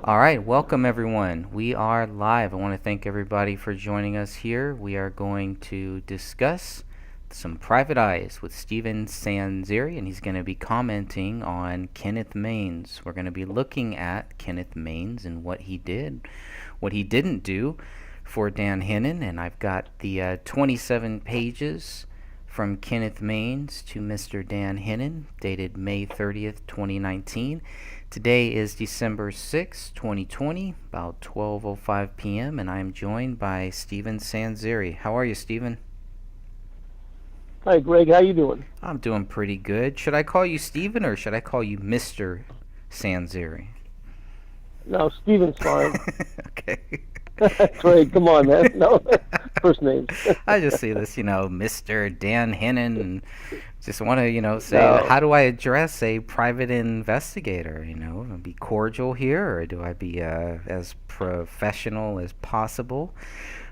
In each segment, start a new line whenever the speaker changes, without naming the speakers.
All right, welcome everyone. We are live. I want to thank everybody for joining us here. We are going to discuss some private eyes with Stephen Sanzeri, and he's going to be commenting on Kenneth Maines. We're going to be looking at Kenneth Maines and what he did, what he didn't do for Dan Hennon, and I've got the 27 pages from Kenneth Maines to Mr. Dan Hennon, dated May 30th, 2019. Today is December 6, 2020, about 12:05 p.m., and I am joined by Stephen Sanzeri. How are you, Stephen?
Hi, Greg. How you doing?
I'm doing pretty good. Should I call you Stephen or should I call you Mr. Sanzeri?
No, Steven's fine.
Okay.
Greg, come on, man. No, first names.
I just see this, Mr. Dan Hennon, and just want to, say,
No.
how do I address a private investigator? Be cordial here, or do I be as professional as possible?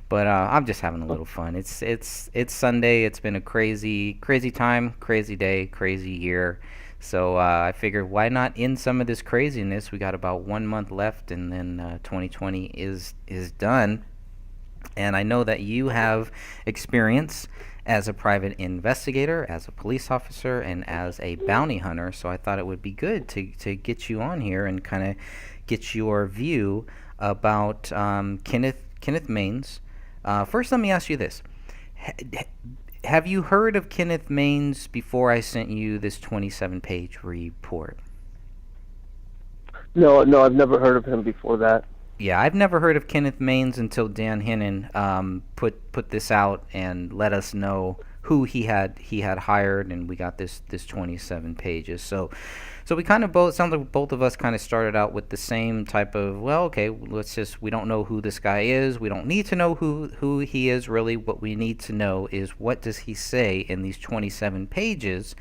But I'm just having a little fun. It's Sunday. It's been a crazy time, crazy day, crazy year. So I figured, why not end some of this craziness? We got about 1 month left, and then 2020 is done. And I know that you have experience as a private investigator, as a police officer, and as a bounty hunter. So I thought it would be good to get you on here and kind of get your view about Kenneth Maines. First, let me ask you this. Have you heard of Kenneth Maines before I sent you this 27-page report?
No, I've never heard of him before that.
Yeah, I've never heard of Kenneth Maines until Dan Hennon put this out and let us know who he had hired, and we got this 27 pages. So we kind of both, sounds like both of us kind of started out with the same type of, well, okay, we don't know who this guy is. We don't need to know who he is really. What we need to know is, what does he say in these 27 pages?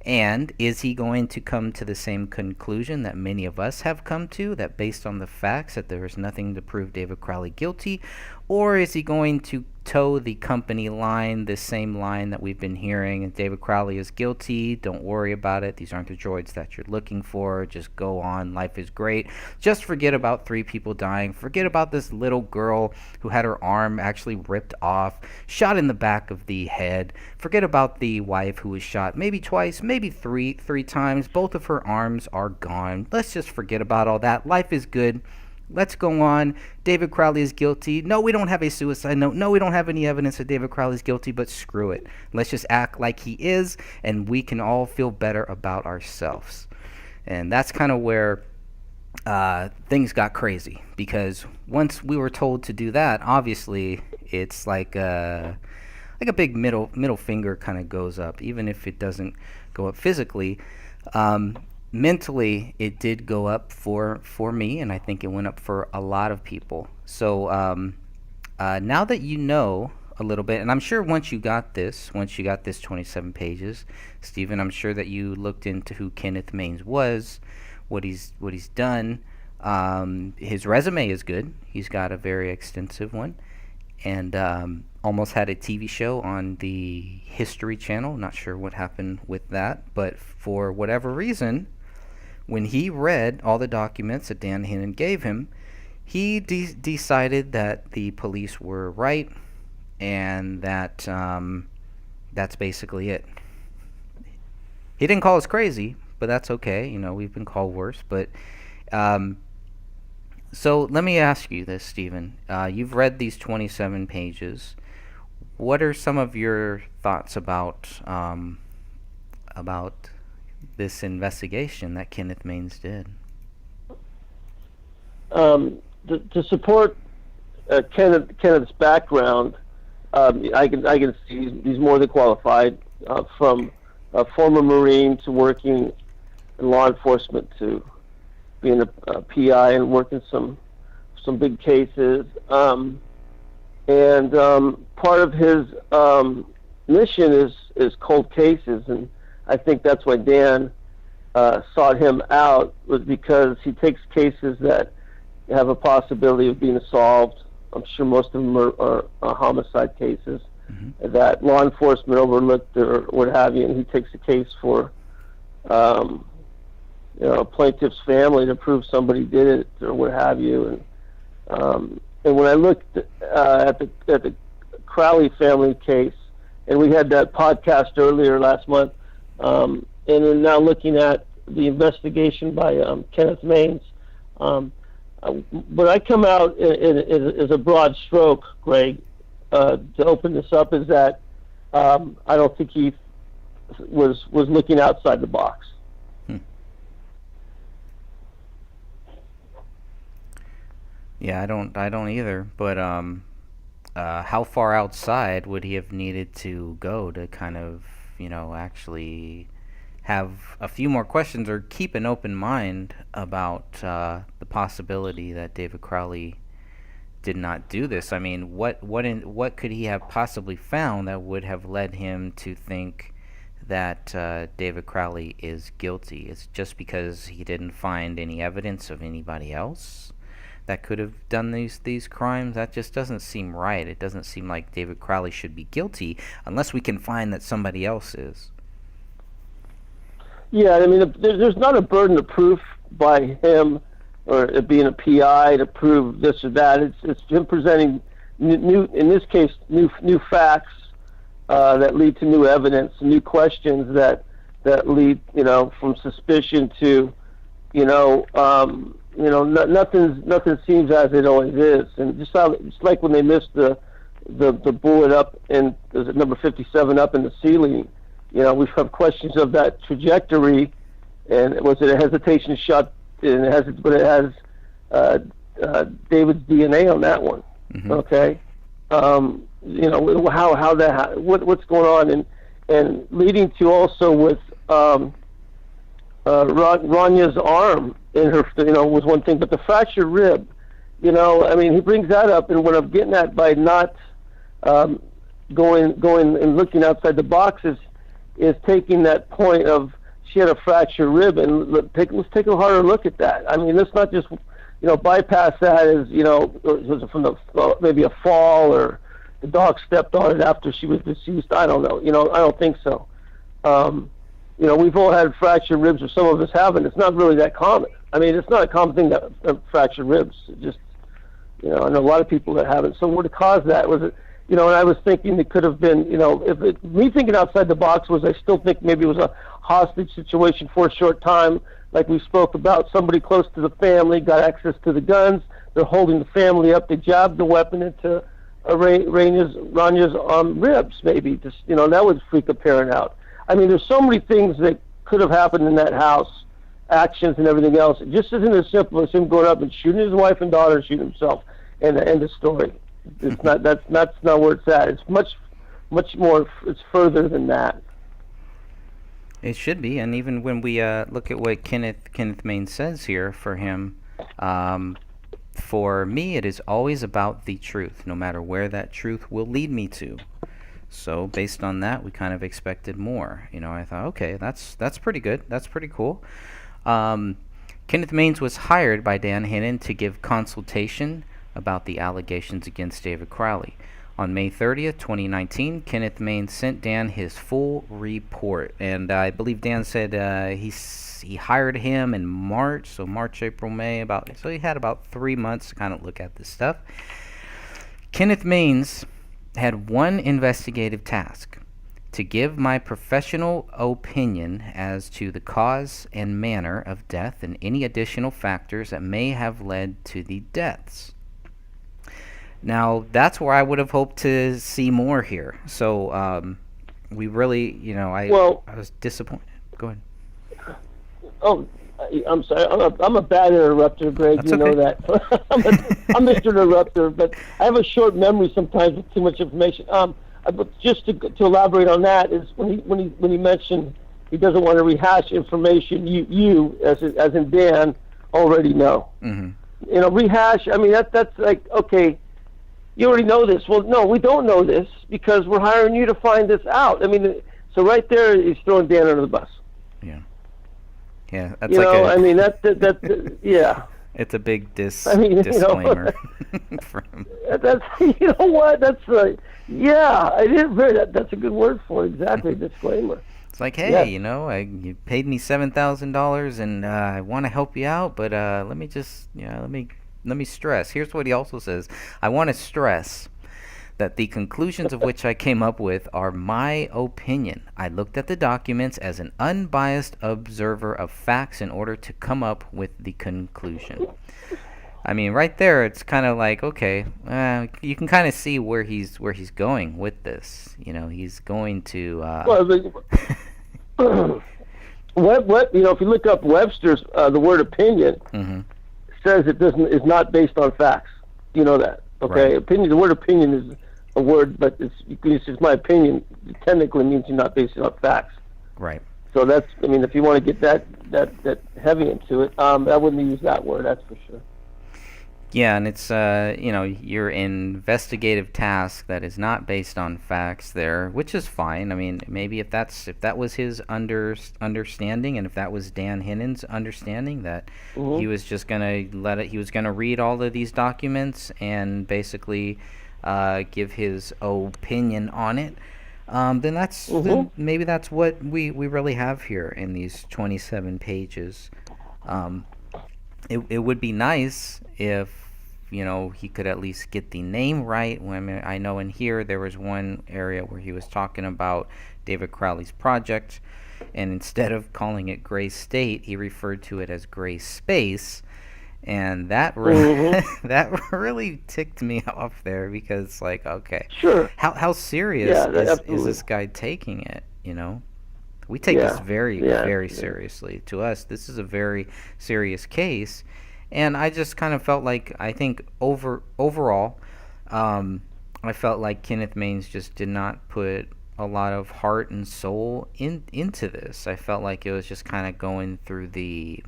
And is he going to come to the same conclusion that many of us have come to, that based on the facts that there is nothing to prove David Crowley guilty? Or is he going to toe the company line, the same line that we've been hearing, and David Crowley is guilty, don't worry about it, these aren't the droids that you're looking for, just go on, life is great, just forget about 3 people dying, forget about this little girl who had her arm actually ripped off, shot in the back of the head, forget about the wife who was shot maybe twice, maybe three times, both of her arms are gone, let's just forget about all that, life is good. Let's go on. David Crowley is guilty. No, we don't have a suicide note. No, we don't have any evidence that David Crowley is guilty, but screw it. Let's just act like he is, and we can all feel better about ourselves. And that's kind of where things got crazy, because once we were told to do that, obviously it's like a big middle finger kind of goes up, even if it doesn't go up physically. Mentally, it did go up for me, and I think it went up for a lot of people. So now that you know a little bit, and I'm sure once you got this 27 pages, Stephen, I'm sure that you looked into who Kenneth Maines was, what he's done. His resume is good. He's got a very extensive one, and almost had a TV show on the History Channel. Not sure what happened with that, but for whatever reason, when he read all the documents that Dan Hennon gave him, he decided that the police were right, and that that's basically it. He didn't call us crazy, but that's okay. We've been called worse. But so let me ask you this, Stephen. You've read these 27 pages. What are some of your thoughts about this investigation that Kenneth Maines did?
To support Kenneth's background, I can see he's more than qualified, from a former Marine to working in law enforcement to being a PI and working some big cases. And part of his mission is cold cases, and I think that's why Dan sought him out, was because he takes cases that have a possibility of being solved. I'm sure most of them are homicide cases that law enforcement overlooked or what have you, and he takes a case for plaintiff's family to prove somebody did it or what have you. And when I looked at the Crowley family case, and we had that podcast earlier last month, and then now looking at the investigation by Kenneth Maines, what I come out as a broad stroke, Greg, to open this up, is that I don't think he was looking outside the box.
Yeah, I don't either. But how far outside would he have needed to go to kind of, actually have a few more questions or keep an open mind about the possibility that David Crowley did not do this? I mean, what could he have possibly found that would have led him to think that David Crowley is guilty? It's just because he didn't find any evidence of anybody else that could have done these crimes? That just doesn't seem right. It doesn't seem like David Crowley should be guilty unless we can find that somebody else is.
Yeah, I mean, there's not a burden of proof by him or it being a PI to prove this or that. It's him presenting new, in this case, new facts that lead to new evidence, new questions that lead, from suspicion to, nothing seems as it always is. And just like when they missed the bullet up in, is it number 57 up in the ceiling, we have questions of that trajectory, and was it a hesitation shot? And it has David's DNA on that one. Mm-hmm. Okay, what's going on, and leading to also with Ranya's arm in her, was one thing, but the fractured rib, he brings that up, and what I'm getting at by not going and looking outside the box is taking that point of she had a fractured rib, and let's take a harder look at that. I mean, let's not just bypass that as was it from maybe a fall or the dog stepped on it after she was deceased. I don't know. I don't think so. We've all had fractured ribs, or some of us haven't. It's not really that common. I mean, it's not a common thing that fractured ribs. It just, I know a lot of people that haven't. So what caused that? Was it, and I was thinking it could have been, me thinking outside the box was, I still think maybe it was a hostage situation for a short time, like we spoke about. Somebody close to the family got access to the guns. They're holding the family up. They jabbed the weapon into Ranya's ribs, maybe. Just, that would freak a parent out. I mean, there's so many things that could have happened in that house, actions and everything else. It just isn't as simple as him going up and shooting his wife and daughter and shooting himself, and the end of story. It's not. That's not where it's at. It's much more. It's further than that.
It should be, and even when we look at what Kenneth Maines says here for him, for me, it is always about the truth, no matter where that truth will lead me to. So based on that, we kind of expected more. I thought, okay, that's pretty good. That's pretty cool. Kenneth Maines was hired by Dan Hinnon to give consultation about the allegations against David Crowley. On May 30th, 2019, Kenneth Maines sent Dan his full report, and I believe Dan said he hired him in March, so March, April, May, so he had about 3 months to kind of look at this stuff. Kenneth Maines had one investigative task: to give my professional opinion as to the cause and manner of death and any additional factors that may have led to the deaths. Now, that's where I would have hoped to see more here. So, we really, I was disappointed. Go ahead.
Oh, I'm sorry. I'm a bad interrupter, Greg.
That's
you
okay.
know that. I'm Mr. Interrupter, but I have a short memory sometimes with too much information. But just to elaborate on that is when he mentioned he doesn't want to rehash information you as in Dan already know. Mm-hmm. Rehash. I mean that's like, okay, you already know this. Well, no, we don't know this because we're hiring you to find this out. I mean, so right there he's throwing Dan under the bus. Yeah.
Yeah, that's that
yeah.
It's a big disclaimer for him.
That's what that's yeah. I didn't very that's a good word for it. Exactly, disclaimer.
It's like, hey,
Yes.
you paid me $7,000, and I want to help you out, but let me just, let me stress. Here's what he also says: I want to stress that the conclusions of which I came up with are my opinion. I looked at the documents as an unbiased observer of facts in order to come up with the conclusion. I mean, right there, it's kind of like, okay, you can kind of see where he's going with this. He's going to.
Well, if you look up Webster's, the word opinion says is not based on facts. You know that, okay?
Right.
Opinion. The word opinion is a word, but it's just my opinion. It technically means you're not based on facts.
Right.
So that's. I mean, if you want to get that heavy into it, I wouldn't use that word. That's for sure.
Yeah, and it's your investigative task that is not based on facts there, which is fine. I mean, maybe if that was his understanding, and if that was Dan Hinnan's understanding, that he was just gonna he was gonna read all of these documents and basically give his opinion on it, then maybe that's what we really have here in these 27 pages. It would be nice if he could at least get the name right. I know in here there was one area where he was talking about David Crowley's project, and instead of calling it Gray State, he referred to it as Gray Space, and that really ticked me off there, because okay,
sure,
how serious is this guy taking it? We take this very seriously. To us, this is a very serious case. And I just kind of felt like, I think overall, I felt like Kenneth Maines just did not put a lot of heart and soul into this. I felt like it was just kind of going through the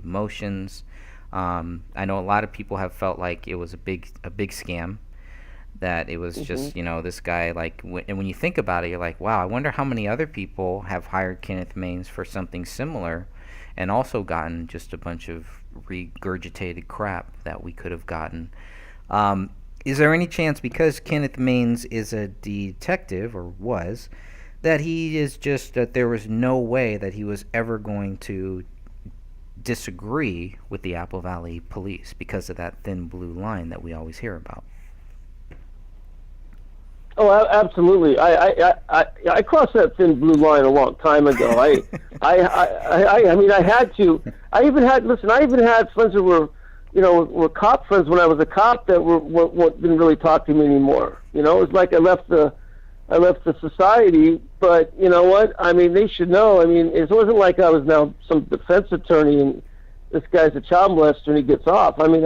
motions. I know a lot of people have felt like it was a big scam, that it was just this guy, and when you think about it, you're like, wow, I wonder how many other people have hired Kenneth Maines for something similar and also gotten just a bunch of regurgitated crap that we could have gotten. Is there any chance, because Kenneth Maines is a detective, or was, that there was no way that he was ever going to disagree with the Apple Valley police because of that thin blue line that we always hear about?
Oh, absolutely. I crossed that thin blue line a long time ago. I mean, I had to. I even had friends that were cop friends when I was a cop that didn't really talk to me anymore. It was like I left the society. But you know what? I mean, they should know. I mean, it wasn't like I was now some defense attorney and this guy's a child molester and he gets off. I mean,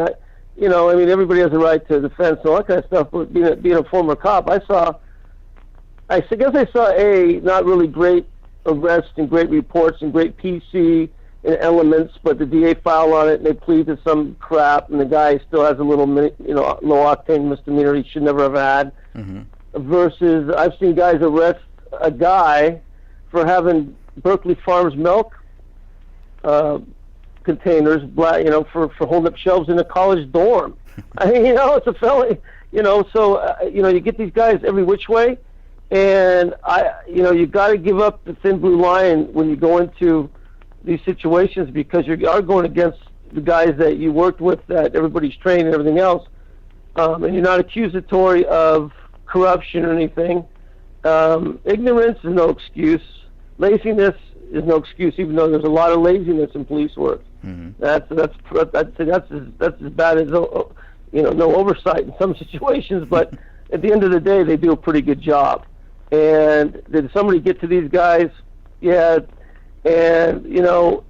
everybody has a right to defense and all that kind of stuff. But being a former cop, I guess I saw not really great arrests and great reports and great PC and elements, but the DA filed on it and they plead to some crap, and the guy still has a little low octane misdemeanor he should never have had. Versus, I've seen guys arrest a guy for having Berkeley Farms milk containers, for holding up shelves in a college dorm. I mean, it's a felony. So you get these guys every which way, and you got to give up the thin blue line when you go into these situations, because you are going against the guys that you worked with, that everybody's trained and everything else, and you're not accusatory of corruption or anything. Ignorance is no excuse. Laziness is no excuse, even though there's a lot of laziness in police work. That's as bad as no oversight in some situations, but at the end of the day, they do a pretty good job. And did somebody get to these guys? Yeah. And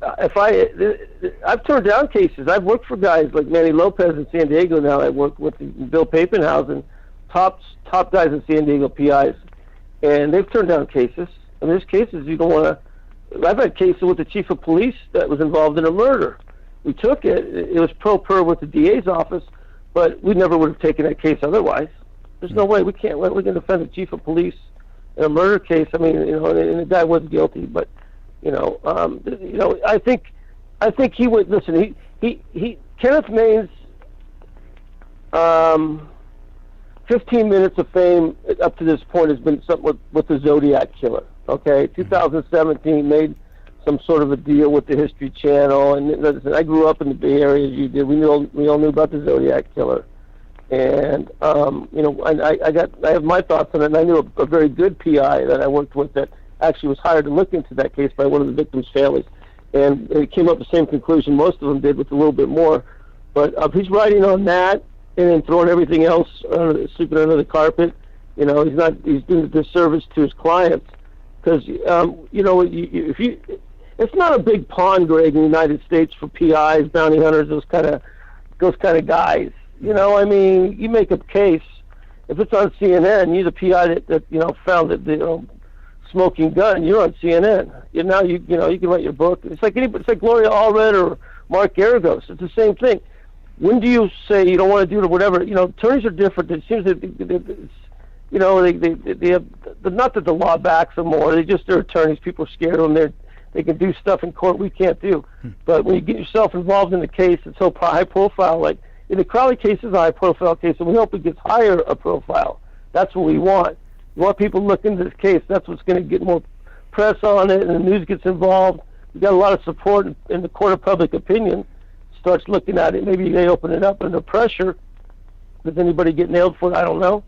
I've turned down cases. I've worked for guys like Manny Lopez in San Diego. Now I work with Bill Papenhausen, top guys in San Diego PIs, and they've turned down cases. And there's cases you don't want to. I've had cases with the chief of police that was involved in a murder. We took it. It was pro per with the DA's office, but we never would have taken that case otherwise. There's no way we can't. We can defend the chief of police in a murder case. I mean, and the guy was guilty, but I think he would listen. He Kenneth Maines. 15 minutes of fame up to this point has been something with the Zodiac killer. Okay, 2017 made some sort of a deal with the History Channel, and listen, I grew up in the Bay Area as you did. We all knew about the Zodiac killer, and I have my thoughts on it. And I knew a very good PI that I worked with that actually was hired to look into that case by one of the victims' families, and it came up the same conclusion most of them did, with a little bit more. But he's writing on that and then throwing everything else, sweeping under the carpet. He's doing a disservice to his clients. Because it's not a big pond, Greg, in the United States for PIs, bounty hunters, those kind of guys. You make a case. If it's on CNN, you're the PI that found the smoking gun. You're on CNN. You can write your book. It's like Gloria Allred or Mark Garagos. It's the same thing. When do you say you don't want to do it or whatever? Attorneys are different. It seems that they have, not that the law backs them more. They're attorneys. People are scared of them. They can do stuff in court we can't do. But when you get yourself involved in a case that's so high profile, like in the Crowley case is a high profile case, and we hope it gets higher a profile. That's what we want. We want people to look into this case. That's what's going to get more press on it, and the news gets involved. We got a lot of support in the court of public opinion. Starts looking at it. Maybe they open it up under pressure. Does anybody get nailed for it? I don't know.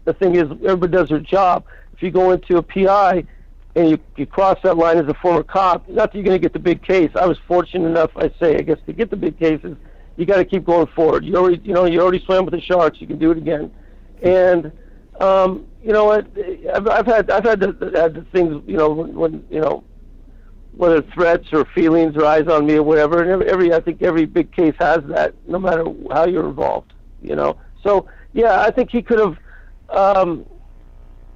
The thing is, everybody does their job. If you go into a PI and you cross that line as a former cop, not that you're going to get the big case. I was fortunate enough, to get the big cases. You got to keep going forward. You already swam with the sharks. You can do it again. And you know what? I've had the things. When whether threats or feelings or eyes on me or whatever. And I think every big case has that, no matter how you're involved. So yeah, I think he could have.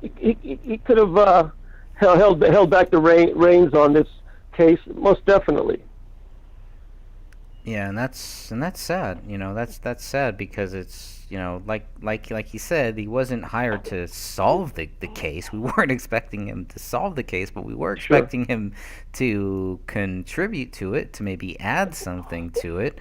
He could have held back the reins on this case, most definitely.
Yeah, and that's sad. That's sad because it's like he said, he wasn't hired to solve the case. We weren't expecting him to solve the case, but we were expecting him to contribute to it, to maybe add something to it.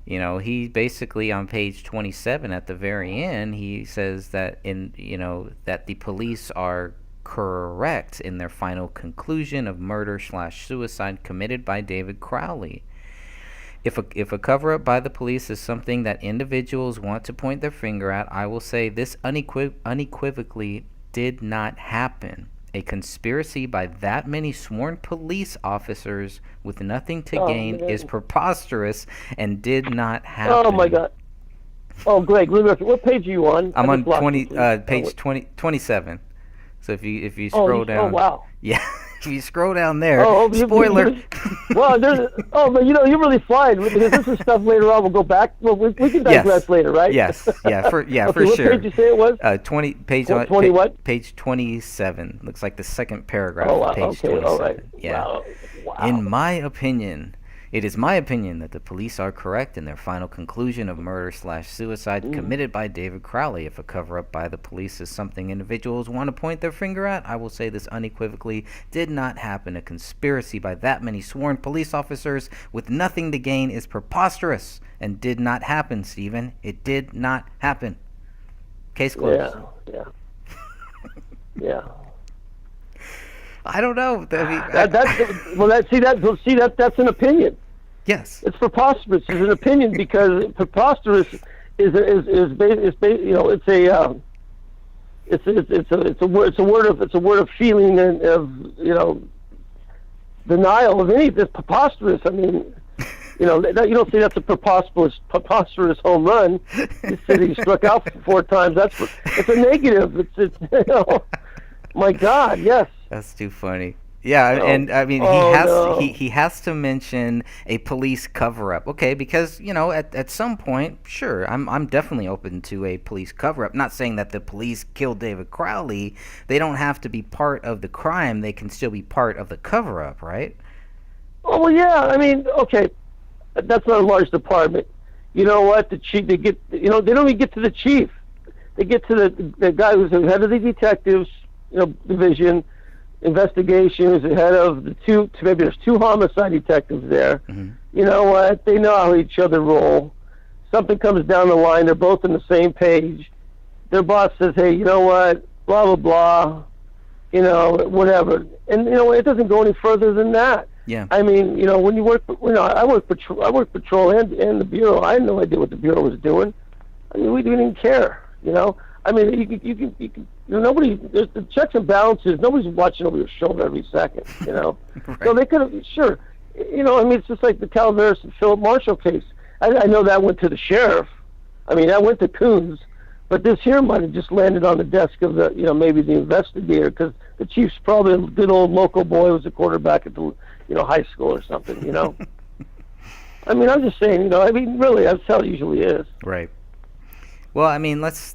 He basically on page 27 at the very end, he says that that the police are correct in their final conclusion of murder/suicide committed by David Crowley. If a cover-up by the police is something that individuals want to point their finger at, I will say this unequivocally did not happen. A conspiracy by that many sworn police officers with nothing to gain is preposterous and did not happen.
Oh my God! Oh, Greg, what page are you on?
I'm on page 27. So if you scroll down,
oh wow,
yeah, if you scroll down there, spoiler.
Well, but you're really flying because this is stuff later on. We'll go back. Well, we can digress later, right?
Yes, yeah, for
okay,
for
what
sure.
Page you say it was?
20 what? Page 27. Looks like the second paragraph of page 27.
All right.
Yeah.
Wow.
In my opinion, it is my opinion that the police are correct in their final conclusion of murder/suicide committed by David Crowley. If a cover-up by the police is something individuals want to point their finger at, I will say this unequivocally did not happen. A conspiracy by that many sworn police officers with nothing to gain is preposterous and did not happen, Stephen. It did not happen. Case closed.
Yeah.
I don't know.
That's an opinion.
Yes.
It's preposterous. It's an opinion because preposterous is a word of feeling and of denial of any. It's preposterous. I mean, you don't say that's a preposterous home run. You said he struck out 4 times. It's a negative. It's my God, yes.
That's too funny. Yeah, and I mean he has to mention a police cover-up. Okay, because at some point, sure, I'm definitely open to a police cover-up. Not saying that the police killed David Crowley. They don't have to be part of the crime. They can still be part of the cover-up, right?
Oh well, yeah. I mean, okay, that's not a large department. You know what? The chief, they don't even get to the chief. They get to the guy who's the head of the detectives, division. Investigation is the head of the maybe there's 2 homicide detectives there. Mm-hmm. You know what? They know how each other roll. Something comes down the line, they're both on the same page. Their boss says, hey, you know what? Blah, blah, blah. whatever. And it doesn't go any further than that.
Yeah.
I mean, when you work, I work patrol and the bureau. I had no idea what the bureau was doing. I mean, we didn't even care. I mean, you can nobody. There's the checks and balances. Nobody's watching over your shoulder every second.
Right.
So they could have sure. I mean, it's just like the Calaveras and Philip Marshall case. I know that went to the sheriff. I mean, that went to Coons. But this here might have just landed on the desk of the, maybe the investigator, because the chief's probably a good old local boy who was a quarterback at the, high school or something, I mean, I'm just saying, I mean, really, that's how it usually is.
Right. Well, I mean, let's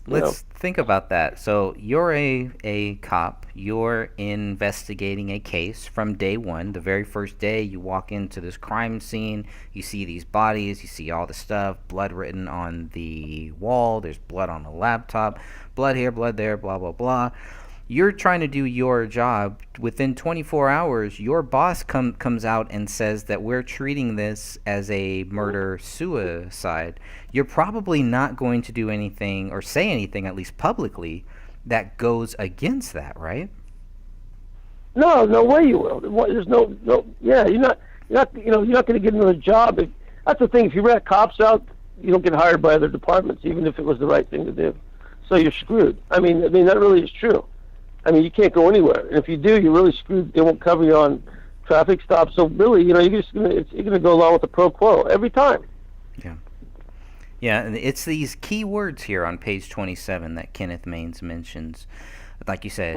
think about that. So you're a cop. You're investigating a case from day one. The very first day you walk into this crime scene, you see these bodies, you see all the stuff, blood written on the wall, there's blood on the laptop, blood here, blood there, blah, blah, blah. You're trying to do your job. Within 24 hours, your boss comes out and says that we're treating this as a murder-suicide. You're probably not going to do anything or say anything, at least publicly, that goes against that, right?
No way you will. There's no. Yeah, you're not going to get another job. That's the thing. If you rat cops out, you don't get hired by other departments, even if it was the right thing to do. So you're screwed. I mean that really is true. I mean, you can't go anywhere, and if you do, you're really screwed. They won't cover you on traffic stops. So really, you're gonna go along with the pro quo every time.
Yeah. Yeah, and it's these key words here on page 27 that Kenneth Maines mentions. Like you said,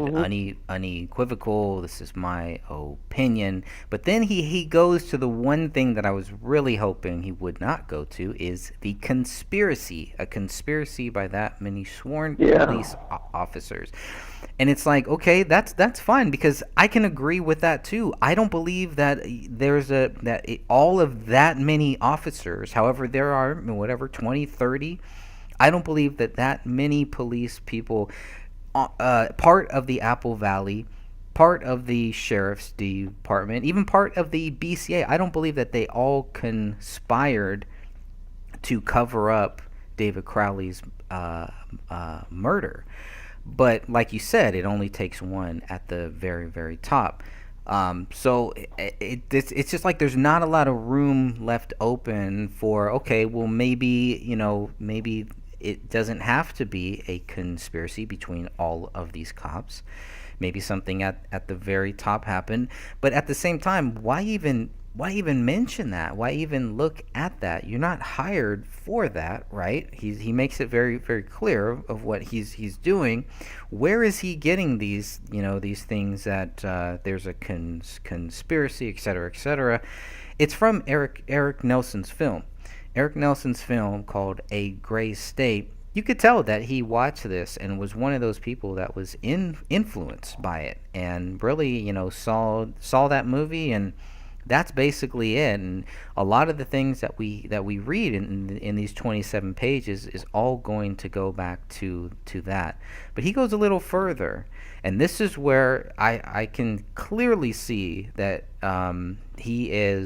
unequivocal, this is my opinion. But then he goes to the one thing that I was really hoping he would not go to, is the conspiracy. A conspiracy by that many sworn police officers. And it's like, okay, that's fine, because I can agree with that too. I don't believe that all of that many officers, however there are, 20, 30, I don't believe that many police people, part of the Apple Valley, part of the sheriff's department, even part of the BCA, I don't believe that they all conspired to cover up David Crowley's murder. But like you said, it only takes one at the very, very top. So it's just like there's not a lot of room left open for, okay, well, maybe it doesn't have to be a conspiracy between all of these cops. Maybe something at the very top happened. But at the same time, why even mention that? Why even look at that? You're not hired for that, right? He makes it very, very clear of what he's doing. Where is he getting these things that there's a conspiracy, et cetera, et cetera? It's from Eric Nelson's film. Eric Nelson's film called A Gray State. You could tell that he watched this and was one of those people that was influenced by it, and really, saw that movie, and that's basically it. And a lot of the things that we read in these 27 pages is all going to go back to that. But he goes a little further, and this is where I can clearly see that he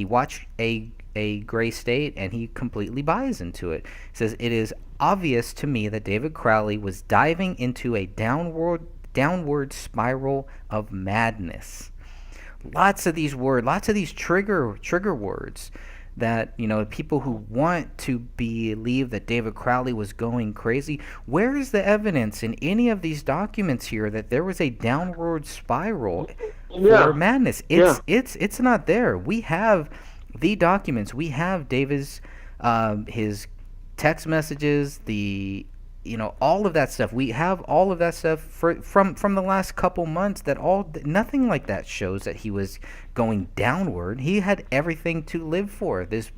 watched a Gray State, and he completely buys into it. He says, "It is obvious to me that David Crowley was diving into a downward spiral of madness." Lots of these trigger words that, people who want to believe that David Crowley was going crazy. Where is the evidence in any of these documents here that there was a downward spiral for madness? It's not there. We have the documents. We have David's his text messages, all of that stuff. We have all of that stuff from the last couple months. Nothing like that shows that he was going downward. He had everything to live for. This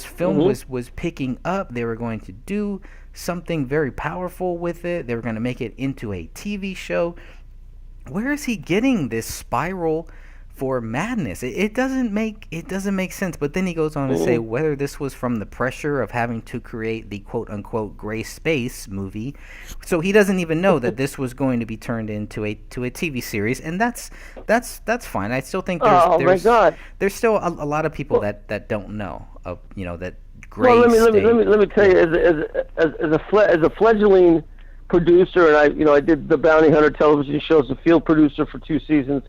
film was picking up. They were going to do something very powerful with it. They were going to make it into a TV show. Where is he getting this spiral for madness? It doesn't make sense. But then he goes on to say whether this was from the pressure of having to create the quote unquote Gray Space movie. So he doesn't even know that this was going to be turned into a TV series, and that's fine. I still think there's still a lot of people that don't know of that Gray State.
Let me tell you, as a fledgling producer, and I did the Bounty Hunter television shows, the field producer for 2 seasons.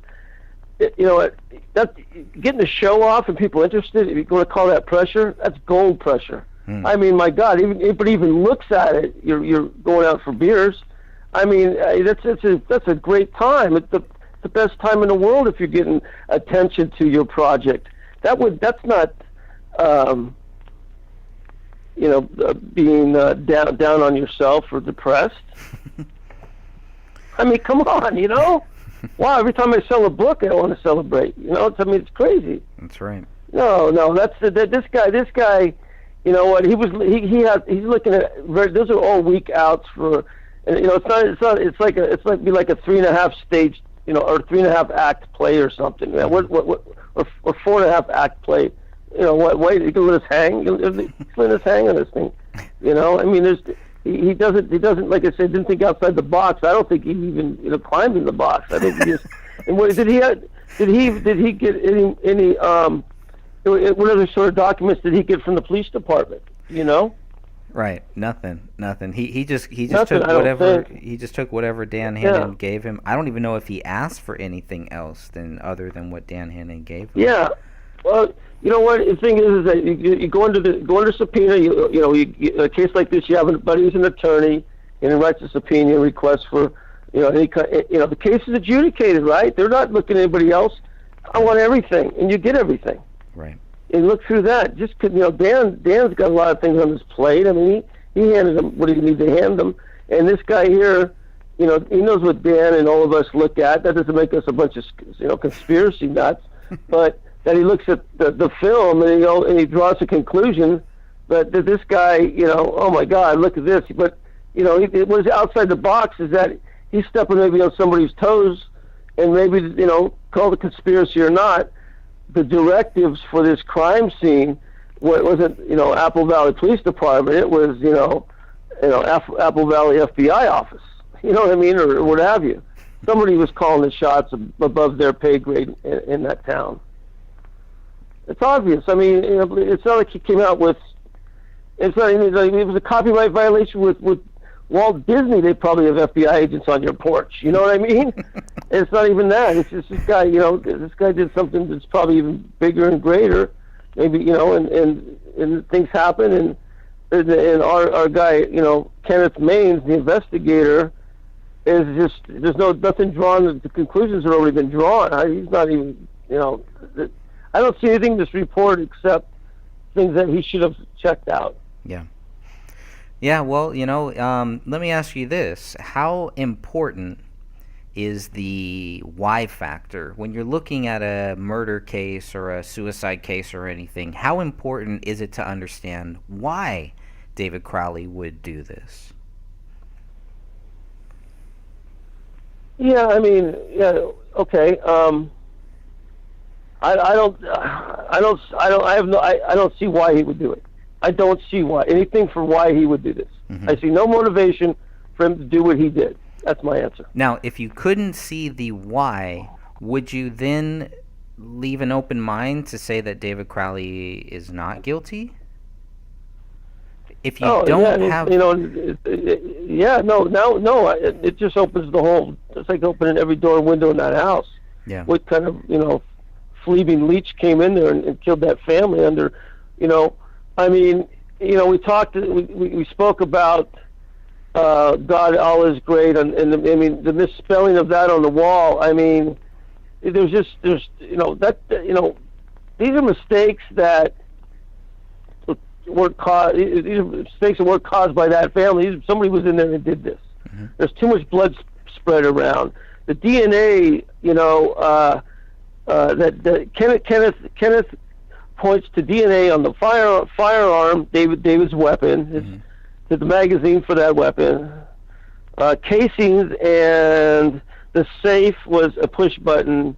That getting the show off and people interested, if you're going to call that pressure, that's gold pressure. I mean, my God, if anybody even looks at it, you're going out for beers. I mean, that's a great time. It's the best time in the world if you're getting attention to your project. That's not being down on yourself or depressed. I mean, come on, Wow, every time I sell a book, I want to celebrate. It's crazy.
That's right.
No, this guy. You know what? He's looking at those are all week outs for, and it's like a 3.5 stage, or 3.5 act play or something. Yeah. Or 4.5 act play. Wait, you can let us hang. Let us hang on this thing. I mean, he doesn't like I said, didn't think outside the box. I don't think he even climbed in the box. I think he just. And what did he get any what other sort of documents did he get from the police department?
Right. Nothing. He just
Nothing,
took whatever Dan Hannon gave him. I don't even know if he asked for anything else other than what Dan Hannon gave him.
Yeah. Well, you know what? The thing is that you go under subpoena. A case like this, you have who's an attorney, and he writes a subpoena request for, the case is adjudicated, right? They're not looking at anybody else. I want everything, and you get everything.
Right.
And look through that. Just Dan's got a lot of things on his plate. I mean, he handed him what he needed to hand him, and this guy here, he knows what Dan and all of us look at. That doesn't make us a bunch of conspiracy nuts, but that he looks at the film and he draws a conclusion that this guy, oh my God, look at this. But what's outside the box is that he's stepping maybe on somebody's toes, and maybe call it conspiracy or not. The directives for this crime scene wasn't Apple Valley Police Department. It was Apple Valley FBI office. You know what I mean, or what have you. Somebody was calling the shots above their pay grade in that town. It's obvious. I mean, it's not like he came out with. It's not even like it was a copyright violation with Walt Disney. They probably have FBI agents on your porch. You know what I mean? It's not even that. It's just this guy. This guy did something that's probably even bigger and greater. Maybe and things happen, and our guy, Kenneth Maines, the investigator, is just there's nothing drawn. The conclusions have already been drawn. He's not even I don't see anything in this report except things that he should have checked out.
Yeah. Yeah, well, let me ask you this. How important is the why factor when you're looking at a murder case or a suicide case or anything? How important is it to understand why David Crowley would do this?
Yeah, I mean, okay. I don't see why he would do it. I don't see anything for why he would do this. Mm-hmm. I see no motivation for him to do what he did. That's my answer.
Now, if you couldn't see the why, would you then leave an open mind to say that David Crowley is not guilty? If you have... it just opens the whole... It's like opening every door and window in that house. Yeah.
What kind of, fleeing leech came in there and killed that family under, I mean, we spoke about God, all is great, and the misspelling of that on the wall. I mean, these are mistakes that weren't caused. These are mistakes that weren't caused by that family. Somebody was in there and did this. Mm-hmm. There's too much blood spread around. The DNA, that Kenneth points to DNA on the firearm, David's weapon, to the magazine for that weapon, casings, and the safe was a push button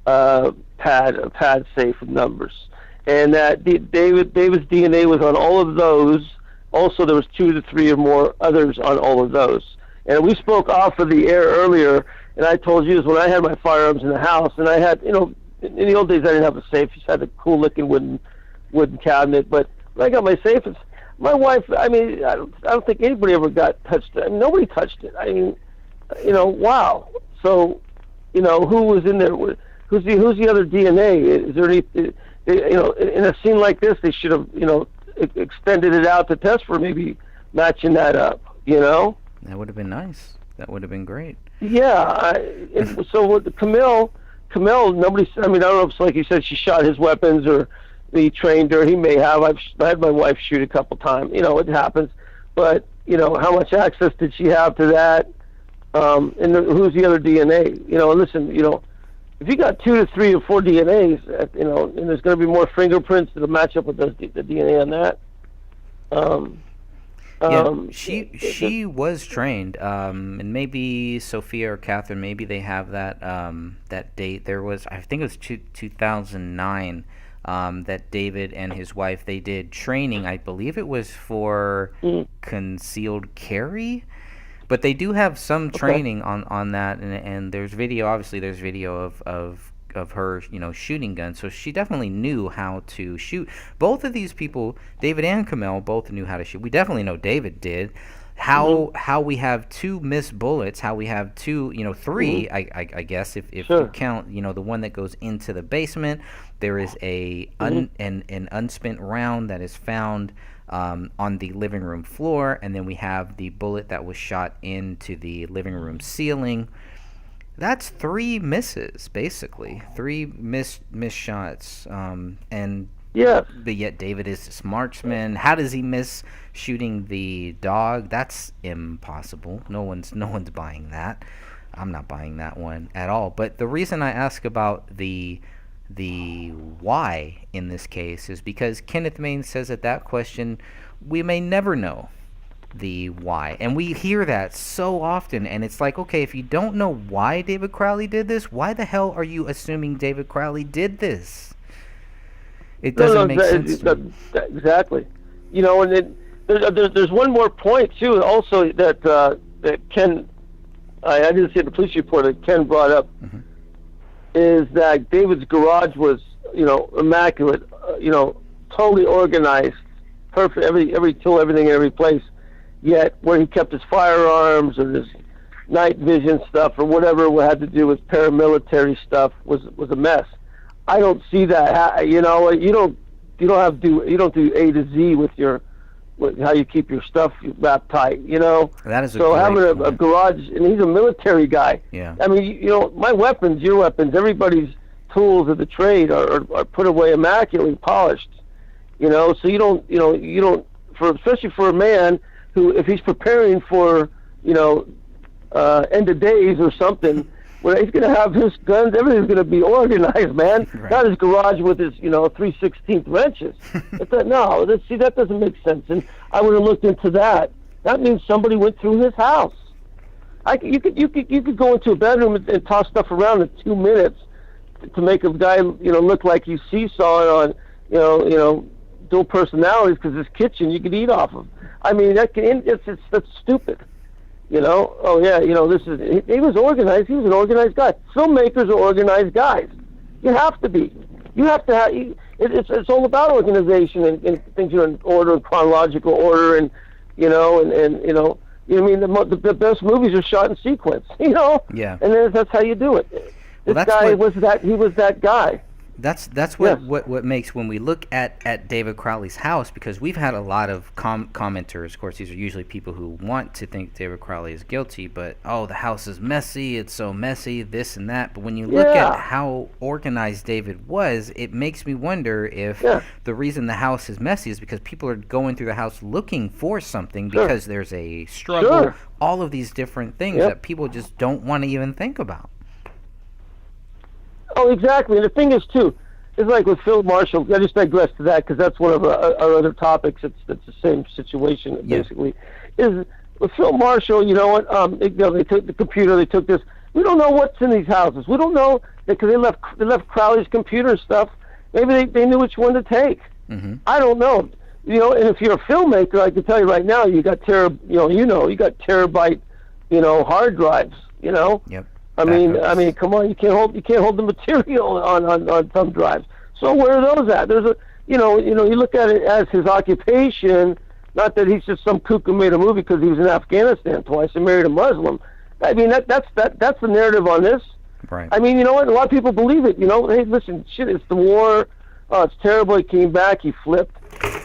pad safe with numbers, and that David's DNA was on all of those. Also, there was 2 to 3 or more others on all of those. And we spoke off of the air earlier, and I told you is when I had my firearms in the house, and I had, in the old days I didn't have a safe, just had a cool looking wooden cabinet. But when I got my safe, my wife. I mean, I don't think anybody ever got touched. I mean, nobody touched it. I mean, wow. So, who was in there? Who's the other DNA? Is there any? In a scene like this, they should have, extended it out to test for maybe matching that up.
That would have been nice. That would have been great.
Yeah. So with Camille, nobody. I mean, I don't know if it's like you said, she shot his weapons or he trained her. He may have. I had my wife shoot a couple times. It happens. But how much access did she have to that? And who's the other DNA? Listen, if you got 2 to 3 or 4 DNAs, and there's going to be more fingerprints that'll match up with the DNA on that.
She was trained, and maybe Sophia or Catherine, maybe they have that that date. There was, I think it was 2009, that David and his wife, they did training. I believe it was for concealed carry. But they do have some training on that, and there's video. Obviously, there's video of her, shooting guns. So she definitely knew how to shoot. Both of these people, David and Camille, both knew how to shoot. We definitely know David did. How we have 2 missed bullets, how we have 2, 3, I guess, if you count, the one that goes into the basement. There is an unspent round that is found on the living room floor, and then we have the bullet that was shot into the living room ceiling. That's 3 misses, basically 3 missed shots. But yet David is this marksman. How does he miss shooting the dog? That's impossible. No one's buying that. I'm not buying that one at all. But the reason I ask about the why in this case is because Kenneth Main says that question, we may never know the why. And we hear that so often, and it's like, okay, if you don't know why David Crowley did this, why the hell are you assuming David Crowley did this? It doesn't make sense.
Exactly. And then there's one more point too, also that Ken, I didn't see the police report that Ken brought up. Is that David's garage was, immaculate, totally organized, perfect, every tool, everything in every place. Yet where he kept his firearms or his night vision stuff or whatever had to do with paramilitary stuff was a mess. I don't see that. You don't do A to Z with how you keep your stuff wrapped tight,
That is
so having a garage, and he's a military guy.
Yeah.
I mean, my weapons, your weapons, everybody's tools of the trade are put away immaculately polished. So you don't, especially for a man who, if he's preparing for, end of days or something, where he's going to have his guns, everything's going to be organized, man. Right. Not his garage with his, 3/16 wrenches. That doesn't make sense. And I would have looked into that. That means somebody went through his house. You could go into a bedroom and toss stuff around in 2 minutes to make a guy, look like he's seesawing on, dual personalities, because his kitchen you could eat off of. I mean, that's stupid. He was organized. He was an organized guy. Filmmakers are organized guys. You have to be. You have to have. It's all about organization and things are in order, in chronological order, and the best movies are shot in sequence.
Yeah.
And that's how you do it. This guy was that guy.
That's what makes, when we look at David Crowley's house, because we've had a lot of commenters. Of course, these are usually people who want to think David Crowley is guilty, but the house is messy, it's so messy, this and that. But when you look at how organized David was, it makes me wonder if the reason the house is messy is because people are going through the house looking for something, because there's a struggle, all of these different things that people just don't want to even think about.
Oh, exactly. And the thing is, too, it's like with Phil Marshall. I just digress to that because that's one of our other topics. It's the same situation, basically. Is with Phil Marshall, they took the computer, they took this. We don't know what's in these houses. We don't know, because they left Crowley's computer stuff. Maybe they knew which one to take. Mm-hmm. I don't know. And if you're a filmmaker, I can tell you right now, you got you got terabyte, hard drives.
Yep.
I mean, come on, you can't hold the material on thumb drives. So where are those at? There's you look at it as his occupation, Not that he's just some kook who made a movie because he was in Afghanistan twice and married a Muslim. I mean, that's the narrative on this.
Right.
I mean, you know what? A lot of people believe it. You know, hey, listen, shit, it's the war. Oh, it's terrible. He came back. He flipped.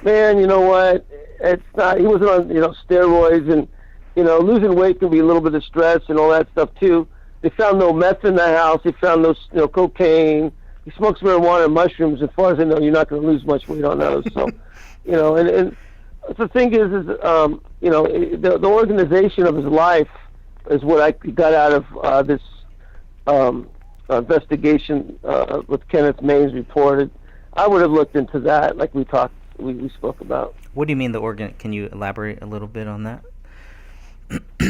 Man, you know what? It's not. He wasn't on, steroids, and losing weight can be a little bit of stress and all that stuff too. They found no meth in the house. They found no, cocaine. He smokes marijuana and mushrooms. As far as I know, you're not going to lose much weight on those. So, and the thing is the organization of his life is what I got out of this investigation with Kenneth Maines reported. I would have looked into that, like we spoke about.
What do you mean Can you elaborate a little bit on that?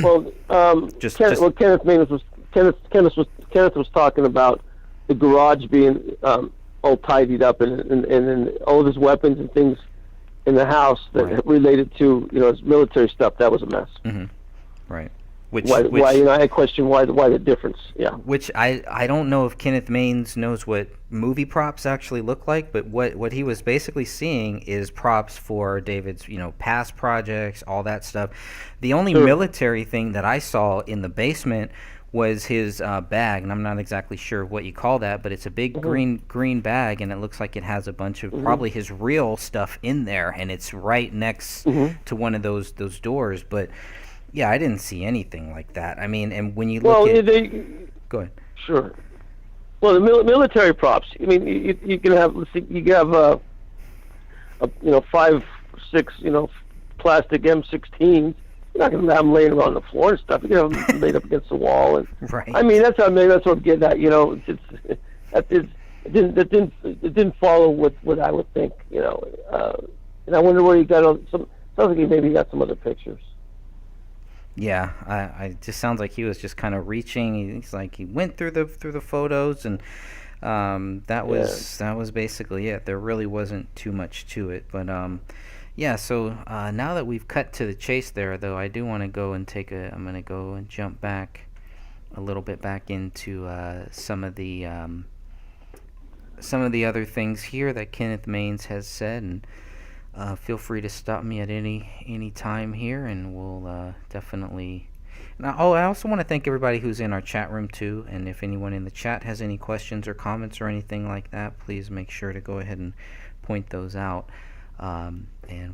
Well, Kenneth Maines was talking about the garage being all tidied up and all of his weapons and things in the house that related to his military stuff. That was a mess.
Mm-hmm. Right.
Why I question why the difference. Yeah.
Which I don't know if Kenneth Maines knows what movie props actually look like, but what he was basically seeing is props for David's past projects, all that stuff. The only military thing that I saw in the basement was his bag, and I'm not exactly sure what you call that, but it's a big green bag, and it looks like it has a bunch of probably his real stuff in there, and it's right next to one of those doors. But yeah, I didn't see anything like that. I mean, and when you look go ahead.
Sure. Well, the military props. I mean, you can have 5, 6 plastic M16s. You're not going to have them laying around the floor and stuff. You're going to have them laid up against the wall. And
right.
I mean, that's what I'm getting at. It didn't follow what I would think. And I wonder where he got some. Sounds like maybe he got some other pictures.
Yeah, I just sounds like he was just kind of reaching. He's like he went through the photos, and that was basically it. There really wasn't too much to it, but yeah. So now that we've cut to the chase there, though, I do want to go and I'm going to go and jump back a little bit back into some of the other things here that Kenneth Maines has said, and feel free to stop me at any time here, and we'll definitely. Now, I also want to thank everybody who's in our chat room too, and if anyone in the chat has any questions or comments or anything like that, please make sure to go ahead and point those out, and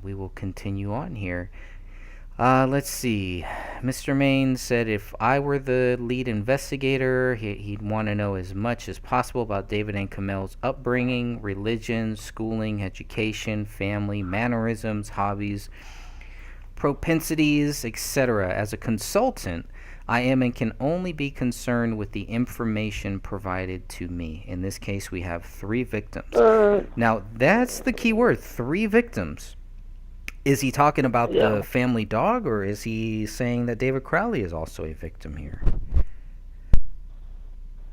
we will continue on here. Let's see. Mr. Maines said if I were the lead investigator, he'd want to know as much as possible about David and Kamel's upbringing, religion, schooling, education, family, mannerisms, hobbies, propensities, etc. As a consultant, I am and can only be concerned with the information provided to me. In this case, we have 3 victims. Now, that's the key word, 3 victims. Is he talking about the family dog, or is he saying that David Crowley is also a victim here?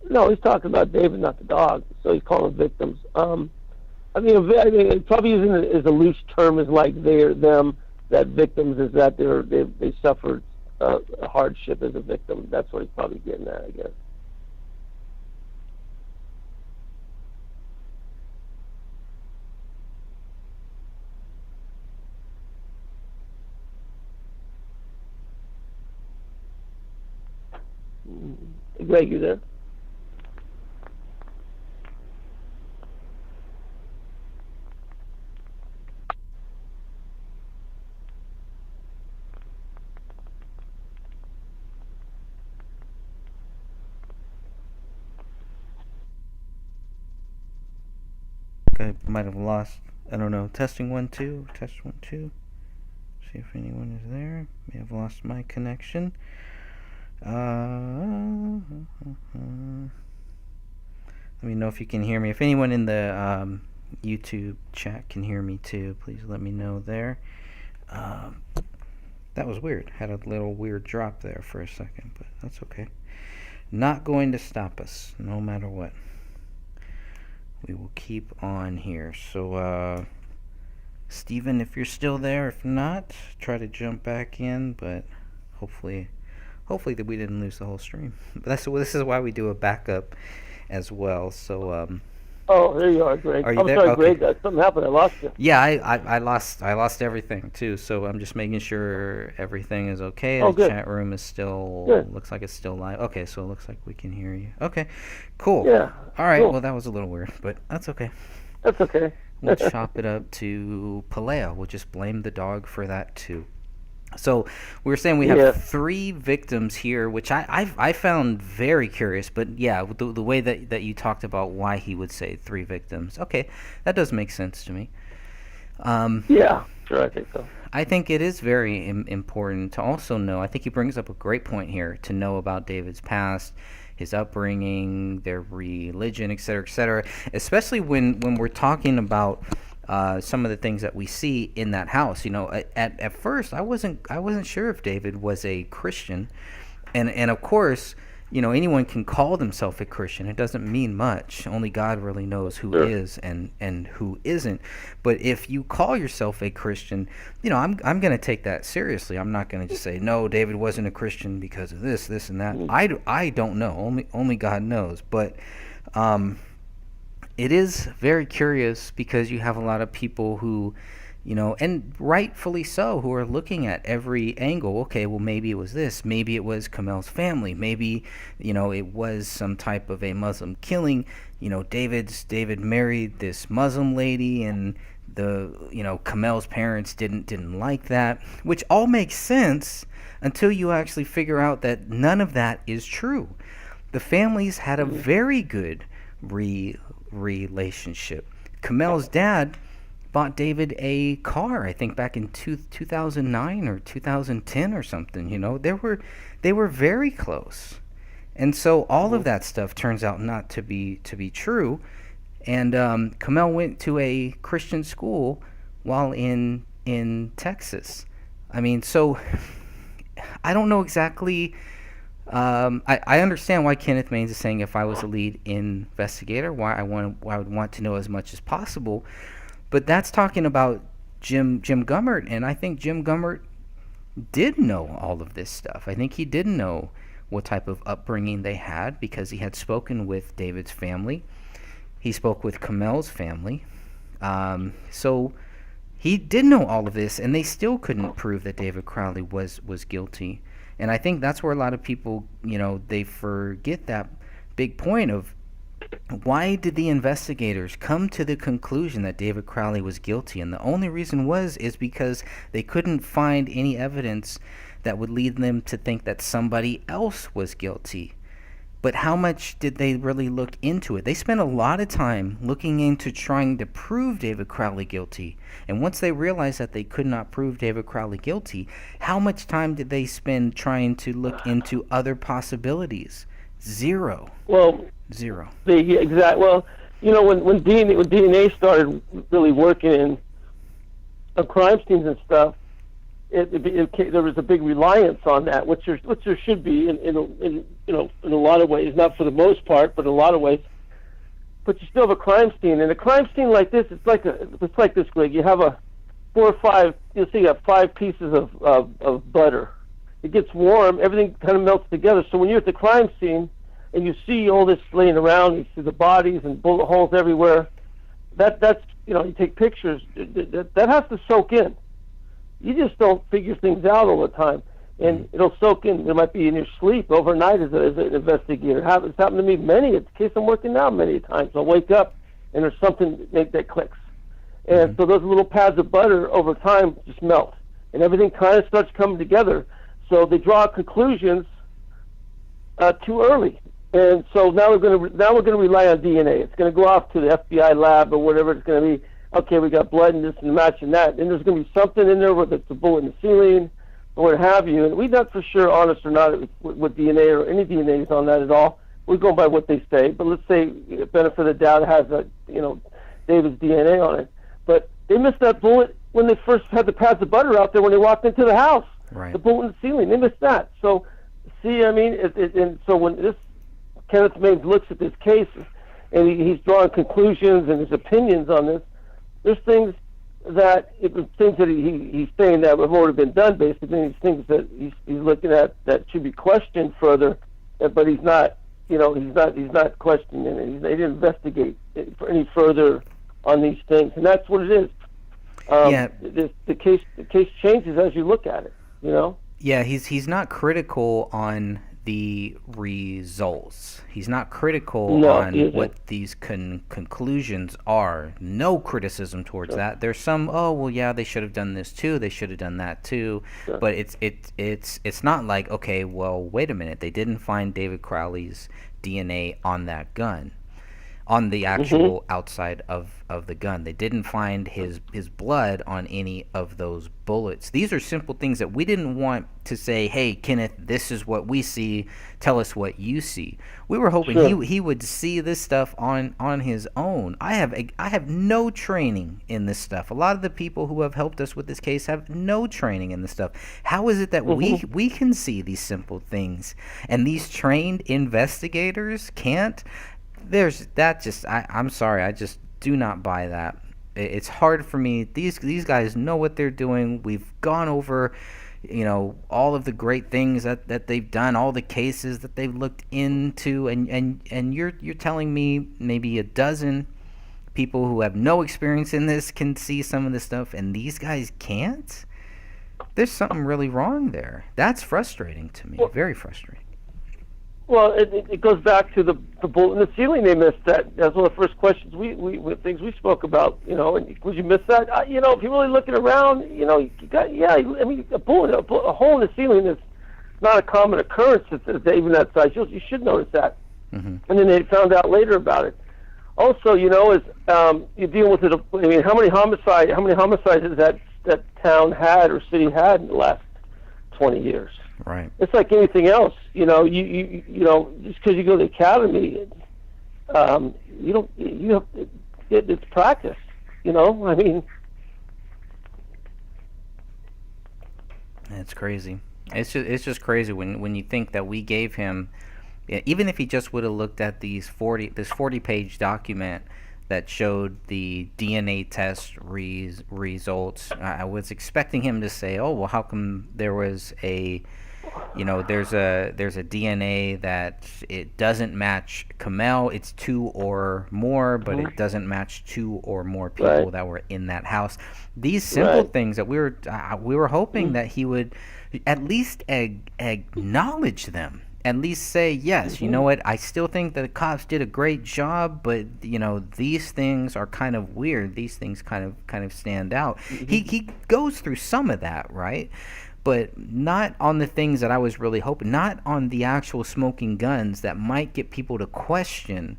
No, he's talking about David, not the dog. So he's calling them victims. I mean, probably using it as a loose term, is like them. That victims is that they suffered a hardship as a victim. That's what he's probably getting at, I guess. Greg, you there?
I might have lost. I don't know. Testing 1 2. Test 1 2. See if anyone is there. May have lost my connection. Let me know if you can hear me. If anyone in the YouTube chat can hear me too, please let me know there. That was weird. Had a little weird drop there for a second, but that's okay. Not going to stop us, no matter what. We will keep on here. So, Stephen, if you're still there, if not, try to jump back in, but hopefully that we didn't lose the whole stream. But this is why we do a backup as well. So
Oh, there you are, Greg.
Are you
I'm
there?
sorry,
Okay.
Greg. Something happened. I lost you.
Yeah, I lost everything too. So I'm just making sure everything is okay.
Oh,
The
good.
chat room is still
Good.
looks like it's still live. Okay, so it looks like we can hear you. Okay, cool.
Yeah.
All right.
Cool.
Well, that was a little weird, but that's okay.
That's okay.
We'll chop it up to Paleo. We'll just blame the dog for that too. So we were saying we have
Yeah.
3 victims here, which I found very curious. But yeah, the way that you talked about why he would say 3 victims, okay, that does make sense to me.
Yeah. Sure, I think so.
I think it is very important to also know. I think he brings up a great point here to know about David's past, his upbringing, their religion, et cetera, especially when we're talking about some of the things that we see in that house. You know, at first I wasn't sure if David was a Christian, and of course, you know, anyone can call themselves a Christian. It doesn't mean much. Only God really knows who
Sure.
is and who isn't. But if you call yourself a Christian, you know, I'm going to take that seriously. I'm not going to just say, no, David wasn't a Christian because of this, and that. I don't know. Only God knows. But it is very curious because you have a lot of people who, you know, and rightfully so, who are looking at every angle. Okay, well, maybe it was this. Maybe it was Kamel's family. Maybe, you know, it was some type of a Muslim killing. You know, David married this Muslim lady, and Kamel's parents didn't like that, which all makes sense until you actually figure out that none of that is true. The families had a very good relationship. Kamel's dad bought David a car, I think back in 2009 or 2010 or something. You know, they were very close, and so all of that stuff turns out not to be true. And Kamel went to a Christian school while in Texas. I mean, so I don't know exactly. I understand why Kenneth Maines is saying if I was a lead investigator, why I would want to know as much as possible. But that's talking about Jim Gummert, and I think Jim Gummert did know all of this stuff. I think he did know what type of upbringing they had because he had spoken with David's family. He spoke with Kamel's family. So he did know all of this, and they still couldn't prove that David Crowley was guilty. And I think that's where a lot of people, you know, they forget that big point of why did the investigators come to the conclusion that David Crowley was guilty? And the only reason is because they couldn't find any evidence that would lead them to think that somebody else was guilty. But how much did they really look into it? They spent a lot of time looking into trying to prove David Crowley guilty. And once they realized that they could not prove David Crowley guilty, how much time did they spend trying to look into other possibilities? Zero.
Well,
Zero.
Well, you know, when DNA started really working in crime scenes and stuff, there was a big reliance on that, which there should be in a lot of ways, not for the most part, but in a lot of ways. But you still have a crime scene, and a crime scene like this, it's like this, Greg. You have 4 or 5. You have 5 pieces of butter. It gets warm, everything kind of melts together. So when you're at the crime scene and you see all this laying around, you see the bodies and bullet holes everywhere. That's you take pictures. That has to soak in. You just don't figure things out all the time, and it'll soak in. It might be in your sleep overnight as an investigator. It's happened to me it's the case I'm working now many times. I'll wake up and there's something that clicks, and so those little pads of butter over time just melt, and everything kind of starts coming together. So they draw conclusions too early, and so now we're going to rely on DNA. It's going to go off to the FBI lab or whatever it's going to be. Okay, we got blood and this and matching that, and there's going to be something in there, whether it's a bullet in the ceiling or what have you. And we're not for sure honest or not with DNA or any DNA is on that at all. We're going by what they say, but let's say benefit of the doubt it has David's DNA on it. But they missed that bullet when they first had the pads of butter out there when they walked into the house.
Right.
The bullet in the ceiling, they missed that. So, see, I mean, and so when Kenneth Maines looks at this case and he's drawing conclusions and his opinions on this, there's things that he's saying that have already been done, basically. These things that he's looking at that should be questioned further, but he's not he's not questioning it. They didn't investigate for any further on these things, and that's what it is. The case changes as you look at it.
Yeah, he's not critical on the results. He's not critical on what these conclusions are. No criticism towards that. There's some, they should have done this too. They should have done that too. Sure. But it's not like, okay, well, wait a minute. They didn't find David Crowley's DNA on that gun, on the actual outside of the gun. They didn't find his blood on any of those bullets. These are simple things that we didn't want to say, hey, Kenneth, this is what we see. Tell us what you see. We were hoping he would see this stuff on his own. I have no training in this stuff. A lot of the people who have helped us with this case have no training in this stuff. How is it that we can see these simple things and these trained investigators can't? I'm sorry, I just do not buy that. It's hard for me. These guys know what they're doing. We've gone over, all of the great things that they've done, all the cases that they've looked into, and you're telling me maybe a dozen people who have no experience in this can see some of this stuff, and these guys can't? There's something really wrong there. That's frustrating to me. Very frustrating.
Well, it goes back to the bullet in the ceiling they missed. That's one of the first questions things we spoke about. And would you miss that? If you're really looking around, you got a bullet, a hole in the ceiling is not a common occurrence. It's even that size. You should notice that. And then they found out later about it. Also, you're dealing with it. I mean, how many homicides has that town had or city had in the last 20 years?
Right.
It's like anything else, you just because you go to the academy, it's practice, I mean.
It's crazy. It's just crazy when you think that we gave him, even if he just would have looked at this 40-page document that showed the DNA test results. I was expecting him to say, "Oh, well, how come there was there's a DNA that it doesn't match Kamel. It's 2 or more, but it doesn't match 2 or more people that were in that house." These simple things that we were hoping that he would at least acknowledge them. At least say, yes, you know what, I still think that the cops did a great job, but, these things are kind of weird. These things kind of stand out. He goes through some of that, right? But not on the things that I was really hoping, not on the actual smoking guns that might get people to question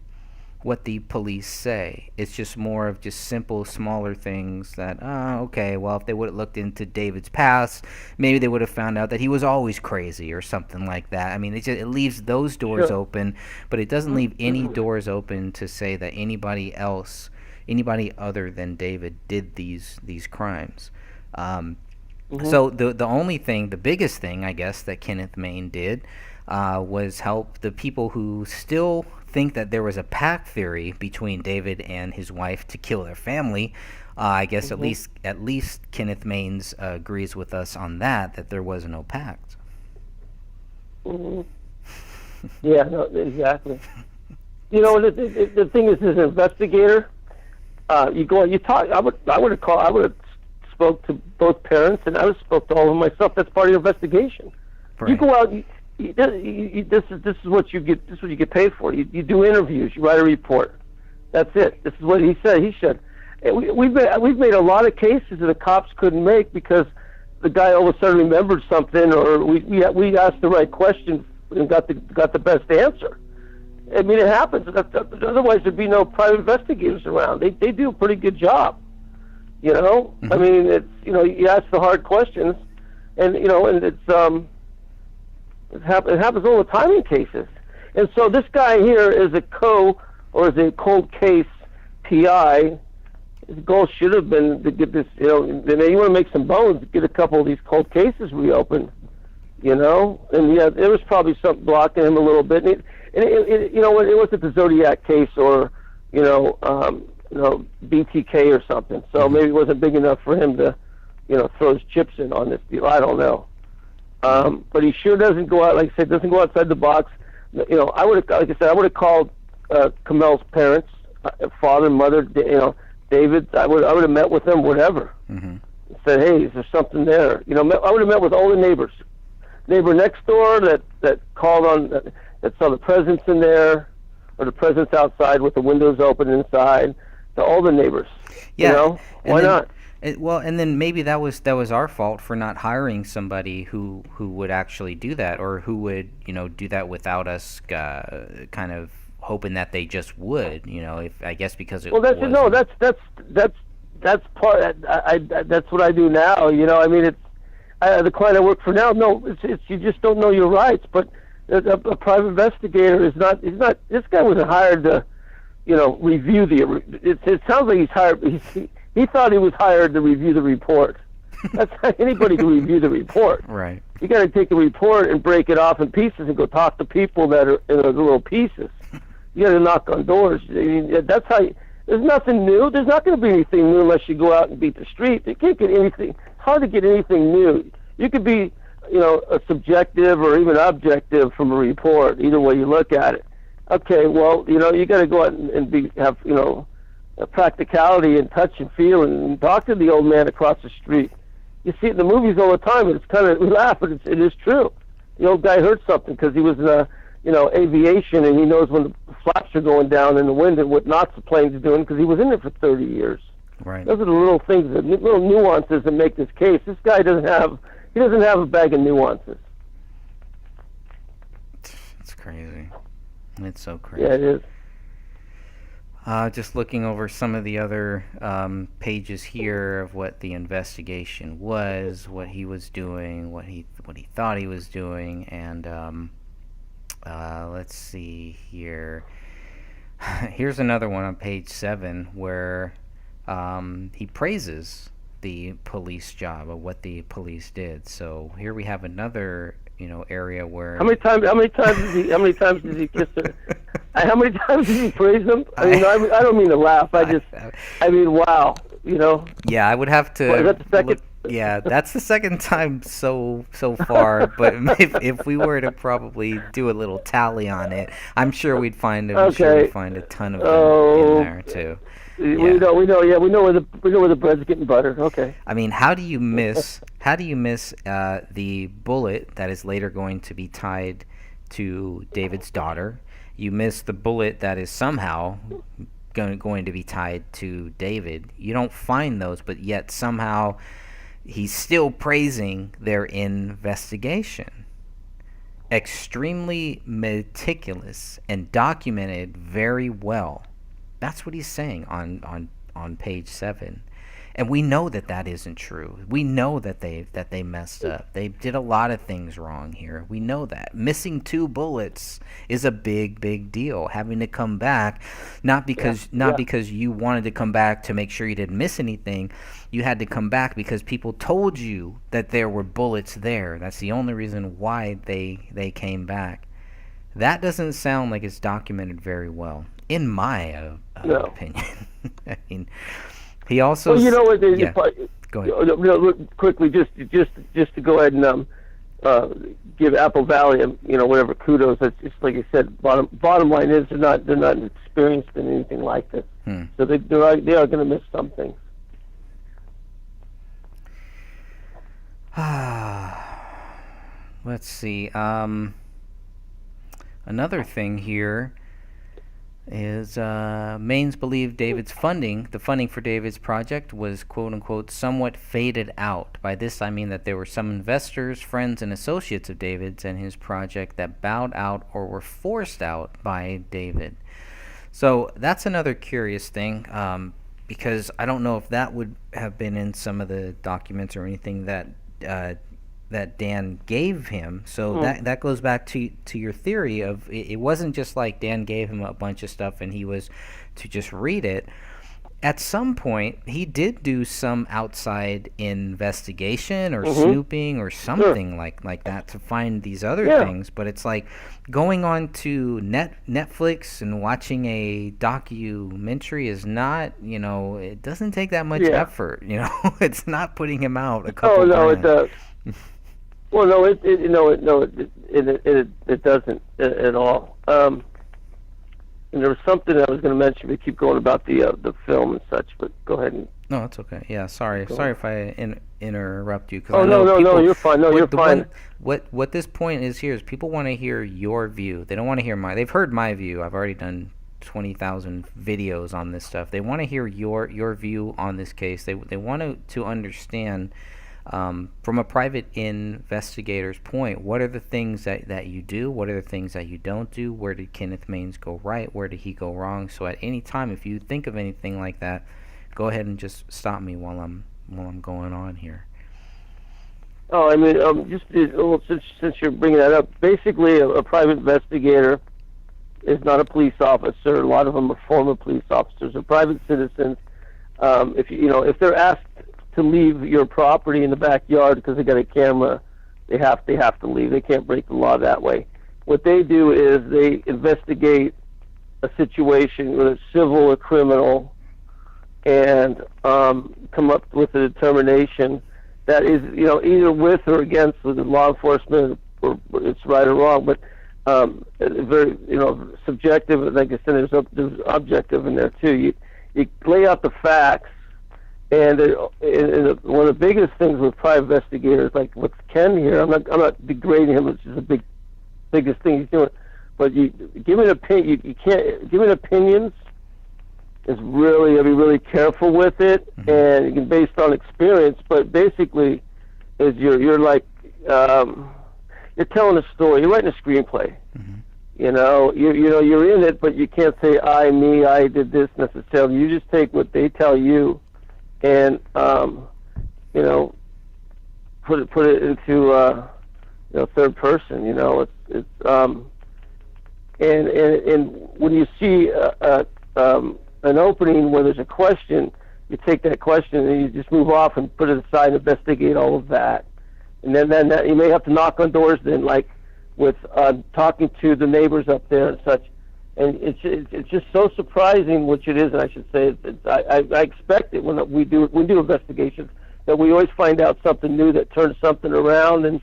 what the police say. It's just more of just simple, smaller things that, okay, well, if they would have looked into David's past, maybe they would have found out that he was always crazy or something like that. I mean, it leaves those doors open, but it doesn't leave any doors open to say that anybody other than David did these crimes. So the biggest thing, I guess, that Kenneth Main did was help the people who still think that there was a pact theory between David and his wife to kill their family. I guess at least Kenneth Mains agrees with us on that there was no pact.
Yeah, no, exactly. The thing is, as an investigator, you talk. I would have spoke to both parents, and I would have spoke to all of them myself. That's part of your investigation. Right. You go out. This is what you get. This is what you get paid for. You do interviews. You write a report. That's it. This is what he said. He said, we've made a lot of cases that the cops couldn't make because the guy all of a sudden remembered something, or we asked the right question and got the best answer. I mean, it happens. Otherwise, there'd be no private investigators around. They do a pretty good job. I mean, it's you ask the hard questions, and and it happens all the time in cases. And so this guy here is a cold case PI. His goal should have been to get this, you want to make some bones, get a couple of these cold cases reopened, and there was probably something blocking him a little bit. And it wasn't the Zodiac case or, BTK or something. So maybe it wasn't big enough for him to, throw his chips in on this deal. I don't know. But he sure doesn't go out, like I said, doesn't go outside the box. I would have, like I said, I would have called Kamel's parents, father, mother, David. I would have met with them, whatever.
Mm-hmm.
Said, hey, is there something there? I would have met with all the neighbors. Neighbor next door that called on, that saw the presence in there, or the presence outside with the windows open inside. To all the neighbors.
Yeah.
Why not?
And then maybe that was our fault for not hiring somebody who would actually do that, or who would do that without us kind of hoping that they just would. If I guess because it.
Well, that's part. That's what I do now. I mean, it's the client I work for now. No, it's you just don't know your rights. But a private investigator is not. He's not. This guy wasn't hired to, review the. It sounds like he's hired. He thought he was hired to review the report. That's not anybody can review the report.
Right.
You got to take the report and break it off in pieces and go talk to people that are in the little pieces. You got to knock on doors. I mean, that's how. There's nothing new. There's not going to be anything new unless you go out and beat the street. You can't get anything. It's hard to get anything new. You could be, a subjective or even objective from a report, either way you look at it. Okay, well, you got to go out and have, a practicality and touch and feel and talk to the old man across the street. You see it in the movies all the time, and it's kind of, we laugh, but it is true. The old guy heard something because he was in, aviation, and he knows when the flaps are going down in the wind and what knots the plane's doing because he was in it for 30 years.
Right.
Those are the little things, the little nuances that make this case. This guy doesn't have a bag of nuances.
It's crazy. It's so crazy.
Yeah, it is.
Just looking over some of the other pages here of what the investigation was, what he was doing, what he thought he was doing, and let's see here. Here's another one on page 7 where he praises the police job of what the police did. So here we have another area where.
How many times did he kiss her? How many times did he praise them? I mean, I don't mean to laugh. I mean, wow.
Yeah, I would have to.
Well, is that the second?
Yeah, that's the second time so far. But if we were to probably do a little tally on it, I'm sure we'd find a ton of them in there too. Yeah.
We know. Yeah, we know where the bread's getting buttered. Okay.
I mean, how do you miss the bullet that is later going to be tied to David's daughter? You miss the bullet that is somehow going to be tied to David. You don't find those, but yet somehow he's still praising their investigation. Extremely meticulous and documented very well. That's what he's saying on page 7. And we know that isn't true. We know that they messed up. They did a lot of things wrong here. We know that. Missing 2 bullets is a big deal. Having to come back, not because you wanted to come back to make sure you didn't miss anything. You had to come back because people told you that there were bullets there. That's the only reason why they came back. That doesn't sound like it's documented very well, in my opinion. I mean, he also.
Well, what?
Go ahead.
Quickly, just to go ahead and give Apple Valley, whatever kudos. That's just like I said. Bottom line is they're not experienced in anything like this, so they are going to miss some things.
Let's see. Another thing here is Maines believed the funding for David's project was quote-unquote somewhat faded out. By this I mean that there were some investors, friends, and associates of David's and his project that bowed out or were forced out by David. So that's another curious thing, because I don't know if that would have been in some of the documents or anything that Dan gave him. So that goes back to your theory of it wasn't just like Dan gave him a bunch of stuff and he was to just read it. At some point, he did do some outside investigation or snooping or something like that to find these other things. But it's like going on to Netflix and watching a documentary is not, it doesn't take that much effort. It's not putting him out a couple grand.
It does. Well, no, it doesn't at all. And there was something I was going to mention. We keep going about the film and such, but go ahead and.
No, it's okay. Yeah, sorry if I interrupt you, because
Oh,
I know
no,
people.
you're fine. No, you're fine.
What this point is here is people want to hear your view. They don't want to hear my. They've heard my view. I've already done 20,000 videos on this stuff. They want to hear your view on this case. They want to understand, from a private investigator's point, what are the things that you do? What are the things that you don't do? Where did Kenneth Maines go right? Where did he go wrong? So at any time, if you think of anything like that, go ahead and just stop me while I'm going on here.
Oh, I mean, since you're bringing that up, basically a private investigator is not a police officer. A lot of them are former police officers or private citizens. If they're asked to leave your property in the backyard because they got a camera, they have to leave. They can't break the law that way. What they do is they investigate a situation, whether it's civil or criminal, and come up with a determination that is, either with or against the law enforcement, or it's right or wrong, but very, subjective. Like I said, there's objective in there too. You lay out the facts, and one of the biggest things with private investigators, like with Ken here, I'm not degrading him, which is the biggest thing he's doing, but you give an opinion. You can't giving opinions is really, you gotta be really careful with it, and you can based on experience. But basically, is you're like you're telling a story. You're writing a screenplay. You're in it, but you can't say I, me, I did this necessarily. You just take what they tell you, and put it into third person. And when you see an opening where there's a question, you take that question and you just move off and put it aside and investigate all of that. And then you may have to knock on doors then, like with talking to the neighbors up there and such. And it's just so surprising, which it is, and I should say, I expect it when we do investigations, that we always find out something new that turns something around. And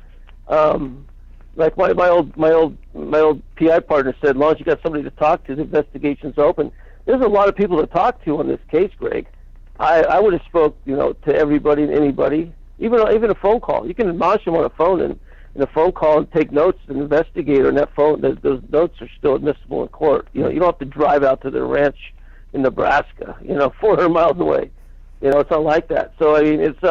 like my old PI partner said, as long as you got somebody to talk to, the investigation's open. There's a lot of people to talk to on this case, Greg. I would have spoke, to everybody and anybody, even a phone call. You can admonish them on a phone and in a phone call and take notes as an investigator, and that phone, those notes are still admissible in court. You don't have to drive out to their ranch in Nebraska, 400 miles away. It's not like that. So I mean, it's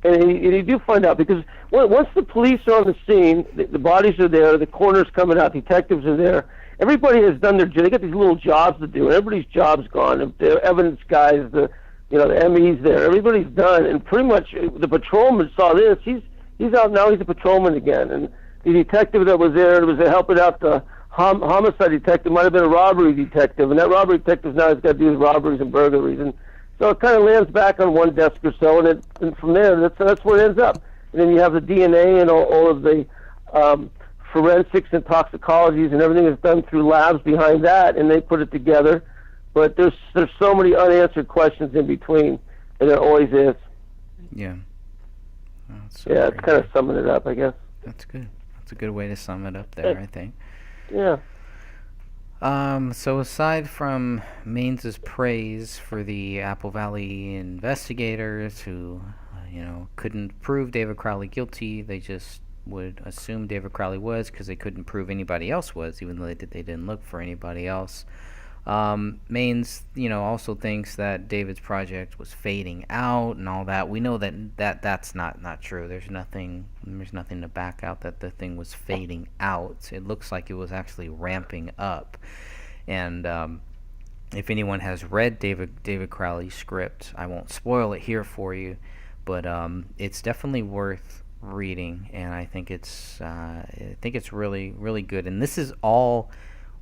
and you do find out, because once the police are on the scene, the bodies are there, the coroner's coming out, detectives are there. Everybody has done their job. They got these little jobs to do, and everybody's job's gone. The evidence guys, the ME's there. Everybody's done, and pretty much the patrolman saw this. He's out now. He's a patrolman again, and the detective that was there was helping out the homicide detective. Might have been a robbery detective, and that robbery detective now has got to do with robberies and burglaries, and so it kind of lands back on one desk or so, and from there, that's where it ends up. And then you have the DNA and all of the forensics and toxicologies and everything is done through labs behind that, and they put it together. But there's so many unanswered questions in between, and there always is.
Yeah.
It's kind of summing it up, I guess.
That's good. That's a good way to sum it up there, I think.
Yeah.
So aside from Mains's praise for the Apple Valley investigators who, couldn't prove David Crowley guilty, they just would assume David Crowley was because they couldn't prove anybody else was, even though they didn't look for anybody else. Maines, also thinks that David's project was fading out and all that. We know that's not true. There's nothing to back out that the thing was fading out. It looks like it was actually ramping up. And if anyone has read David Crowley's script, I won't spoil it here for you, but it's definitely worth reading, and I think it's really, really good. And this is all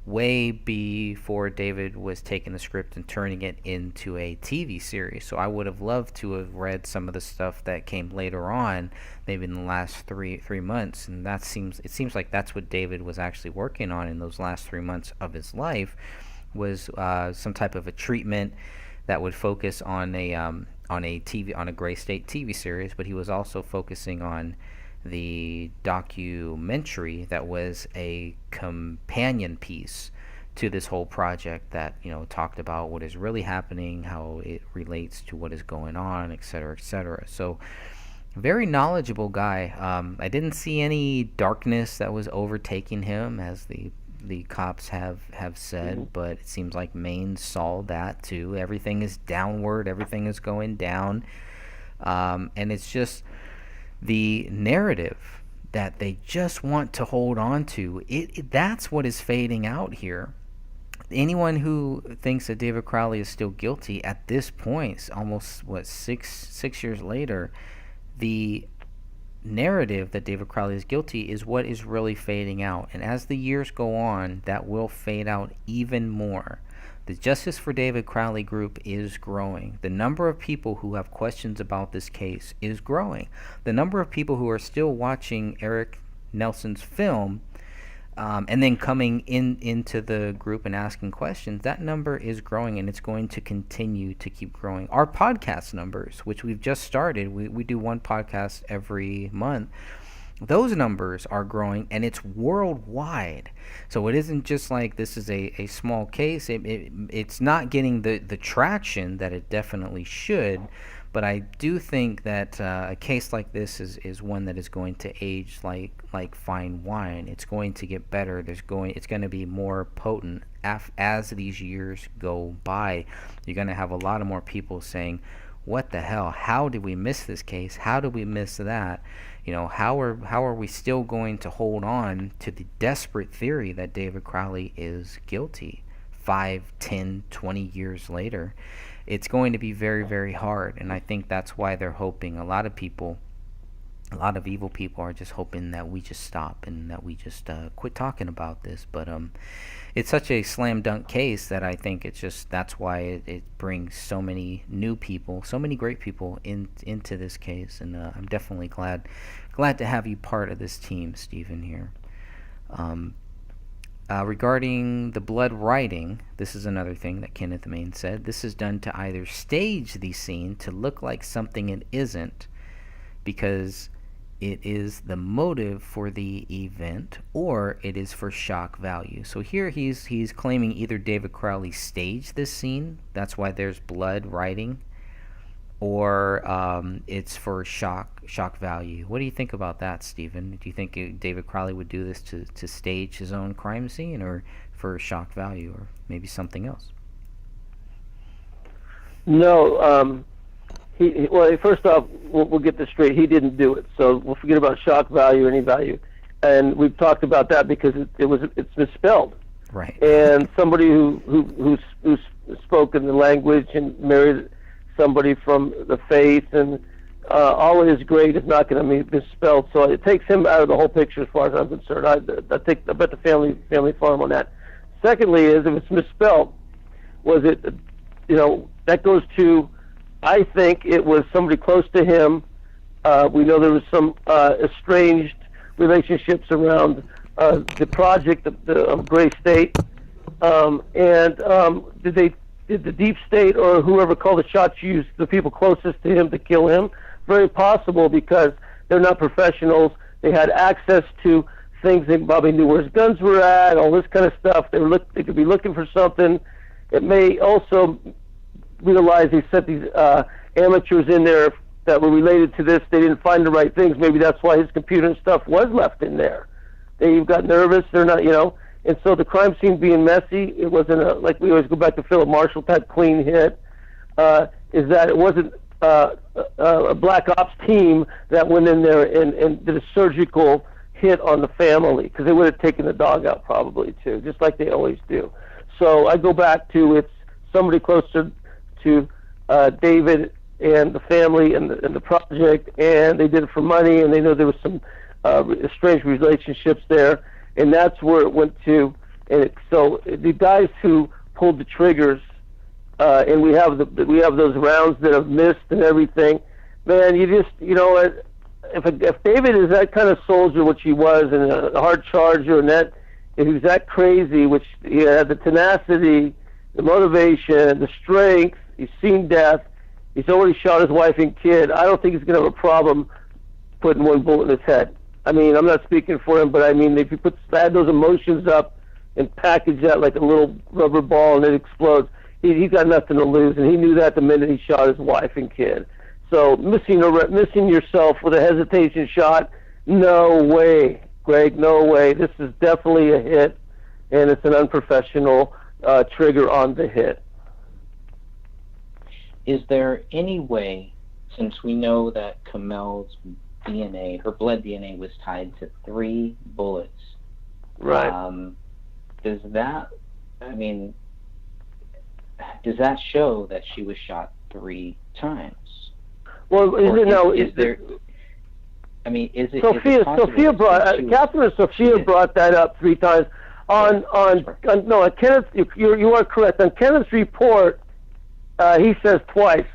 way before David was taking the script and turning it into a TV series. So I would have loved to have read some of the stuff that came later on, maybe in the last three months. And it seems like that's what David was actually working on in those last 3 months of his life, was some type of a treatment that would focus on a Gray State TV series. But he was also focusing on the documentary that was a companion piece to this whole project that talked about what is really happening, how it relates to what is going on, etc., etc. So very knowledgeable guy. I didn't see any darkness that was overtaking him, as the cops have said, but it seems like Maine saw that too. Everything is downward, everything is going down, and it's just the narrative that they just want to hold on to. That's what is fading out here. Anyone who thinks that David Crowley is still guilty at this point, almost six years later, the narrative that David Crowley is guilty is what is really fading out. And as the years go on, that will fade out even more. The Justice for David Crowley group is growing. The number of people who have questions about this case is growing. The number of people who are still watching Eric Nelson's film and then coming into the group and asking questions, that number is growing, and it's going to continue to keep growing. Our podcast numbers, which we've just started, we do one podcast every month, those numbers are growing, and it's worldwide. So it isn't just like this is a small case. It's not getting the traction that it definitely should, but I do think that a case like this is one that is going to age like fine wine. It's going to get better. It's going to be more potent as these years go by. You're going to have a lot of more people saying, what the hell? How did we miss this case? How did we miss that? How are we still going to hold on to the desperate theory that David Crowley is guilty 5, 10, 20 years later? It's going to be very, very hard, and I think that's why they're hoping. A lot of evil people are just hoping that we just stop and that we just quit talking about this. But it's such a slam dunk case that I think that's why it brings so many new people, so many great people into this case, and I'm definitely glad to have you part of this team, Stephen, here. Regarding the blood writing, this is another thing that Kenneth Maine said. This is done to either stage the scene to look like something it isn't, because it is the motive for the event, or it is for shock value. So here he's claiming either David Crowley staged this scene, that's why there's blood writing, or it's for shock value. What do you think about that, Stephen? Do you think David Crowley would do this to stage his own crime scene, or for shock value, or maybe something else?
No. Well, first off, we'll get this straight. He didn't do it, so we'll forget about shock value, any value, and we've talked about that because it's misspelled.
Right.
And somebody who spoke in the language and married somebody from the faith, and all of his grade is not going to be misspelled, so it takes him out of the whole picture as far as I'm concerned. I bet the family farm on that. Secondly, is if it's misspelled, was it? That goes to. I think it was somebody close to him. We know there was some estranged relationships around the project of Gray State, and did the deep state or whoever called the shots use the people closest to him to kill him? Very possible, because they're not professionals. They had access to things. They probably knew where his guns were at, all this kind of stuff. They could be looking for something. It may also realize they set these amateurs in there that were related to this. They didn't find the right things. Maybe that's why his computer and stuff was left in there. They got nervous. They're not, And so the crime scene being messy, it wasn't like we always go back to Philip Marshall type clean hit. Is that it wasn't a black ops team that went in there and did a surgical hit on the family, because they would have taken the dog out probably too, just like they always do. So I go back to it's somebody closer to David and the family and the project, and they did it for money, and they know there was some strange relationships there, and that's where it went to. And so the guys who pulled the triggers, and we have those rounds that have missed and everything. Man, if David is that kind of soldier, which he was, and a hard charger, and that if he was that crazy, which he had the tenacity, the motivation, the strength, he's seen death, he's already shot his wife and kid. I don't think he's going to have a problem putting one bullet in his head. I mean, I'm not speaking for him, but I mean, if you add those emotions up and package that like a little rubber ball and it explodes, he's got nothing to lose, and he knew that the minute he shot his wife and kid. So missing yourself with a hesitation shot, no way, Greg, no way. This is definitely a hit, and it's an unprofessional trigger on the hit.
Is there any way, since we know that Kamel's DNA, her blood DNA, was tied to 3 bullets,
right?
Does that show that she was shot 3 times?
Well, is it Sophia brought Catherine and Sophia brought that up 3 times. On Kenneth, you are correct. On Kenneth's report, he says twice.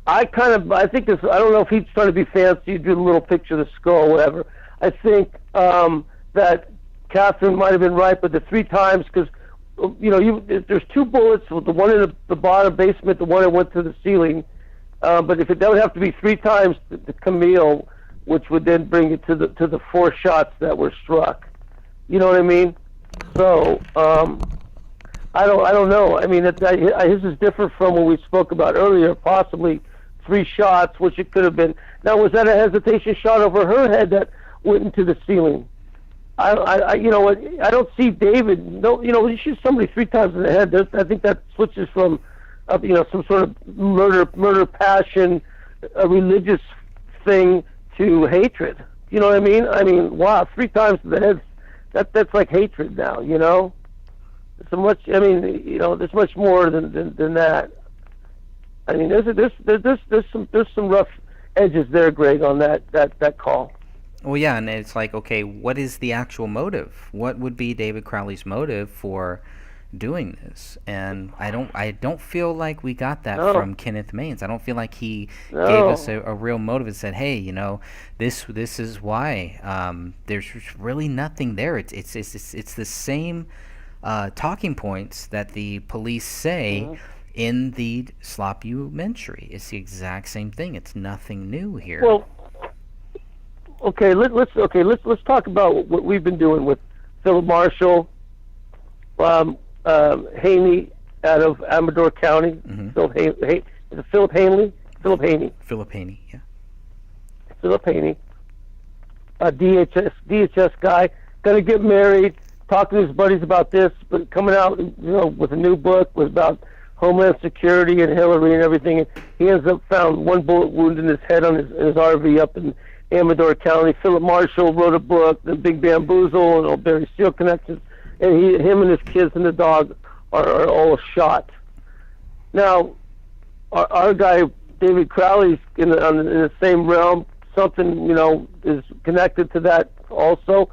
I think this. I don't know if he's trying to be fancy, do a little picture of the skull, or whatever. I think that Catherine might have been right, but the 3 times, because there's 2 bullets, with the one in the bottom basement, the one that went to the ceiling. But that would have to be 3 times the Camille, which would then bring it to the 4 shots that were struck. You know what I mean? So I don't know. I mean, his is different from what we spoke about earlier. Possibly 3 shots, which it could have been. Now, was that a hesitation shot over her head that went into the ceiling? I don't see David. No, you shoot somebody 3 times in the head. I think that switches from some sort of murder passion, a religious thing, to hatred. You know what I mean? I mean, wow, 3 times in the head. That's like hatred now. So much. I mean, there's much more than that. I mean, there's some rough edges there, Greg, on that call.
Well, yeah, and it's like, okay, what is the actual motive? What would be David Crowley's motive for doing this? And I don't feel like we got that from Kenneth Mains. I don't feel like he gave us a real motive and said, hey, this is why. There's really nothing there. It's the same talking points that the police say in the sloppumentary. It's the exact same thing. It's nothing new here.
Well, okay, let's talk about what we've been doing with Philip Marshall, Haney out of Amador County.
Mm-hmm.
Philip Haney, yeah. Philip Haney, a DHS guy, gonna get married, talking to his buddies about this, but coming out, with a new book about Homeland Security and Hillary and everything. And he ends up found 1 bullet wound in his head on his RV up in Amador County. Philip Marshall wrote a book, The Big Bamboozle, and Old Barry Seal Connections, and him and his kids and the dog are all shot. Now, our guy David Crowley's in the same realm. Something is connected to that also,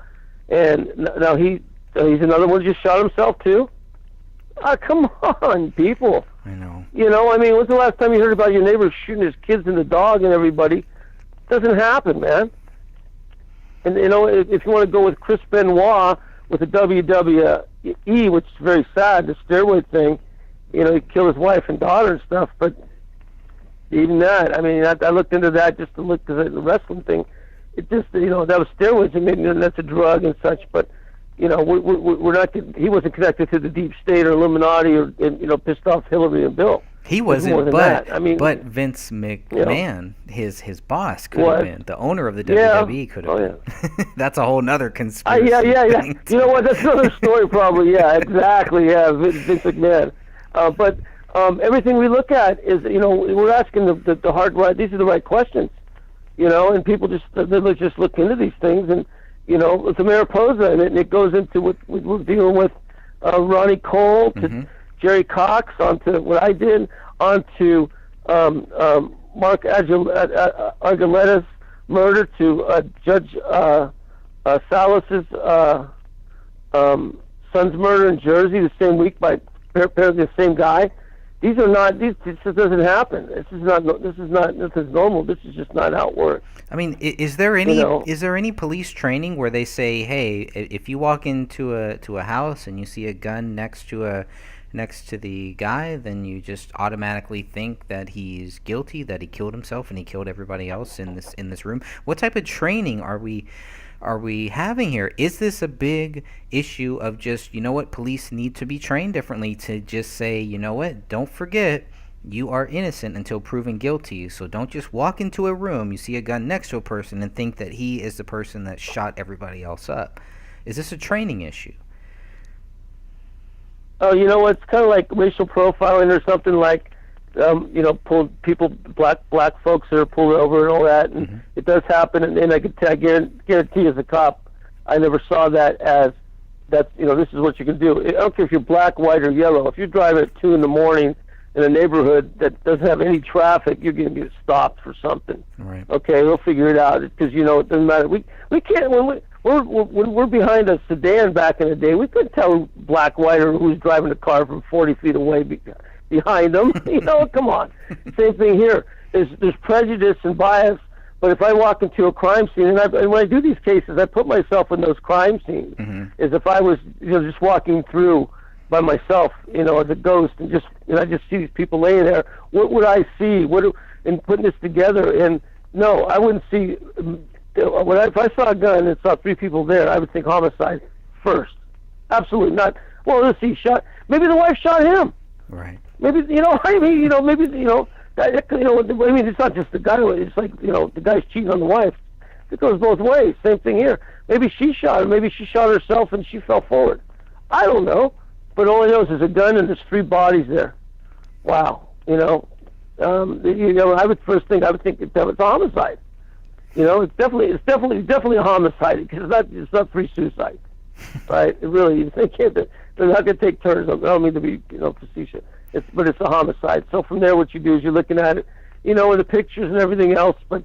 and now he's another one who just shot himself too. Come on, people.
I know.
I mean, when's the last time you heard about your neighbor shooting his kids and the dog and everybody? Doesn't happen, man. And if you want to go with Chris Benoit with the WWE, which is very sad, the steroid thing, he killed his wife and daughter and stuff. But even that, I mean, I looked into that just to look at the wrestling thing. It just, that was steroids. I mean, that's a drug and such. But we're not. He wasn't connected to the deep state or Illuminati or pissed off Hillary and Bill.
He wasn't, but Vince McMahon, his boss, could have been the owner of the WWE. Could have been. Yeah. That's a whole other conspiracy.
Yeah. You know what? That's another story, probably. Yeah, exactly. Yeah, Vince McMahon. But everything we look at is, we're asking the hard right. These are the right questions, and people just look into these things, and it's a Mariposa, and it goes into what we're dealing with, Ronnie Cole to Jerry Cox, onto what I did, onto Mark Argaletta's murder, to Judge Salas's son's murder in Jersey the same week by apparently the same guy. This just doesn't happen. This is normal. This is just not how it works.
I mean, is there any police training where they say, hey, if you walk into a house and you see a gun next to next to the guy, then you just automatically think that he's guilty, that he killed himself and he killed everybody else in this room. What type of training are we having here? Is this a big issue of just, you know what, police need to be trained differently to just say, you know what, don't forget, you are innocent until proven guilty. So don't just walk into a room, you see a gun next to a person, and think that he is the person that shot everybody else up. Is this a training issue?
Oh, you know, it's kind of like racial profiling or something, like, pulled people, black folks that are pulled over and all that, and it does happen. And I guarantee as a cop, I never saw that as that's, this is what you can do. I don't care if you're black, white, or yellow. If you're driving at 2 a.m. in a neighborhood that doesn't have any traffic, you're going to get stopped for something.
Right.
Okay, we'll figure it out, because it doesn't matter. We can't when we're behind a sedan back in the day. We couldn't tell black, white, or who's driving a car from 40 feet away behind them. Come on. Same thing here. There's prejudice and bias. But if I walk into a crime scene, and when I do these cases, I put myself in those crime scenes, as if I was just walking through by myself, as a ghost, and I just see these people laying there. What would I see? And putting this together, and no, I wouldn't see. If I saw a gun and saw 3 people there, I would think homicide first. Absolutely not. Well, let's see, maybe the wife shot him.
Right.
Maybe maybe it's not just the guy. It's like the guy's cheating on the wife. It goes both ways. Same thing here. Maybe she shot him. Maybe she shot herself and she fell forward. I don't know. But all I know is there's a gun and there's 3 bodies there. Wow. I would first think I would think that it's a homicide. It's definitely a homicide, because it's not free suicide, right? It really is. They're not going to take turns. I don't mean to be facetious. But it's a homicide. So from there, what you do is you're looking at it, in the pictures and everything else. But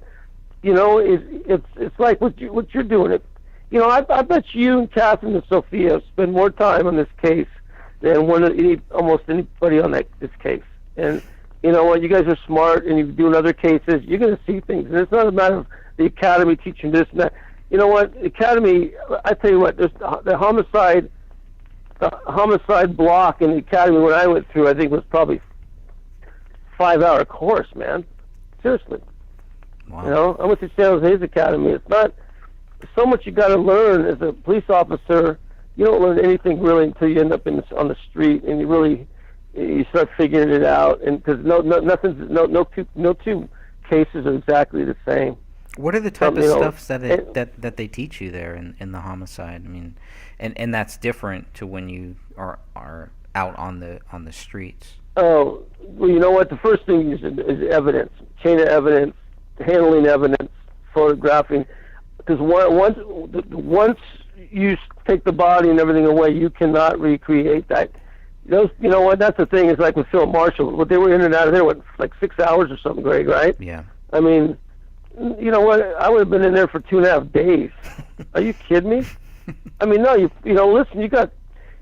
it's like what you're doing. I bet you and Catherine and Sophia spend more time on this case than almost anybody on this case. And you know what? You guys are smart, and you're doing other cases. You're going to see things, and it's not a matter of the academy teaching this and that. You know what? Academy. I tell you what. There's the homicide block in the academy when I went through, I think, was probably 5-hour course, man. Seriously.
Wow.
I went to San Jose's academy. It's not so much you got to learn as a police officer. You don't learn anything really until you end up on the street, and you start figuring it out. And because no two cases are exactly the same.
What are the type of stuff that they teach you there in the homicide? I mean, and that's different to when you are out on the streets.
Oh, well, you know what? The first thing is evidence, chain of evidence, handling evidence, photographing. Because once you take the body and everything away, you cannot recreate that. You know what? That's the thing. Is like with Philip Marshall. What they were in and out of there, like 6 hours or something, Greg? Right?
Yeah.
I mean, you know what? I would have been in there for 2.5 days. Are you kidding me? I mean, no. Listen. You got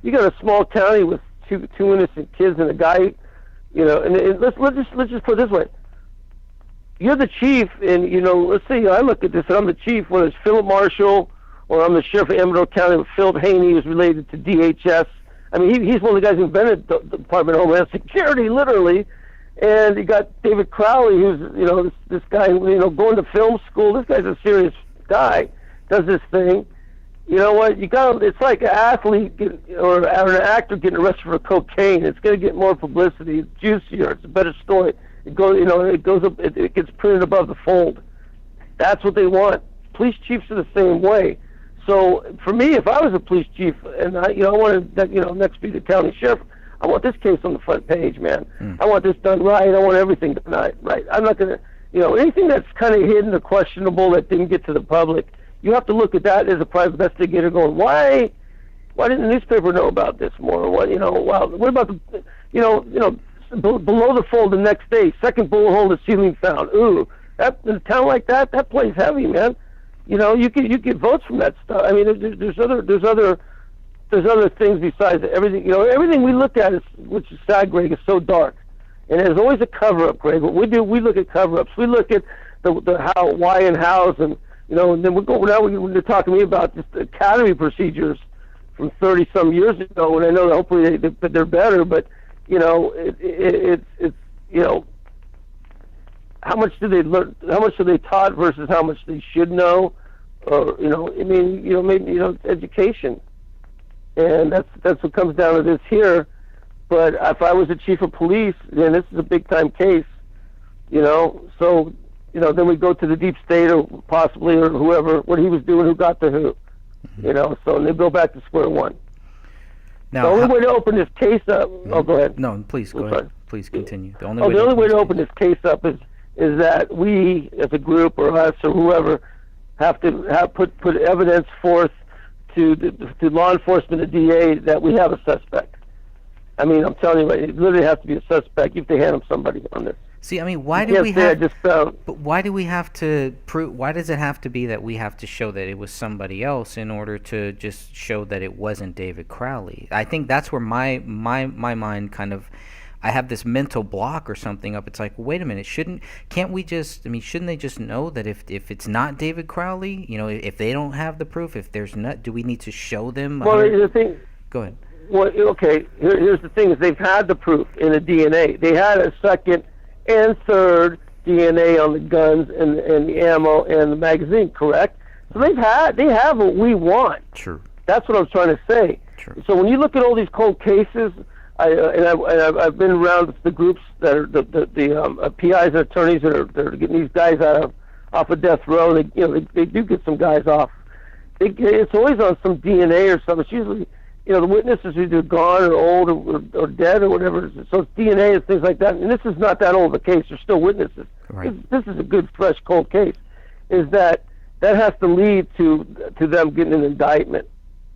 a small county with two innocent kids and a guy. And let's just put it this way. You're the chief, and let's say I look at this and I'm the chief, whether it's Philip Marshall or I'm the sheriff of Amador County with Philip Haney, who's related to DHS. I mean, he's one of the guys who invented the Department of Homeland Security, literally. And you got David Crowley, who's this guy, going to film school. This guy's a serious guy. Does this thing. You know what? It's like an athlete or an actor getting arrested for cocaine. It's going to get more publicity. It's juicier. It's a better story. It goes up. It gets printed above the fold. That's what they want. Police chiefs are the same way. So for me, if I was a police chief and I wanted next be the county sheriff, I want this case on the front page, man. I want this done right. I want everything done right. I'm not going to, anything that's kind of hidden or questionable that didn't get to the public. You have to look at that as a private investigator, going, why didn't the newspaper know about this more? What about the, below the fold the next day, second bullet hole in the ceiling found. Ooh, in a town like that plays heavy, man. You get votes from that stuff. I mean, there's other things besides everything. Everything we look at which is sad, Greg, is so dark, and there's always a cover up, Greg. What we do, we look at cover ups. We look at the how, why, and hows, and then we're talking to me about just academy procedures. from 30 some years ago, and I know that hopefully they're better, but it's how much do they learn? How much are they taught versus how much they should know? Or maybe education, and that's what comes down to this here. But if I was the chief of police, then this is a big time case, So then we go to the deep state or possibly or whoever, what he was doing, who got to who, So and they go back to square one.
Now,
the only way to open this case up. Oh, go ahead.
No, please go ahead. Please continue.
The only way to open this case up is that we, as a group or us or whoever, have to put evidence forth to law enforcement, the DA, that we have a suspect. I mean, I'm telling you, it literally has to be a suspect. You have to hand them somebody on this.
See, I mean, why do we have to prove? Why does it have to be that we have to show that it was somebody else in order to just show that it wasn't David Crowley? I think that's where my mind kind of, I have this mental block or something up. It's like, wait a minute, shouldn't they just know that if it's not David Crowley, if they don't have the proof, if there's not, do we need to show them?
Well, the thing.
Go ahead.
Well, okay. Here's the thing: is they've had the proof in the DNA. They had a second and third DNA on the guns and the ammo and the magazine, correct? So they have what we want.
True.
That's what I'm trying to say.
True.
So when you look at all these cold cases, I've been around the groups that are the PIs and attorneys that are getting these guys off of death row. They do get some guys off. It's always on some DNA or something. It's usually the witnesses are either gone or old or dead or whatever. So it's DNA and things like that. And this is not that old of a case. There's still witnesses.
Right.
This is a good, fresh, cold case. Is that has to lead to them getting an indictment.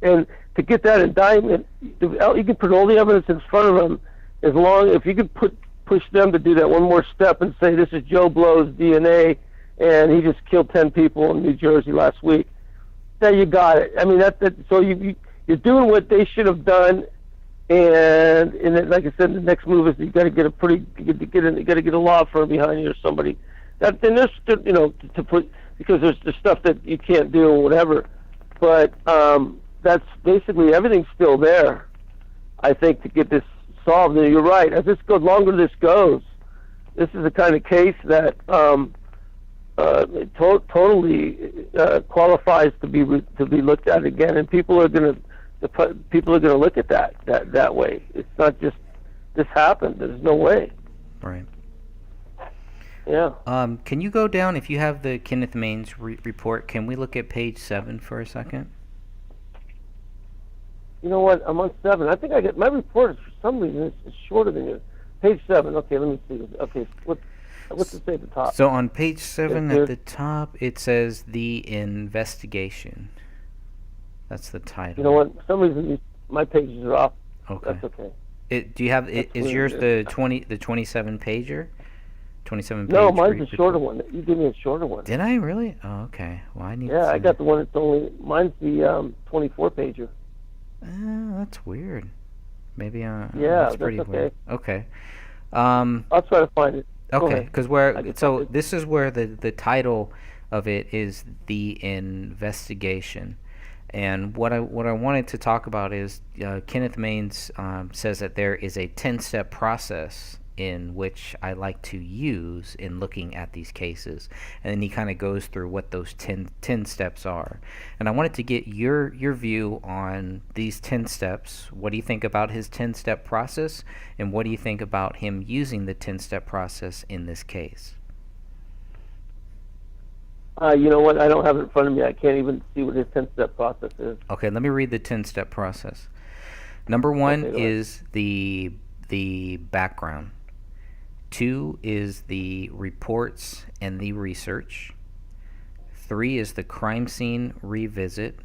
And to get that indictment, you can put all the evidence in front of them if you could push them to do that one more step and say, this is Joe Blow's DNA and he just killed 10 people in New Jersey last week. Then you got it. I mean, so you're doing what they should have done, and then, like I said, the next move is you got to get a law firm behind you or somebody. Then there's to put, because there's stuff that you can't do or whatever, but that's basically everything's still there. I think to get this solved, and you're right. As longer this goes, this is the kind of case that totally qualifies to be looked at again, and people are going to look at that way. It's not just this happened. There's no way.
Right.
Yeah.
Can you go down, if you have the Kenneth Maines report? Can we look at page 7 for a second?
You know what? I'm on 7. I think I get my report. For some reason, it's shorter than yours. Page 7. Okay, let me see. Okay, what's it say at the top?
So on page 7 at the top, it says the investigation. That's the title.
You know what? For some reason, my pages are off.
Okay.
That's okay.
Do you have? Is yours the 27 pager? 27 page.
No, mine's a shorter one. You gave me a shorter one.
Did I really? Oh, okay. Well, I need.
Yeah, I got the one that's only. Mine's the 24 pager.
That's weird. Maybe.
Yeah,
that's pretty
okay.
weird. Okay.
I'll try to find it.
Okay, because this is where the title of it is the investigation. And what I wanted to talk about is Kenneth Maines says that there is a 10-step process in which I like to use in looking at these cases, and then he kind of goes through what those 10 steps are. And I wanted to get your view on these 10 steps. What do you think about his 10-step process, and what do you think about him using the 10-step process in this case?
You know what? I don't have it in front of me. I can't even see what his 10-step process is.
Okay, let me read the 10-step process. Number 1 is the background. 2 is the reports and the research. 3 is the crime scene revisit.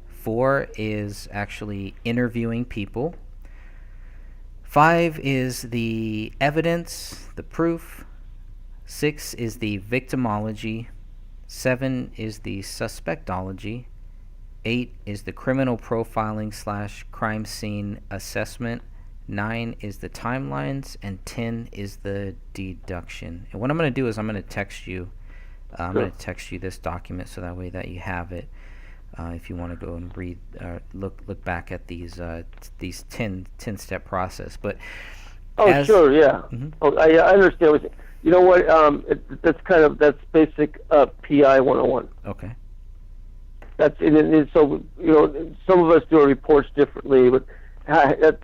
4 is actually interviewing people. 5 is the evidence, the proof. 6 is the victimology. 7 is the suspectology. 8 is the criminal profiling / crime scene assessment. 9 is the timelines, and 10 is the deduction. And what I'm going to do is I'm going to text you. I'm going to text you this document so that way that you have it. if you want to go and read, look back at these 10-step process. But
Oh, sure, yeah.
Mhm.
Oh, I understand. You know what? That's basic PI 101.
Okay.
So some of us do our reports differently, but that's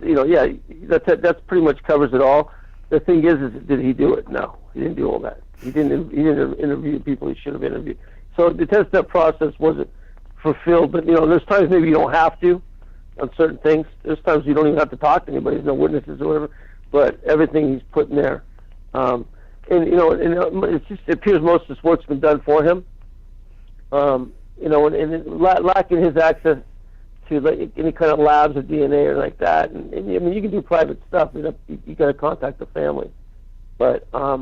pretty much covers it all. The thing is did he do it? No, he didn't do all that. He didn't interview people he should have interviewed. So the 10-step process wasn't fulfilled. But there's times maybe you don't have to on certain things. There's times you don't even have to talk to anybody. There's no witnesses or whatever. But everything he's put in there, it appears most of this work's been done for him. Lacking his access to any kind of labs or DNA or like that. And I mean, you can do private stuff. You got to contact the family. But I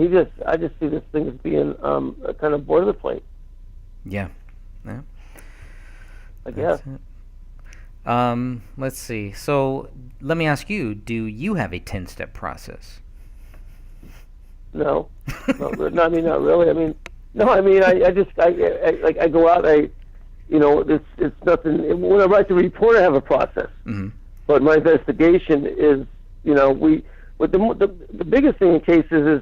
just see this thing as being a kind of boilerplate.
Yeah.
I guess.
Let's see. So let me ask you: do you have a 10-step process?
No, not really. I mean, no. I mean, I go out. It's nothing. When I write the report, I have a process.
Mm-hmm.
But my investigation is, the biggest thing in cases is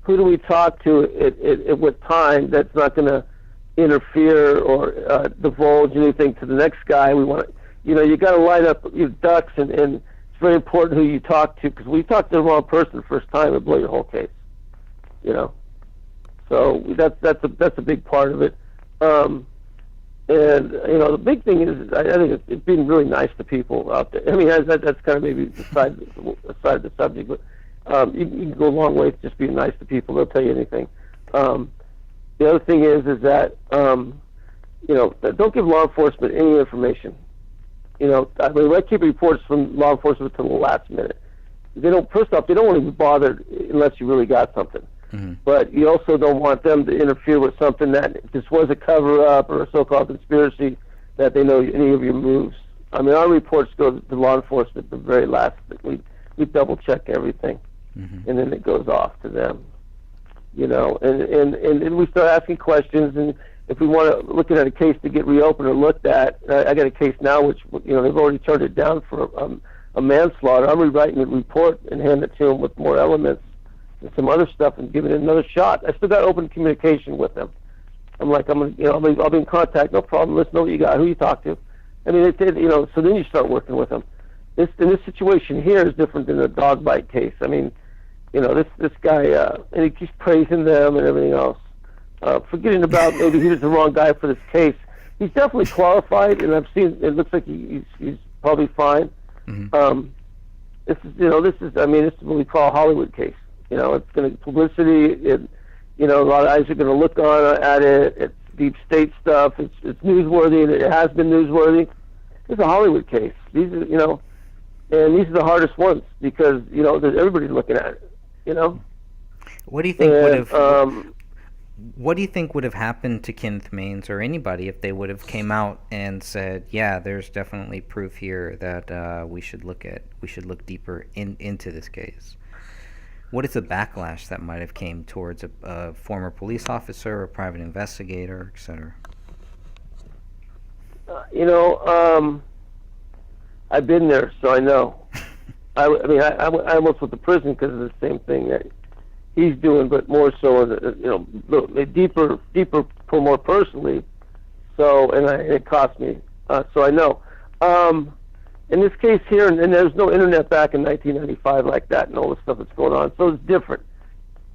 who do we talk to at what time that's not going to interfere or divulge anything to the next guy. We want to, you got to line up your ducks, and it's very important who you talk to, because when you talk to the wrong person the first time, it blow your whole case. So that's a big part of it. And the big thing is, I think it's being really nice to people out there. I mean, that's kind of maybe aside the subject, but you can go a long way with just being nice to people. They'll tell you anything. The other thing is that don't give law enforcement any information. I keep reports from law enforcement to the last minute. First off, they don't want to be bothered unless you really got something.
Mm-hmm.
But you also don't want them to interfere with something that, if this was a cover-up or a so-called conspiracy, that they know any of your moves. I mean, our reports go to law enforcement at the very last. We double-check everything,
mm-hmm.
and then it goes off to them. And we start asking questions, and if we want to look at a case to get reopened or looked at, I got a case now which, they've already turned it down for a manslaughter. I'm rewriting the report and handing it to them with more elements and some other stuff and giving it another shot. I still got open communication with them. I'm like, I'll be in contact, no problem. Let's know what you got, who you talk to. I mean, so then you start working with them. This situation here is different than a dog bite case. I mean, this guy, and he keeps praising them and everything else, forgetting about maybe he was the wrong guy for this case. He's definitely qualified, and I've seen it looks like he's probably fine.
Mm-hmm.
This is what we call a Hollywood case. It's going to publicity. A lot of eyes are going to look at it. It's deep state stuff. It's newsworthy, and it has been newsworthy. It's a Hollywood case. These are, and these are the hardest ones because everybody's looking at it.
What do you think what do you think would have happened to Kenneth Maines or anybody if they would have came out and said, yeah, there's definitely proof here that we should look deeper into this case? What is the backlash that might have came towards a former police officer, a private investigator, etc.?
I've been there, so I know. I almost went to prison because of the same thing that he's doing, but more so, deeper, more personally. So, and it cost me. So I know. In this case here, and there's no internet back in 1995 like that, and all the stuff that's going on. So it's different.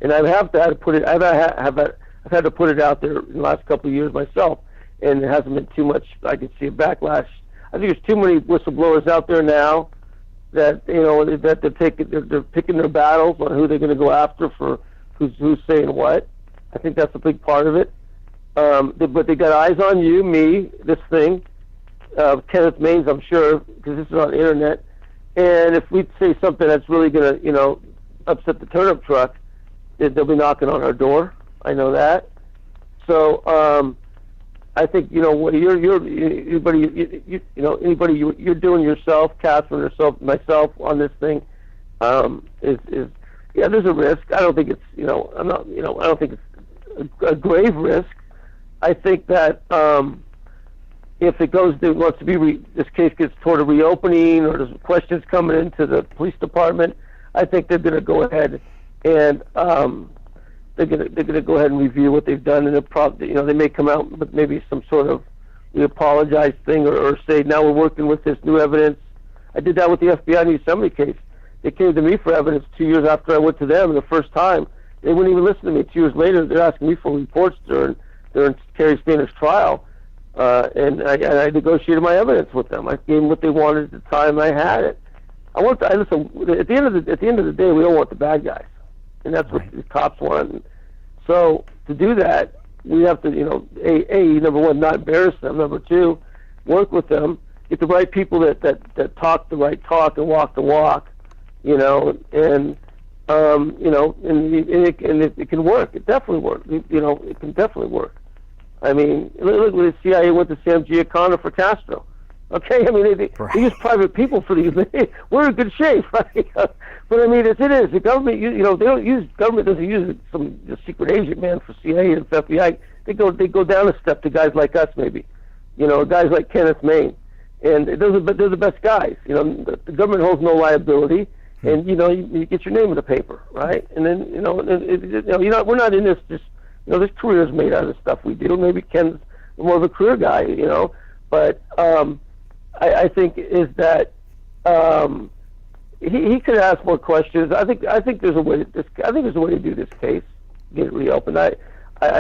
And I've had to put it. I've had to put it out there in the last couple of years myself, and it hasn't been too much. I could see a backlash. I think there's too many whistleblowers out there now that that they're picking their battles on who they're going to go after for who's saying what. I think that's a big part of it. But they got eyes on you, me, this thing, Kenneth Maines, I'm sure, because this is on the internet. And if we say something that's really going to upset the turnip truck, they'll be knocking on our door. I know that. So I think what anybody you're doing yourself, Catherine, herself, myself on this thing is there's a risk. I don't think it's I don't think it's a grave risk. I think that if it goes, wants to be this case gets toward a reopening, or there's questions coming into the police department, I think they're going to go ahead and they're going to go ahead and review what they've done, and they may come out with maybe some sort of we apologize thing, or say now we're working with this new evidence. I did that with the FBI in the Yosemite case. They came to me for evidence 2 years after I went to them the first time. They wouldn't even listen to me. 2 years later, they're asking me for reports during Cary Stayner's trial, and I negotiated my evidence with them. I gave them what they wanted at the time I had it. Listen. At the end of the day, we all want the bad guys, and that's what the cops want. So to do that, we have to, number one, not embarrass them. Number two, work with them, get the right people that talk the right talk and walk the walk, and it can work. It definitely works. It can definitely work. I mean, look, the CIA went to Sam Giancana for Castro. Okay, I mean, they use private people for these. We're in good shape, right? But I mean, it is the government. They don't use government doesn't use some secret agent man for CIA and FBI. They go down a step to guys like us, maybe, guys like Kenneth Maine, and they're the best guys. The government holds no liability, and you get your name in the paper, right? And then we're not in this just there's careers made out of stuff we do. Maybe Ken's more of a career guy, but I think is that he could ask more questions. I think there's a way to do this case, get it reopened. I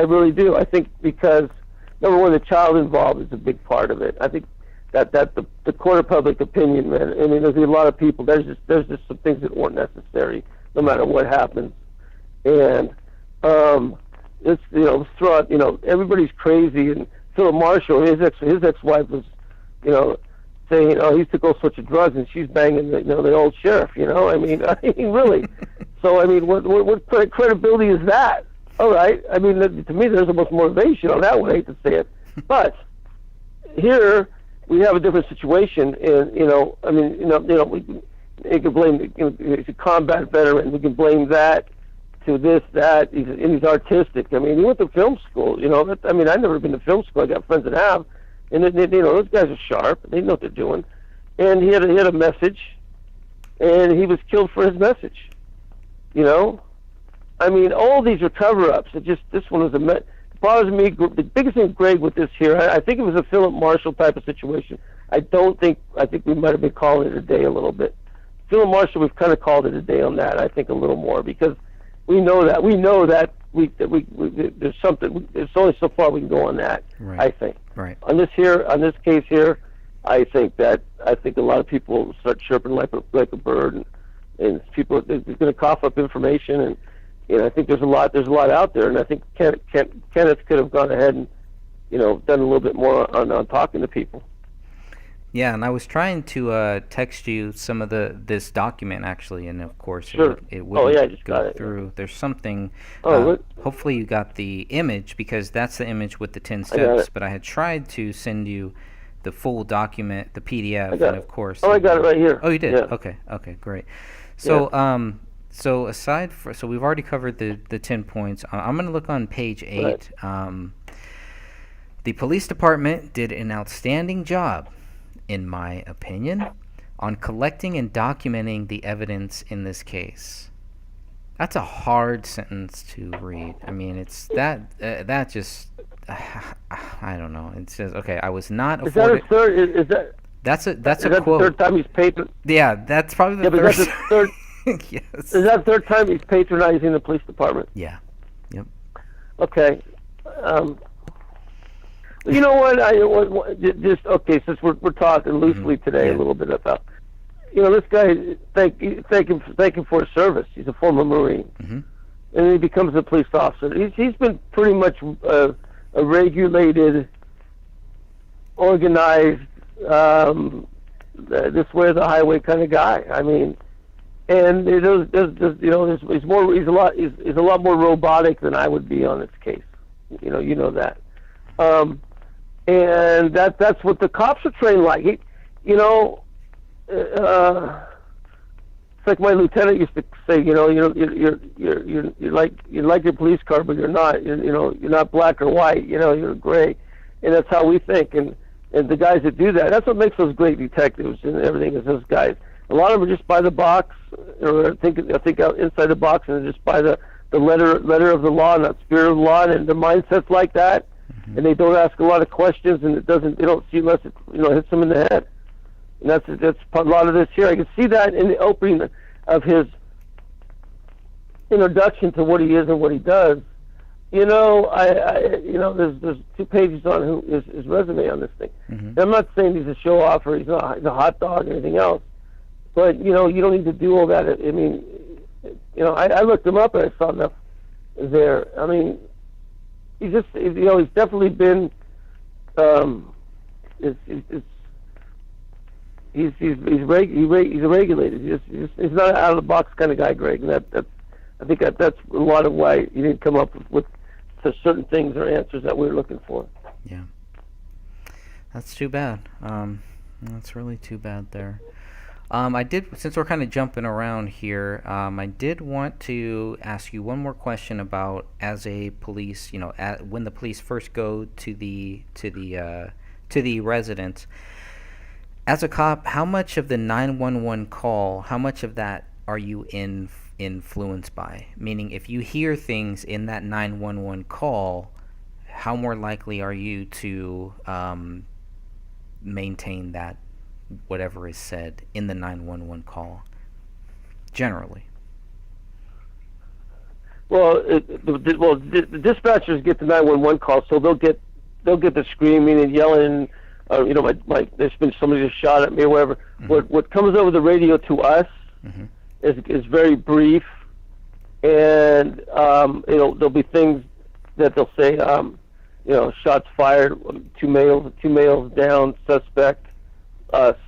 really do. I think because number one, the child involved is a big part of it. I think that the court of public opinion, man. I mean, there's a lot of people. There's just some things that weren't necessary, no matter what happens. And let's throw out. Everybody's crazy. And Philip Marshall, his ex-wife was, saying, "Oh, he took all sorts of drugs," and she's banging the old sheriff. I mean, really. So I mean, what credibility is that? All right. I mean, to me, there's almost motivation on that one. I hate to say it, but here we have a different situation, and we can blame he's a combat veteran. We can blame that to this, that. He's artistic. I mean, he went to film school. I've never been to film school. I got friends that have. And those guys are sharp. They know what they're doing. And he had a message, and he was killed for his message. I mean, all these are cover-ups. This one was it bothers me. The biggest thing, Greg, with this here, I think it was a Philip Marshall type of situation. I think we might have been calling it a day a little bit. Philip Marshall, we've kind of called it a day on that. I think a little more because we know that there's something. There's only so far we can go on that. Right. I think. Right. On this case here, I think a lot of people start chirping like a bird, and people they're going to cough up information, and I think there's a lot out there, and I think Kenneth could have gone ahead and done a little bit more on talking to people.
Yeah, and I was trying to text you some of this document actually, and of course
sure.
it wouldn't
just
go
got
through.
It.
There's something.
Oh,
hopefully you got the image because that's the image with the 10 steps. But I had tried to send you the full document, the PDF, and of course.
Oh, I got it right here.
Oh, you did.
Yeah.
Okay, great. So so so we've already covered the 10 points. I'm going to look on page 8. Right. The police department did an outstanding job, in my opinion, on collecting and documenting the evidence in this case. That's a hard sentence to read. I mean, it's that just I don't know. It says, okay, I was not afforded.
Is that a third? Is that?
That's a
that
quote.
The third time he's paid.
Yeah, that's probably the
third.
third.
That's the third.
Yes.
Is that the third time he's patronizing the police department?
Yeah. Yep.
Okay. You know what? Since we're talking loosely today a little bit about, this guy. Thank him for his service. He's a former Marine, and he becomes a police officer. He's been pretty much a regulated, organized, this way of the highway kind of guy. I mean, and he's a lot more robotic than I would be on this case. You know that. And that's what the cops are trained like. It's like my lieutenant used to say, you're like your police car, but you're not. You're not black or white. You're gray, and that's how we think. And the guys that do that, that's what makes those great detectives and everything. Is those guys. A lot of them are just by the box, or think out inside the box, and just by the letter of the law, not spirit of the law, and their mindsets like that. Mm-hmm. And they don't ask a lot of questions, and they don't see unless it hits them in the head. And that's a lot of this here. I can see that in the opening of his introduction to what he is and what he does. There's 2 pages on his resume on this thing. Mm-hmm. And I'm not saying he's a show off or he's a hot dog or anything else, but you don't need to do all that. I mean, I looked him up and I saw enough there. I mean, he's definitely been. He's regulated. He's not an out of the box kind of guy, Greg. And I think that's a lot of why you didn't come up with certain things or answers that we were looking for.
Yeah, that's too bad. That's really too bad there. Since we're kind of jumping around here, I did want to ask you one more question about, as a police, when the police first go to the residence. As a cop, how much of the 911 call, how much of that are you influenced by? Meaning, if you hear things in that 911 call, how more likely are you to maintain that whatever is said in the 911 call, generally?
Well, the dispatchers get the 911 call, so they'll get the screaming and yelling. There's been somebody just shot at me or whatever. Mm-hmm. What comes over the radio to us mm-hmm. is very brief, and there'll be things that they'll say, shots fired, two males down, suspect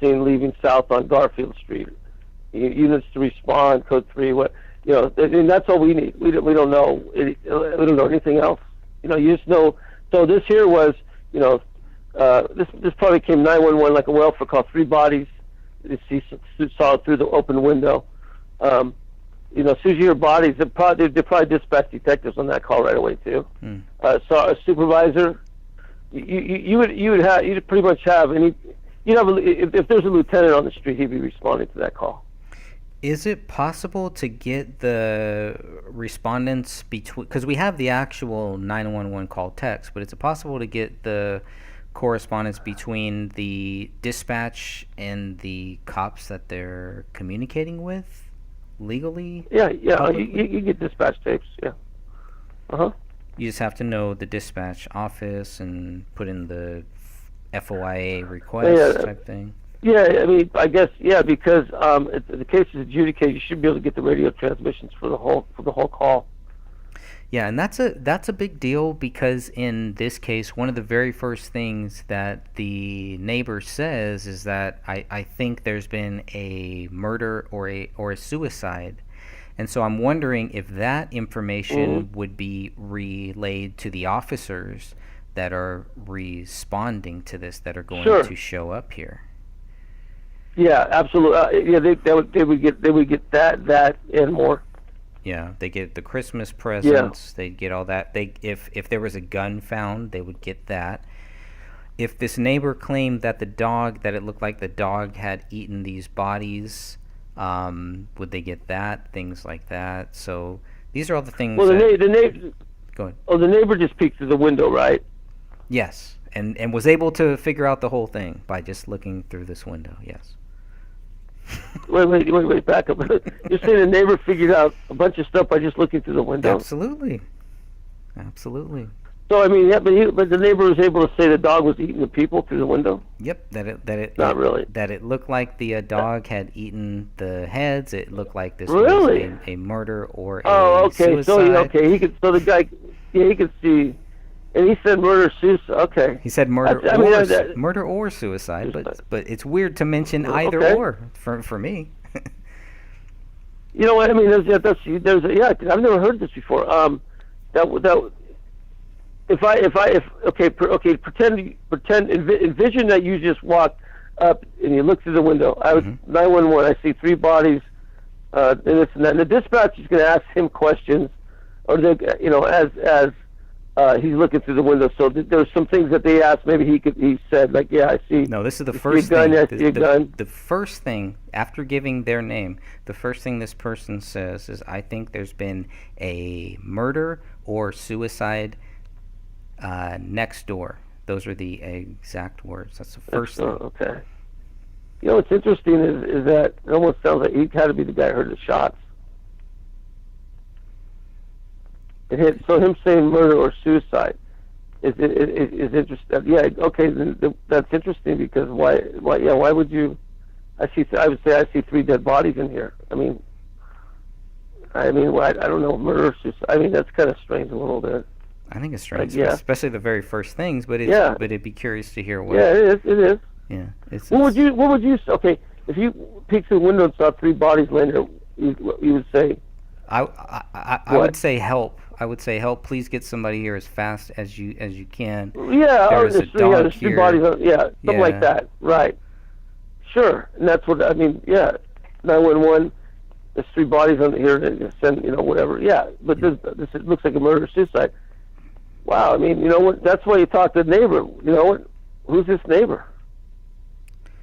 seen leaving south on Garfield Street. Units to respond, code 3. And that's all we need. We don't know. We don't know anything else. You just know. So this here was, this probably came 911 like a welfare call. 3 bodies. You saw it through the open window. As soon as you hear bodies, they probably dispatch detectives on that call right away too. Saw a supervisor. You'd pretty much have any. If there's a lieutenant on the street, he'd be responding to that call.
Is it possible to get the respondents between? Because we have the actual 911 call text, but is it possible to get the correspondence between the dispatch and the cops that they're communicating with legally?
Yeah. You get dispatch tapes. Yeah.
You just have to know the dispatch office and put in the FOIA request type thing.
Yeah, I mean, I guess because the case is adjudicated, you should be able to get the radio transmissions for the whole call.
Yeah, and that's a big deal, because in this case, one of the very first things that the neighbor says is that I think there's been a murder or a suicide. And so I'm wondering if that information would be relayed to the officers that are responding to this, that are going to show up here.
Yeah, absolutely. They would get that and more.
Yeah, they get the Christmas presents. Yeah. They get all that. If there was a gun found, they would get that. If this neighbor claimed that it looked like the dog had eaten these bodies, would they get that? Things like that. So these are all the things.
Well, the neighbor.
Go ahead.
Oh, the neighbor just peeked through the window, right?
Yes, and was able to figure out the whole thing by just looking through this window. Yes.
Wait, back up. You're saying the neighbor figured out a bunch of stuff by just looking through the window?
Absolutely.
So I mean, but the neighbor was able to say the dog was eating the people through the window?
Yep.
Not really.
That it looked like the dog had eaten the heads. It looked like this was a murder or a suicide.
He could see. And he said murder, suicide. Okay.
He said murder or suicide, but it's weird to mention either or for me.
You know what I mean? I've never heard this before. Envision that you just walked up and you look through the window. I was 911. I see 3 bodies and this and that. And the dispatcher is going to ask him questions, or as he's looking through the window. So there's some things that they asked. Maybe he said like, yeah, I see.
No, this is the
you
first
see a gun,
thing.
yeah, I see a gun.
The first thing, after giving their name, the first thing this person says is, I think there's been a murder or suicide next door. Those are the exact words. That's the first thing.
Okay. You know what's interesting is that it almost sounds like he had to be the guy who heard the shots. It hit, so him saying murder or suicide is interesting. Yeah, okay, that's interesting because why would you? I would say I see 3 dead bodies in here. I mean, I don't know, murder or suicide. I mean, that's kind of strange a little bit.
I think it's strange,
yeah.
Especially the very first things. But
yeah.
But it'd be curious to hear what.
Yeah, it is.
Yeah.
What would you? Okay, if you peeked through the window and saw 3 bodies laying there, you would say.
I would say help. I would say help. Please get somebody here as fast as you can.
Yeah,
there's a dog
there's 3 bodies. Something like that. Right. Sure, and that's what I mean. Yeah, 911. There's 3 bodies on here. To send whatever. Yeah, but this it looks like a murder suicide. Wow. I mean, what? That's why you talk to the neighbor. You know what? Who's this neighbor?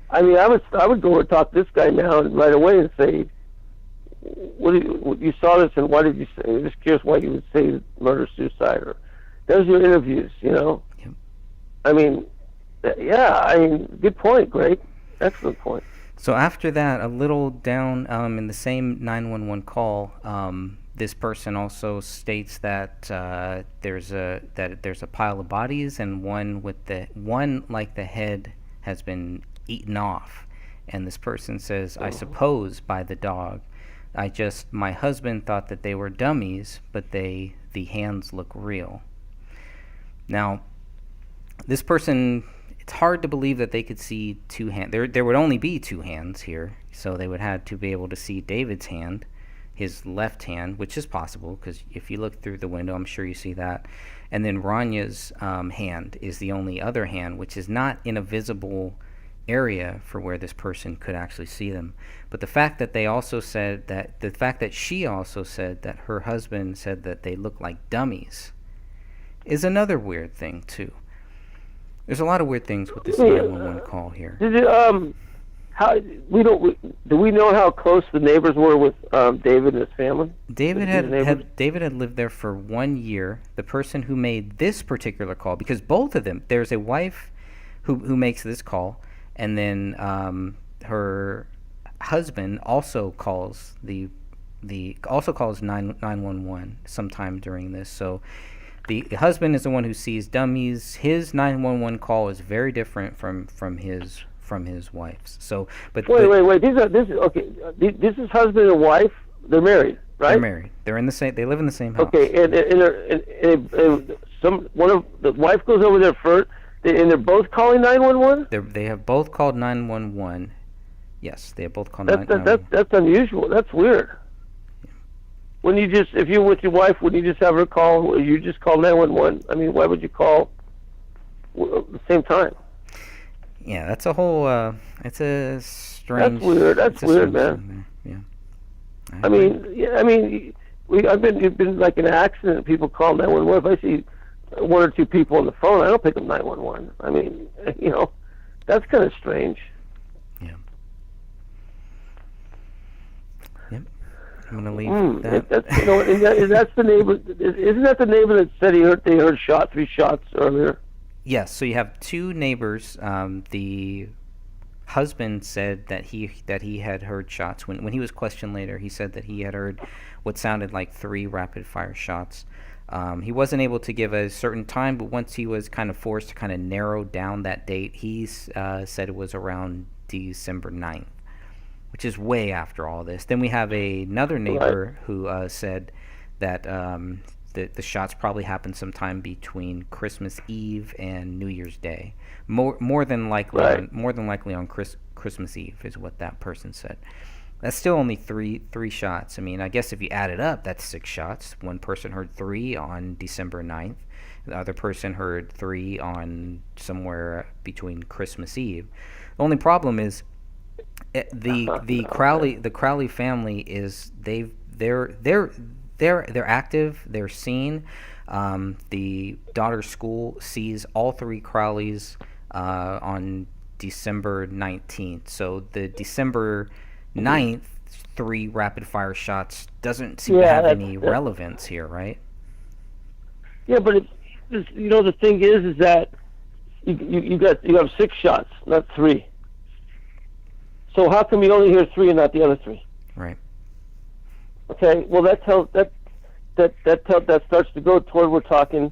I mean, I would go and talk to this guy now and right away and say, what you saw this and why did you say? I'm just curious why you would say murder suicide, or there's your interviews. Yep. I mean, yeah. I mean, good point, Greg. Excellent point.
So after that, a little down in the same 911 call, this person also states that there's a pile of bodies and one like the head has been eaten off, and this person says, I suppose by the dog. My husband thought that they were dummies, but the hands look real. Now, this person, it's hard to believe that they could see 2 hands. There would only be 2 hands here, so they would have to be able to see David's hand, his left hand, which is possible, because if you look through the window, I'm sure you see that. And then Ranya's hand is the only other hand, which is not in a visible area for where this person could actually see them. But the fact that she also said that her husband said that they look like dummies is another weird thing too. There's a lot of weird things with this 911 call here.
Did it, do we know how close the neighbors were with David and his family?
David had lived there for 1 year. The person who made this particular call, because both of them, there's a wife who makes this call, and then her husband also calls 911 sometime during this. So the husband is the one who sees dummies. His 911 call is very different from his wife's. So, but
wait. This is husband and wife. They're married, right?
They're married. They're in the same. They live in the same house.
Okay, and one of the wife goes over there first. And they're both calling 911?
They have both called 911. Yes, they have both called 911.
That's unusual. That's weird. Yeah. If you're with your wife, wouldn't you just have her call? You just call 911. I mean, why would you call at the same time?
Yeah, that's a whole. It's a strange.
That's weird. That's weird, man.
Yeah.
I've been like in an accident. People call 911. If I see 1 or 2 people on the phone, I don't pick up 911. I mean, that's kind of strange.
Yeah. Yep. I'm gonna leave that.
That's the neighbor. Isn't that the neighbor that said they heard 3 shots earlier?
Yes. So you have 2 neighbors. The husband said that he had heard shots. When he was questioned later, he said that he had heard what sounded like 3 rapid fire shots. He wasn't able to give a certain time, but once he was kind of forced to kind of narrow down that date, he said it was around December 9th, which is way after all this. Then we have another neighbor who said that the shots probably happened sometime between Christmas Eve and New Year's Day. More than likely on Christmas Eve is what that person said. That's still only three shots. I mean, I guess if you add it up, that's 6 shots. One person heard 3 on December 9th. The other person heard 3 on somewhere between Christmas Eve. The only problem is The Crowley family is they're active. They're seen. The daughter's school sees all three Crowleys on December 19th. So the December 9th three rapid fire shots doesn't seem to have any relevance here, right?
Yeah, but the thing is that you have 6 shots, not 3. So how come you only hear 3 and not the other 3?
Right.
Okay. Well, that starts to go toward we're talking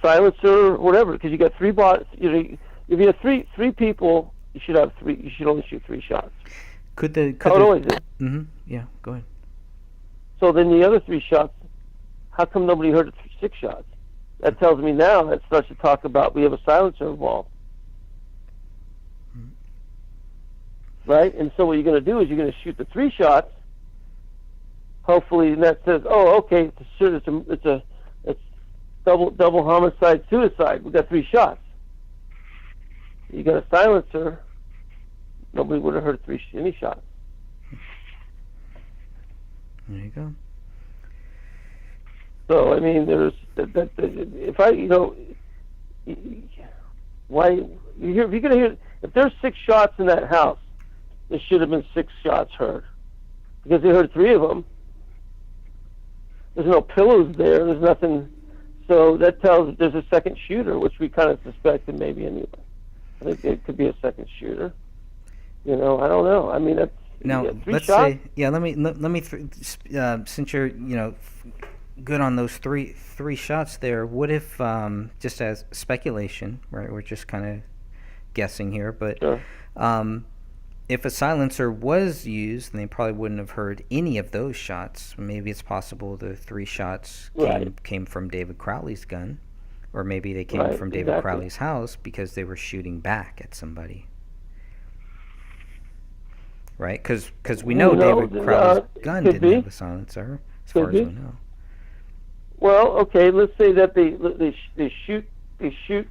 silencer or whatever, because you got 3 bots. If you have three people, you should have 3. You should only shoot 3 shots.
Yeah. Go ahead.
So then the other 3 shots, how come nobody heard 6 shots? That tells me now that starts to talk about we have a silencer involved. Right? And so what you're going to do is you're going to shoot the 3 shots. Hopefully, and that says, oh, okay, it's double homicide, suicide. We got 3 shots. You got a silencer. Nobody would have heard any shots.
There you go.
So I mean, there's if you're going to hear, if there's 6 shots in that house, there should have been 6 shots heard, because they heard 3 of them. There's no pillows there. There's nothing. So that tells there's a second shooter, which we kind of suspected maybe anyway. I think it could be a second shooter. I don't know. I mean, that's
now. Let's
shots?
say, yeah. Let me since you're good on those three shots there. What if just as speculation, right? We're just kind of guessing here, but
sure.
If a silencer was used, then they probably wouldn't have heard any of those shots. Maybe it's possible the 3 shots came from David Crowley's gun, or maybe they came from David Crowley's house because they were shooting back at somebody. Right? Because we know David Crowley's gun didn't have a silencer, as far as we know.
Well, okay, let's say that they shoot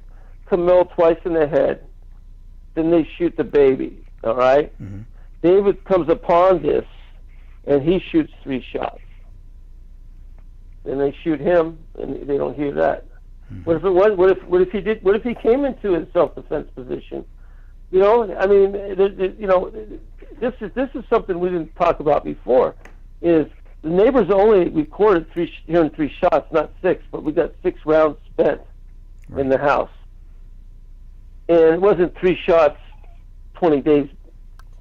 Camille twice in the head, then they shoot the baby. All right.
Mm-hmm.
David comes upon this, and he shoots 3 shots. Then they shoot him, and they don't hear that.
Mm-hmm.
What if it was? What if he did? What if he came into a self-defense position? I mean, this is something we didn't talk about before. Is the neighbors only recorded hearing 3 shots, not 6, but we got 6 rounds spent in the house, and it wasn't 3 shots. 20 days,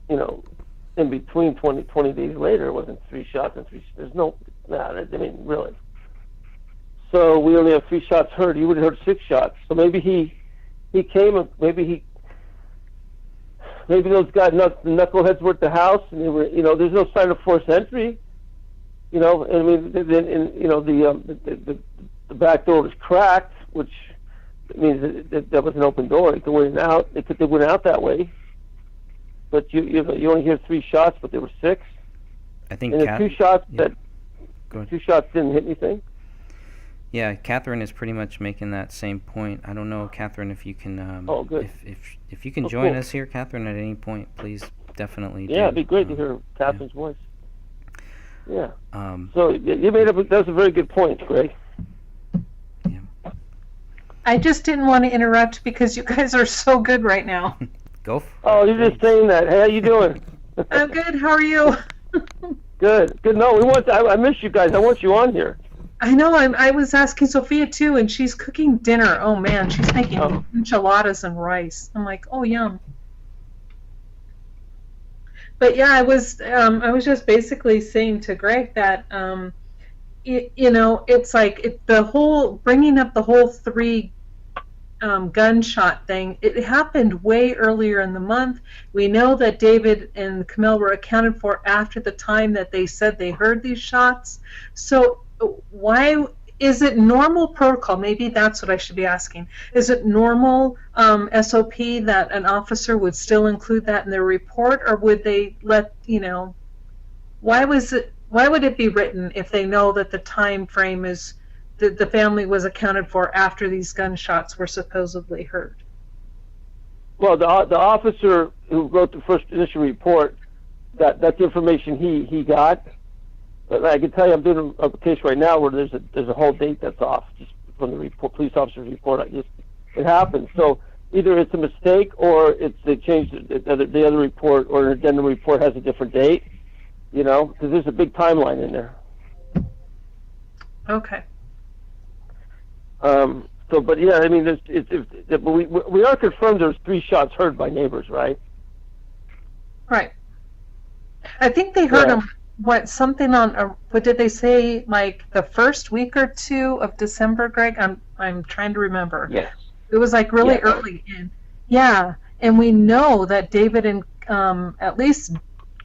in between 20 days later, it wasn't 3 shots and 3. There's I mean, really. So we only have 3 shots heard. You would have heard 6 shots. So maybe he came. Maybe those guys, the knuckleheads, were at the house, and they were. There's no sign of forced entry. I mean, the back door was cracked, which means that was an open door. They could went out. They went out that way. But you only hear 3 shots, but there were 6.
I think.
And the 2 shots that 2 shots didn't hit anything.
Yeah, Catherine is pretty much making that same point. I don't know, Catherine, if you can.
Oh, good.
If you can join us here, Catherine, at any point, please definitely.
Yeah, it'd be great to hear Catherine's voice. Yeah.
So
you made up. That's a very good point, Greg.
Yeah.
I just didn't want to interrupt because you guys are so good right now.
Go.
Oh, you're just saying that. Hey, how you doing?
I'm good. How are you?
Good. No, I miss you guys. I want you on here.
I know. I was asking Sophia too, and she's cooking dinner. Oh man, she's making enchiladas and rice. I'm like, oh yum. But yeah, I was just basically saying to Greg that it's like the whole bringing up the whole 3 gunshot thing. It happened way earlier in the month. We know that David and Camille were accounted for after the time that they said they heard these shots. So why is it normal protocol? Maybe that's what I should be asking. Is it normal SOP that an officer would still include that in their report, or would they let why would it be written if they know that the time frame is the family was accounted for after these gunshots were supposedly heard?
Well, the officer who wrote the first initial report, that's the information he got. But I can tell you, I'm doing a case right now where there's a whole date that's off just from the police officer's report. It happens. So either it's a mistake or they changed the other report, or an addendum report has a different date. Because there's a big timeline in there.
Okay.
So, but yeah, I mean, we are confirmed there's 3 shots heard by neighbors, right?
Right. I think they heard them. Something on? What did they say? Like the first week or 2 of December, Greg? I'm trying to remember.
Yes.
It was like really early in. Yeah, and we know that David and at least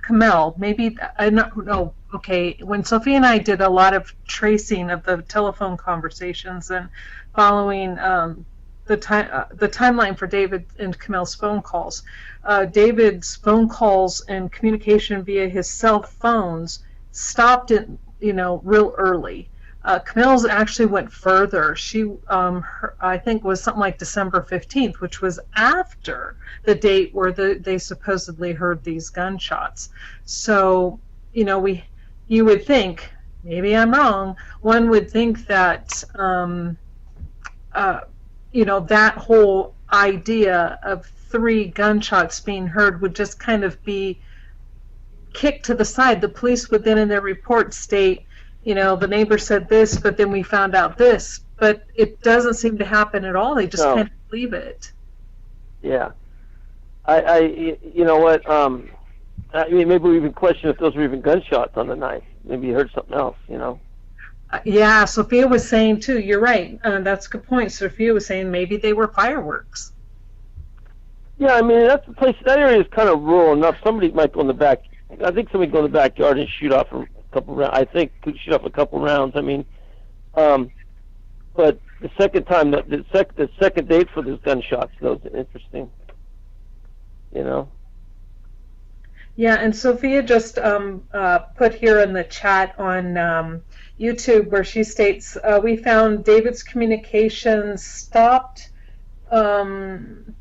Kamel, maybe I don't know. Okay, when Sophie and I did a lot of tracing of the telephone conversations and following the timeline for David and Kamel's phone calls, David's phone calls and communication via his cell phones stopped it, real early. Kamel's actually went further. She, I think, was something like December 15th, which was after the date where they supposedly heard these gunshots. So, you would think, maybe I'm wrong, one would think that, that whole idea of 3 gunshots being heard would just kind of be kicked to the side. The police would then in their report state, the neighbor said this, but then we found out this. But it doesn't seem to happen at all. They just kind of leave it.
Yeah. You know what? I mean, maybe we even question if those were even gunshots on the night. Maybe you heard something else,
Yeah, Sophia was saying too. You're right. That's a good point. Sophia was saying maybe they were fireworks.
Yeah, I mean that's the place. That area is kind of rural enough. Somebody might go in the back. I think somebody go in the backyard and shoot off a couple rounds. I think could shoot off a couple rounds. I mean, but the second time, the second date for those gunshots, those are interesting.
Yeah, and Sophia just put here in the chat on YouTube where she states, we found David's communications stopped on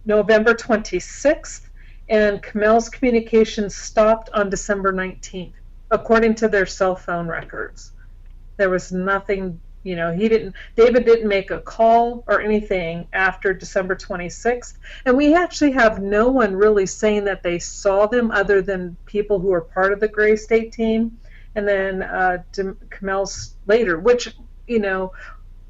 November 26th, and Kamel's communications stopped on December 19th, according to their cell phone records. There was nothing, David didn't make a call or anything after December 26th. And we actually have no one really saying that they saw them other than people who are part of the Gray State team. And then Kamel's later, which,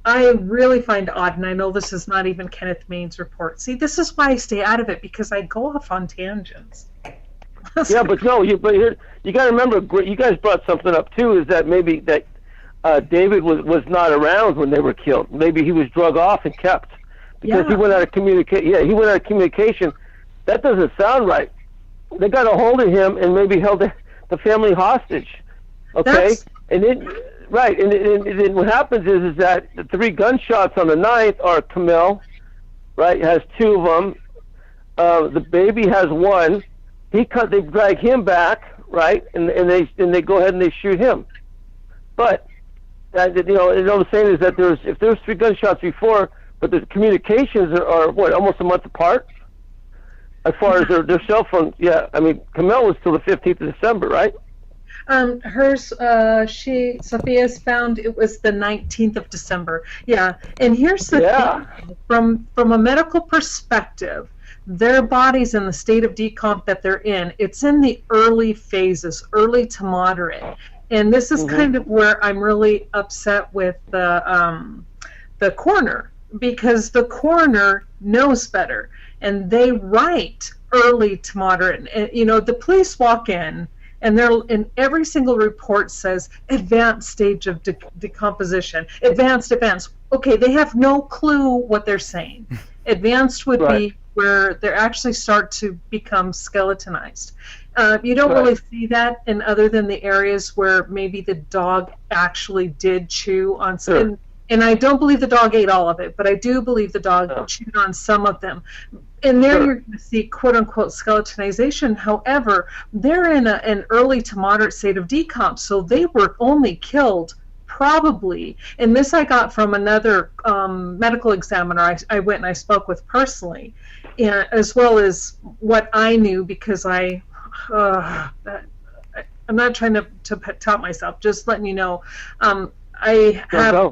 I really find odd. And I know this is not even Kenneth Main's report. See, this is why I stay out of it, because I go off on tangents.
Yeah, but no, you got to remember, you guys brought something up too, is that maybe that David was not around when they were killed. Maybe he was drug off and kept because he went out of communication. Yeah, he went out of communication. That doesn't sound right. They got a hold of him and maybe held the family hostage. Okay, and then what happens is that the 3 gunshots on the 9th are Kamel, right? Has 2 of them. The baby has 1. They drag him back, right? And they go ahead and they shoot him. But what I'm saying is that if there's 3 gunshots before, but the communications are what, almost a month apart, as far as their cell phones. Yeah, I mean, Kamel was till the 15th of December, right?
Sophia's found it was the 19th of December. Yeah, and here's the thing, from a medical perspective, their body's in the state of decomp that they're in. It's in the early phases, early to moderate. And this is kind of where I'm really upset with the coroner, because the coroner knows better, and they write early to moderate. And, the police walk in, and in every single report says advanced stage of decomposition, advanced. Okay, they have no clue what they're saying. Advanced would be where they actually start to become skeletonized. You don't really see that in other than the areas where maybe the dog actually did chew on some. And I don't believe the dog ate all of it, but I do believe the dog chewed on some of them. And there you're going to see quote-unquote skeletonization. However, they're in an early to moderate state of decomp, so they were only killed probably, and this I got from another medical examiner I went and I spoke with personally, and as well as what I knew, because I'm not trying to tout myself, just letting you know. I have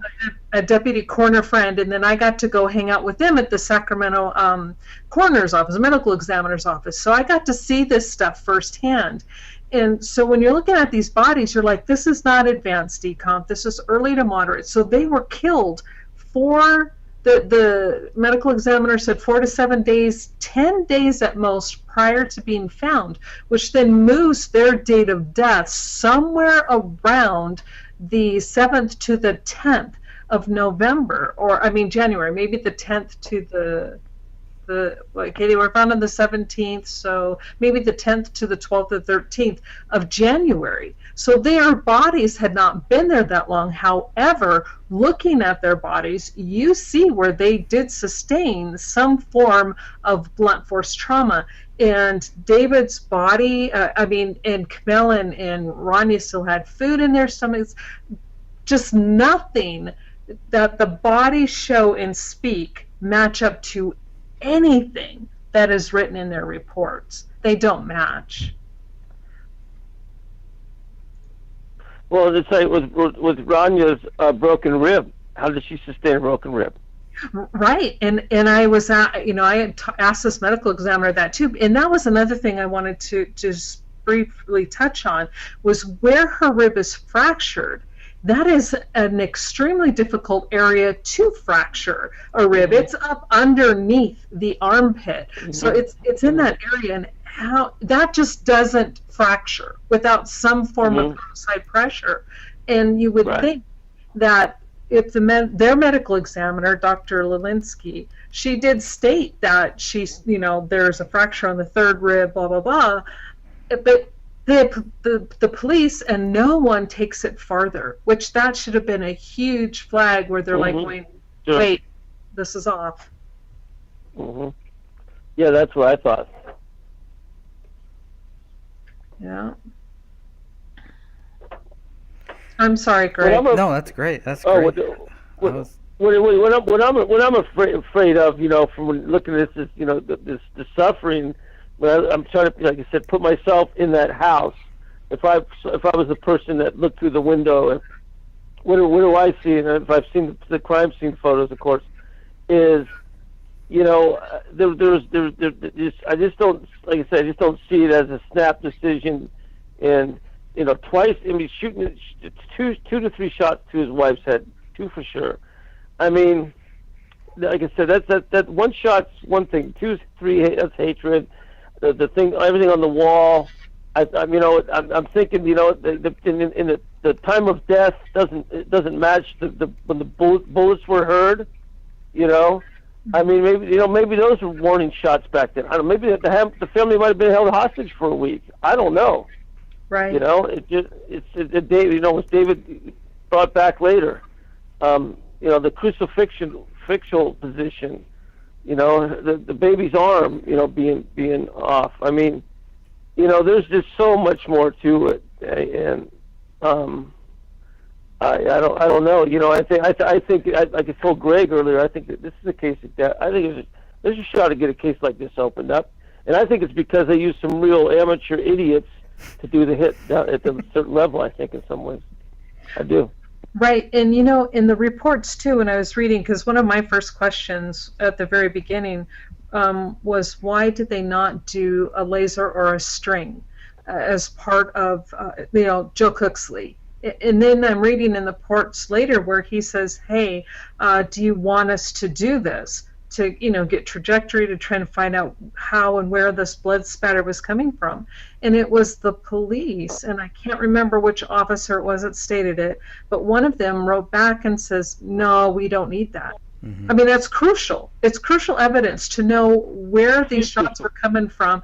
a deputy coroner friend, and then I got to go hang out with them at the Sacramento coroner's office, medical examiner's office. So I got to see this stuff firsthand. And so when you're looking at these bodies, you're like, this is not advanced decomp. This is early to moderate. So they were killed for, the medical examiner said 4 to 7 days, 10 days at most prior to being found, which then moves their date of death somewhere around the 7th to the 10th of November, or January, maybe the 10th to the okay, they were found on the 17th, so maybe the 10th to the 12th or 13th of January. So their bodies had not been there that long. However, looking at their bodies, you see where they did sustain some form of blunt force trauma. And David's body, and Camille and Rania still had food in their stomachs. Just nothing that the bodies show and speak match up to anything that is written in their reports. They don't match.
Well, it's like with Rania's broken rib. How did she sustain a broken rib?
Right, and I was I had asked this medical examiner that too, and that was another thing I wanted to just briefly touch on, was where her rib is fractured. That is an extremely difficult area to fracture a rib. It's up underneath the armpit, so it's in that area, and how that just doesn't fracture without some form of outside pressure. And you would think that if their medical examiner, Dr. Lelinski, she did state that there's a fracture on the third rib, blah blah blah, but the police and no one takes it farther, which that should have been a huge flag where they're like going, wait, this is off.
Yeah, that's what I thought.
Yeah. I'm sorry, Greg.
No, that's great. That's great.
What I'm afraid of, from looking at this, is, the suffering. I'm trying to, like I said, put myself in that house. If I was the person that looked through the window, and what do I see? And if I've seen the crime scene photos, of course, is, there's I just don't, like I said, I just don't see it as a snap decision. And twice, shooting two to three shots to his wife's head, 2 for sure. Like I said, that one shot's one thing. 2, 3, that's hatred. The thing, everything on the wall. I'm thinking, in the time of death doesn't match when the bullets were heard. Maybe those were warning shots back then. I don't know. Maybe the family might have been held hostage for a week. I don't know.
Right.
It's David. Was David brought back later? The crucifixion position. The baby's arm, being off. There's just so much more to it, and I don't know. I think like I told Greg earlier, I think that this is a case of death. I think there's a shot to get a case like this opened up, and I think it's because they use some real amateur idiots to do the hit down at a certain level. I think in some ways, I do.
Right, and in the reports too, when I was reading, because one of my first questions at the very beginning was, why did they not do a laser or a string as part of Joe Cooksley? And then I'm reading in the reports later where he says, hey, do you want us to do this to get trajectory to try and find out how and where this blood spatter was coming from? And it was the police, and I can't remember which officer it was that stated it, but one of them wrote back and says, no, we don't need that. That's crucial. It's crucial evidence to know where these shots were coming from,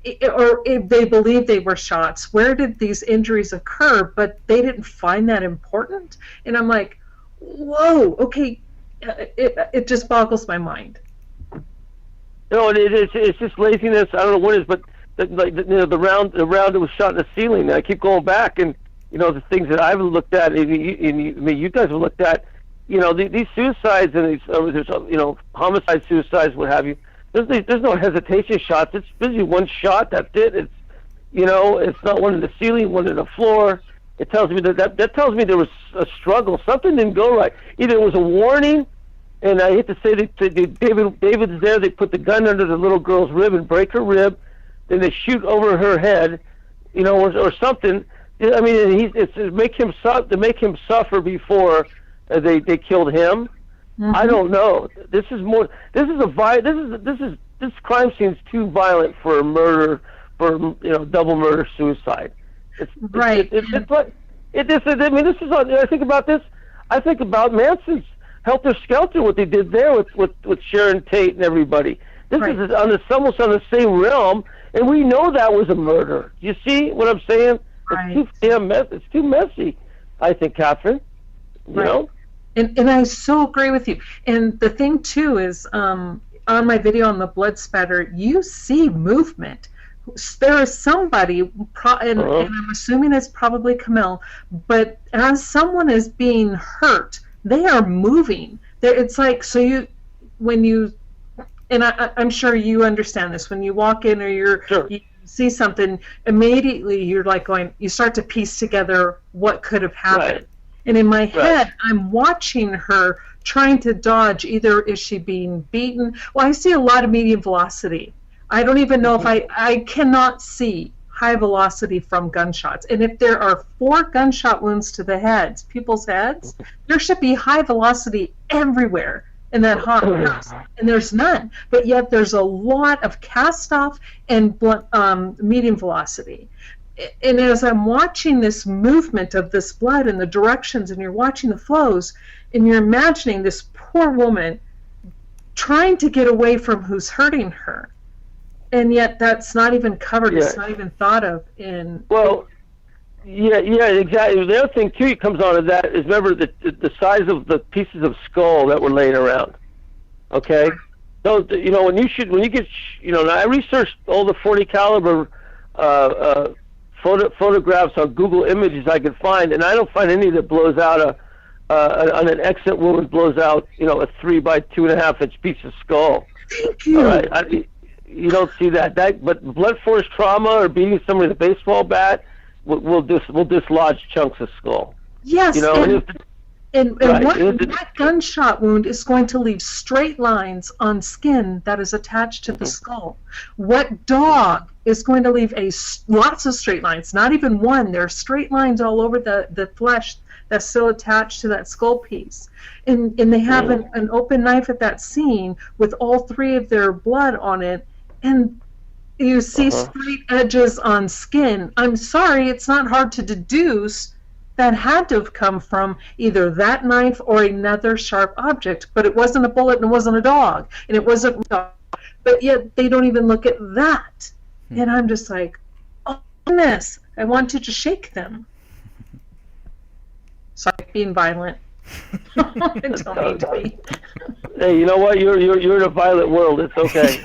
or if they believe they were shots, where did these injuries occur, but they didn't find that important. And I'm like, whoa, okay, it just boggles my mind.
It's just laziness. I don't know what it is, but the round that was shot in the ceiling. I keep going back, and the things that I've looked at, and you guys have looked at, these suicides and these, there's, homicide, suicides, what have you. There's no hesitation shots. It's basically one shot. That's it. It's, it's not one in the ceiling, one in the floor. It tells me that tells me there was a struggle. Something didn't go right. Either it was a warning, and I hate to say that David's there. They put the gun under the little girl's rib and break her rib. Then they shoot over her head, or something. I mean, it's to make him suffer before they killed him. Mm-hmm. I don't know. This crime scene is too violent for a murder, for double murder, suicide.
Right.
This is. I think about this. I think about Manson's Helter Skelter, what they did there with Sharon Tate and everybody. This
right.
is almost on the same realm, and we know that was a murder. You see what I'm saying?
Right.
It's too damn messy. It's too messy, I think, Catherine. You know?
And I so agree with you. And the thing too is, on my video on the blood spatter, you see movement. There is somebody, and I'm assuming it's probably Camille, but as someone is being hurt, they are moving. It's like, and I'm sure you understand this, when you walk in or you see something, immediately you're like you start to piece together what could have happened. Right. And in my head, I'm watching her trying to dodge. Either is she being beaten? Well, I see a lot of medium velocity. I don't even know if I cannot see high velocity from gunshots. And if there are 4 gunshot wounds to the heads, people's heads, there should be high velocity everywhere in that house. And there's none. But yet there's a lot of cast off and medium velocity. And as I'm watching this movement of this blood and the directions, and you're watching the flows, and you're imagining this poor woman trying to get away from who's hurting her, and yet that's not even covered. Yeah. It's not even thought of in.
Well, yeah, exactly. The other thing too that comes on to that is, remember the size of the pieces of skull that were laying around. Okay, so when you get now I researched all the .40 caliber photographs on Google Images I could find, and I don't find any that blows out on an exit wound blows out a 3 by 2.5 inch piece of skull.
Thank you.
All right, you don't see that. But blunt force trauma or beating somebody with a baseball bat will dislodge chunks of skull.
Yes, and what gunshot wound is going to leave straight lines on skin that is attached to the skull? What dog is going to leave lots of straight lines? Not even one. There are straight lines all over the flesh that's still attached to that skull piece. And they have an open knife at that scene with all 3 of their blood on it, and you see straight edges on skin. I'm sorry, it's not hard to deduce that had to have come from either that knife or another sharp object, but it wasn't a bullet and it wasn't a dog, and it wasn't, but yet they don't even look at that. And I'm just like, oh goodness, I wanted to shake them. Sorry, being violent. I don't need to be.
Hey, you know what? You're in a violent world. It's okay.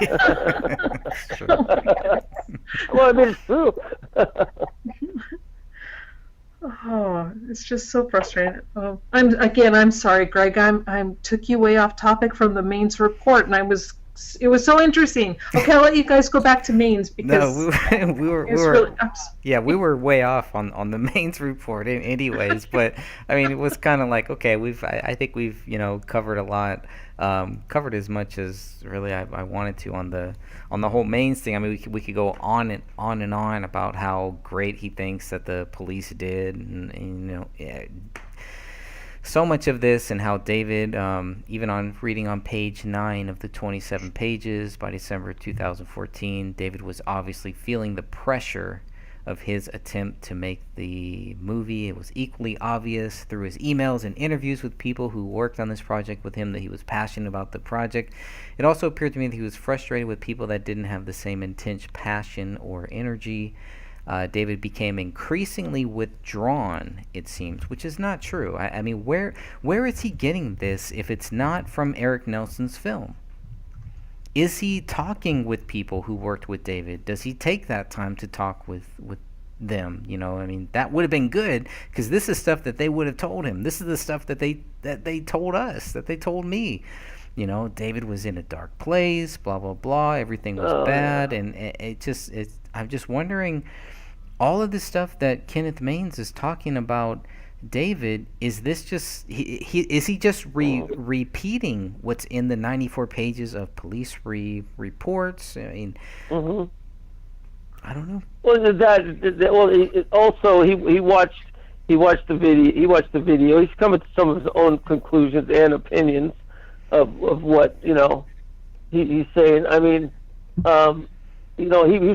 Well, I mean, it's true.
Oh, it's just so frustrating. I'm sorry, Greg. I took you way off topic from the Maine's report, and it was so interesting. Okay, I'll let you guys go back to Maine's because
we were way off on the Maine's report anyways. But I mean, it was kind of like, okay, I think we've covered a lot, covered as much as really I wanted to on the whole Maine's thing. I mean, we could go on and on about how great he thinks that the police did, and so much of this, and how David, even on reading on page 9 of the 27 pages by December 2014, David was obviously feeling the pressure of his attempt to make the movie. It was equally obvious through his emails and interviews with people who worked on this project with him that he was passionate about the project. It also appeared to me that he was frustrated with people that didn't have the same intense passion or energy. David became increasingly withdrawn, it seems, which is not true. I mean, where is he getting this if it's not from Eric Nelson's film? Is he talking with people who worked with David? Does he take that time to talk with them. I mean, that would have been good, because this is stuff that they would have told him. This is the stuff that they told us, that they told me. David was in a dark place, blah blah blah. Everything was bad,
yeah.
and I'm just wondering, all of this stuff that Kenneth Maines is talking about David, is this just is he just repeating what's in the 94 pages of police reports? I mean,
Mm-hmm.
I don't know.
Well, also he watched the video. He watched the video. He's coming to some of his own conclusions and opinions of what he's saying. I mean, he's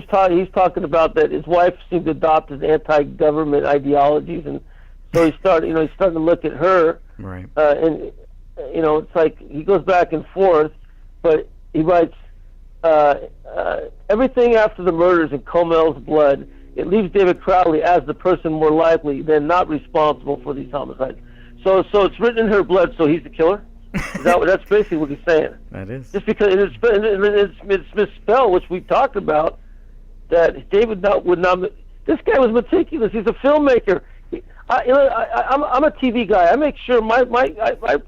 talking about that his wife seemed to adopt his anti-government ideologies, and so he's starting to look at her.
Right.
And it's like he goes back and forth, but he writes. Everything after the murders in Comel's blood, it leaves David Crowley as the person more likely than not responsible for these homicides. So it's written in her blood, so he's the killer? That's basically what he's saying.
That is.
Just because it's misspelled, which we talked about, that David would not. This guy was meticulous. He's a filmmaker. I'm a TV guy. I make sure I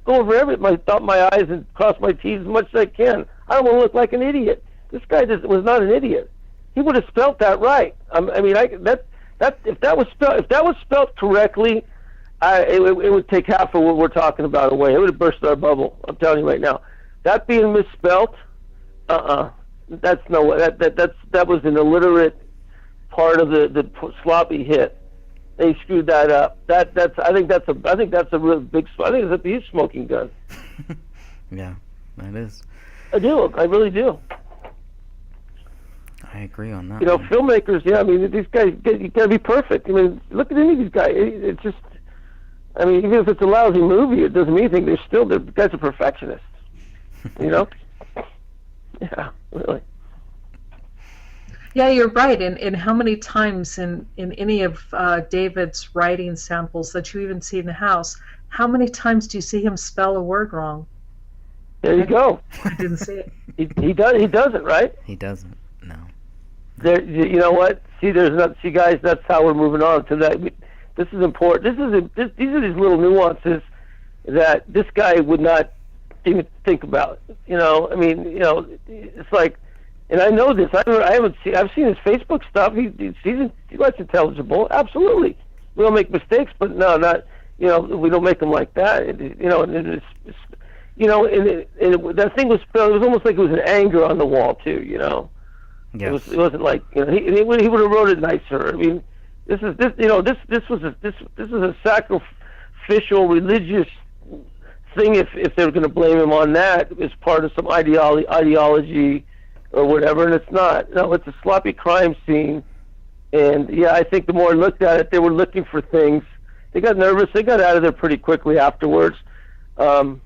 go over dot my I's and cross my T's as much as I can. I don't want to look like an idiot. This guy was not an idiot. He would have spelt that right. If that was spelt correctly, it would take half of what we're talking about away. It would have burst our bubble. I'm telling you right now. That being misspelt, that's no way. That was an illiterate part of the sloppy hit. They screwed that up. I think that's a real big. I think it's a huge smoking gun.
Yeah, that is.
I do. I really do.
I agree on that.
Filmmakers. Yeah, I mean, these guys. You gotta be perfect. I mean, look at any of these guys. It's just. I mean, even if it's a lousy movie, it doesn't mean anything. The guys are perfectionists. Yeah, really.
Yeah, you're right. And how many times in any of David's writing samples that you even see in the house, how many times do you see him spell a word wrong?
There you go.
I didn't see it.
He doesn't, right?
He doesn't. No.
There, you know what? See, guys. That's how we're moving on to that. This is important. These are these little nuances that this guy would not even think about. I mean, it's like. And I know this. I've seen his Facebook stuff. He writes intelligible. Absolutely. We don't make mistakes, but no, not. We don't make them like that. And that thing was spelled. It was almost like it was an anger on the wall too.
Yes.
It wasn't like he would have wrote it nicer. I mean, this was a sacrificial religious thing. If they were going to blame him on that as part of some ideology. Or whatever, and it's not. No, it's a sloppy crime scene. And yeah, I think the more I looked at it, they were looking for things. They got nervous. They got out of there pretty quickly afterwards. The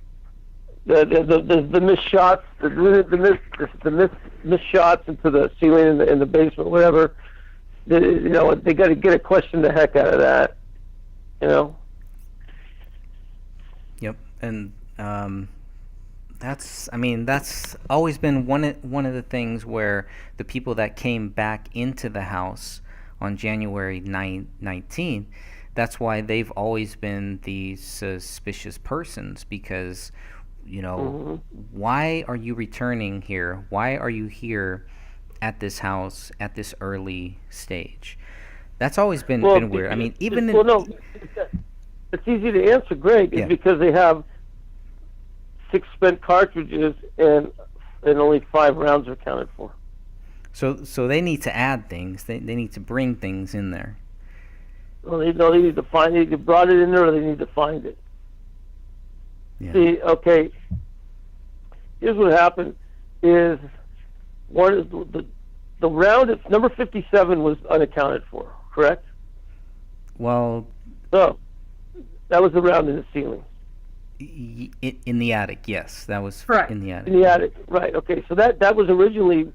missed shots, the missed shots into the ceiling in the basement, whatever. They got to get a question the heck out of that.
Yep, and that's always been one of the things where the people that came back into the house on January 19th, that's why they've always been the suspicious persons, because why are you returning here? Why are you here at this house at this early stage? That's always been weird. I mean, even
it's easy to answer, Greg. It's because they have 6 spent cartridges and only 5 rounds are accounted for.
So they need to add things. They need to bring things in there.
Well, they need to find it. They either brought it in there or they need to find it.
Yeah.
See, okay. Here's what happened: is the round at number 57 was unaccounted for, correct?
Well,
so that was the round in the ceiling.
In the attic, yes, that was
correct.
In the attic.
In the attic, right? Okay, so that was originally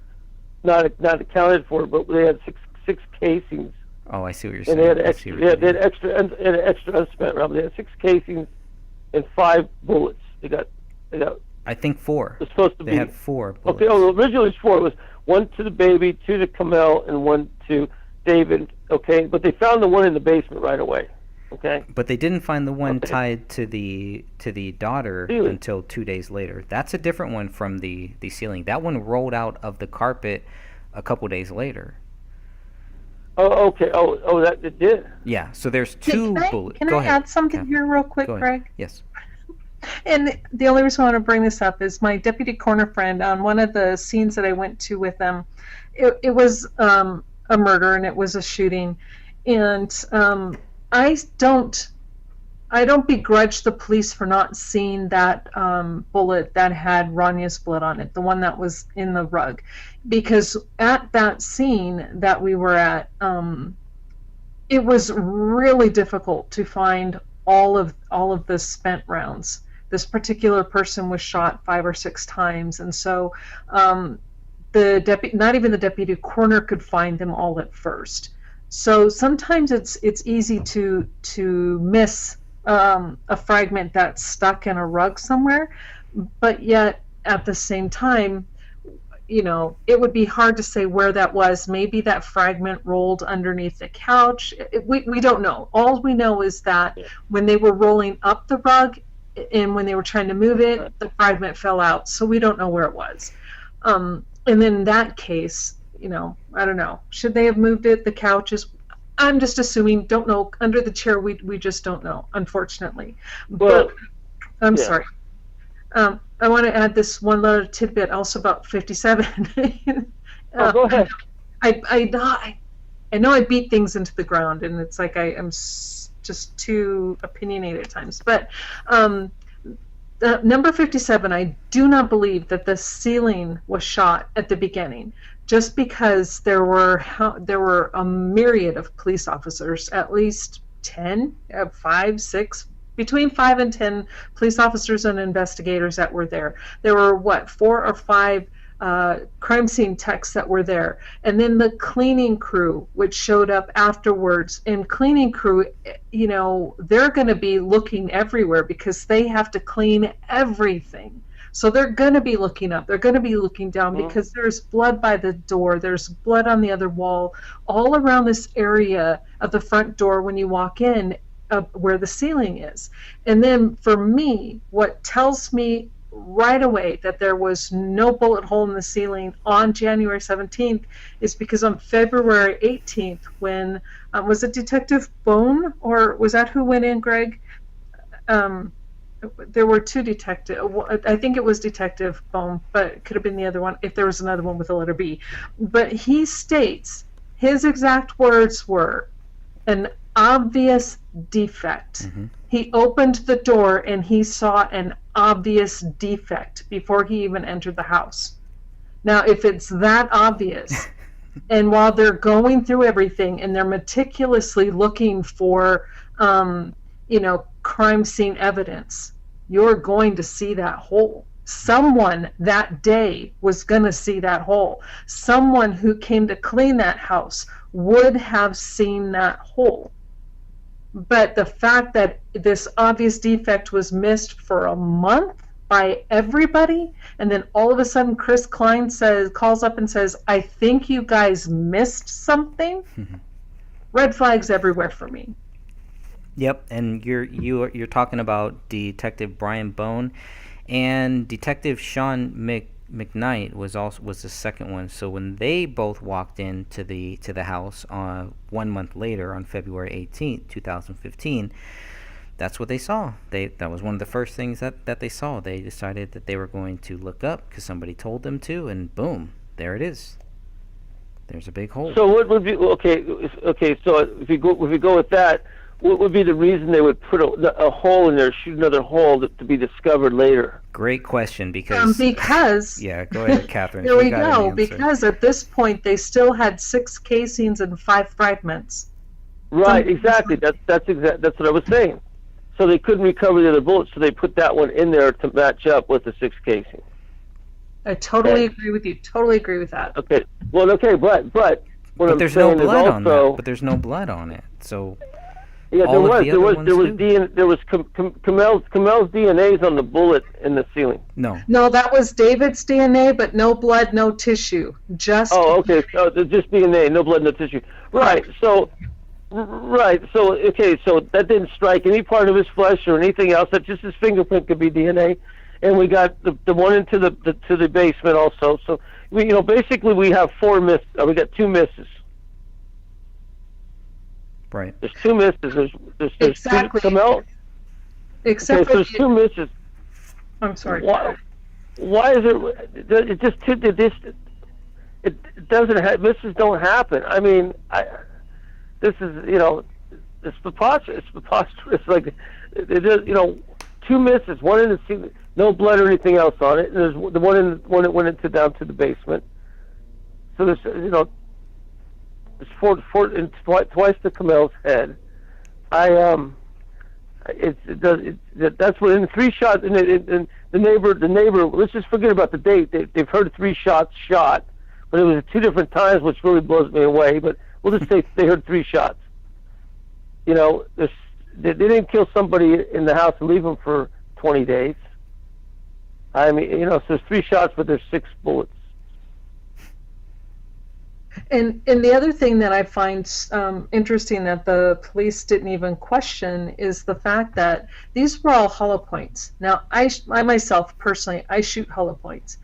not accounted for, but they had six casings.
Oh, I see what you're saying.
And they had extra unspent rounds. They had 6 casings and 5 bullets. They got.
I think 4.
It was supposed to
they
be.
had 4 bullets.
Okay, originally it was 4. It was 1 to the baby, 2 to Kamel, and 1 to David. Okay, but they found the one in the basement right away. Okay.
But they didn't find the one tied to the daughter
Really?
until 2 days later. That's a different one from the ceiling. That one rolled out of the carpet a couple days later.
Oh, okay. Oh, that it did.
Yeah. So there's two bullets.
Can
Go
I
ahead.
add something here real quick,
Go ahead.
Greg?
Yes.
And the only reason I want to bring this up is my deputy coroner friend on one of the scenes that I went to with them. It was a murder and it was a shooting, and I don't begrudge the police for not seeing that bullet that had Ranya's blood on it, the one that was in the rug, because at that scene that we were at, it was really difficult to find all of the spent rounds. This particular person was shot 5 or 6 times, and so not even the deputy coroner could find them all at first. So sometimes it's easy to miss a fragment that's stuck in a rug somewhere, but yet at the same time, it would be hard to say where that was. Maybe that fragment rolled underneath the couch. We don't know. All we know is that when they were rolling up the rug and when they were trying to move it, the fragment fell out. So we don't know where it was. And then in that case, I don't know. Should they have moved it? The couches? I'm just assuming. Don't know. Under the chair, we just don't know, unfortunately.
Well,
but I'm sorry. I want to add this one little tidbit also about 57.
Go ahead.
I know I beat things into the ground, and it's like I am just too opinionated at times. But number 57, I do not believe that the ceiling was shot at the beginning, just because there were a myriad of police officers, at least 10, 5, 6, between 5 and 10 police officers and investigators that were there. There were 4 or 5 crime scene techs that were there, and then the cleaning crew, which showed up afterwards. And cleaning crew, they're going to be looking everywhere because they have to clean everything. So they're going to be looking up, they're going to be looking down, because there's blood by the door, there's blood on the other wall, all around this area of the front door when you walk in, where the ceiling is. And then for me, what tells me right away that there was no bullet hole in the ceiling on January 17th is because on February 18th, when was it Detective Bone, or was that who went in, Greg? There were 2 detectives. I think it was Detective Bone, but it could have been the other one if there was another one with the letter B. But he states his exact words were an obvious defect. Mm-hmm. He opened the door and he saw an obvious defect before he even entered the house. Now, if it's that obvious, and while they're going through everything and they're meticulously looking for, crime scene evidence, you're going to see that hole. Someone that day was going to see that hole. Someone who came to clean that house would have seen that hole. But the fact that this obvious defect was missed for a month by everybody, and then all of a sudden Chris Klein calls up and says, I think you guys missed something. Red flags everywhere for me.
Yep, and you're talking about Detective Brian Bone, and Detective Sean McKnight was the second one. So when they both walked into the house 1 month later on February 18th, 2015, that's what they saw. That was one of the first things that they saw. They decided that they were going to look up because somebody told them to, and boom, there it is. There's a big hole.
So what would be okay? So if we go with that, what would be the reason they would put a hole in there, shoot another hole to be discovered later?
Great question, because yeah, go ahead, Catherine.
Here we go. Because at this point they still had 6 casings and 5 fragments.
Right, exactly. That's what I was saying. So they couldn't recover the other bullets, so they put that one in there to match up with the 6 casings.
I totally agree with you. Totally agree with that.
Okay. Well, okay, but
there's no blood on that. But there's no blood on it. So
Yeah,
all of the other ones
there was
do?
there was Kamel's DNA's on the bullet in the ceiling.
No, that was David's DNA, but no blood, no tissue, just.
Oh, okay. So just DNA, no blood, no tissue. Right. So okay. So that didn't strike any part of his flesh or anything else. That just his fingerprint could be DNA, and we got the one into the basement also. So basically we have we got 2 misses.
Right.
There's 2 misses. There's
Exactly.
2 Kamel.
Except
Okay, so there's 2 misses.
I'm sorry.
Why is it just it doesn't misses don't happen. I mean, this is it's preposterous. It's preposterous. Like it is, 2 misses, one in the ceiling, no blood or anything else on it. And there's the one that went down to the basement. So there's it's twice the Kamel's head. That's what in 3 shots. And the neighbor. Let's just forget about the date. They've heard 3 shots shot, but it was at 2 different times, which really blows me away. But we'll just say they heard 3 shots. They didn't kill somebody in the house and leave them for 20 days. I mean, so there's 3 shots, but there's 6 bullets.
And the other thing that I find interesting that the police didn't even question is the fact that these were all hollow points. Now, I myself, personally, I shoot hollow points.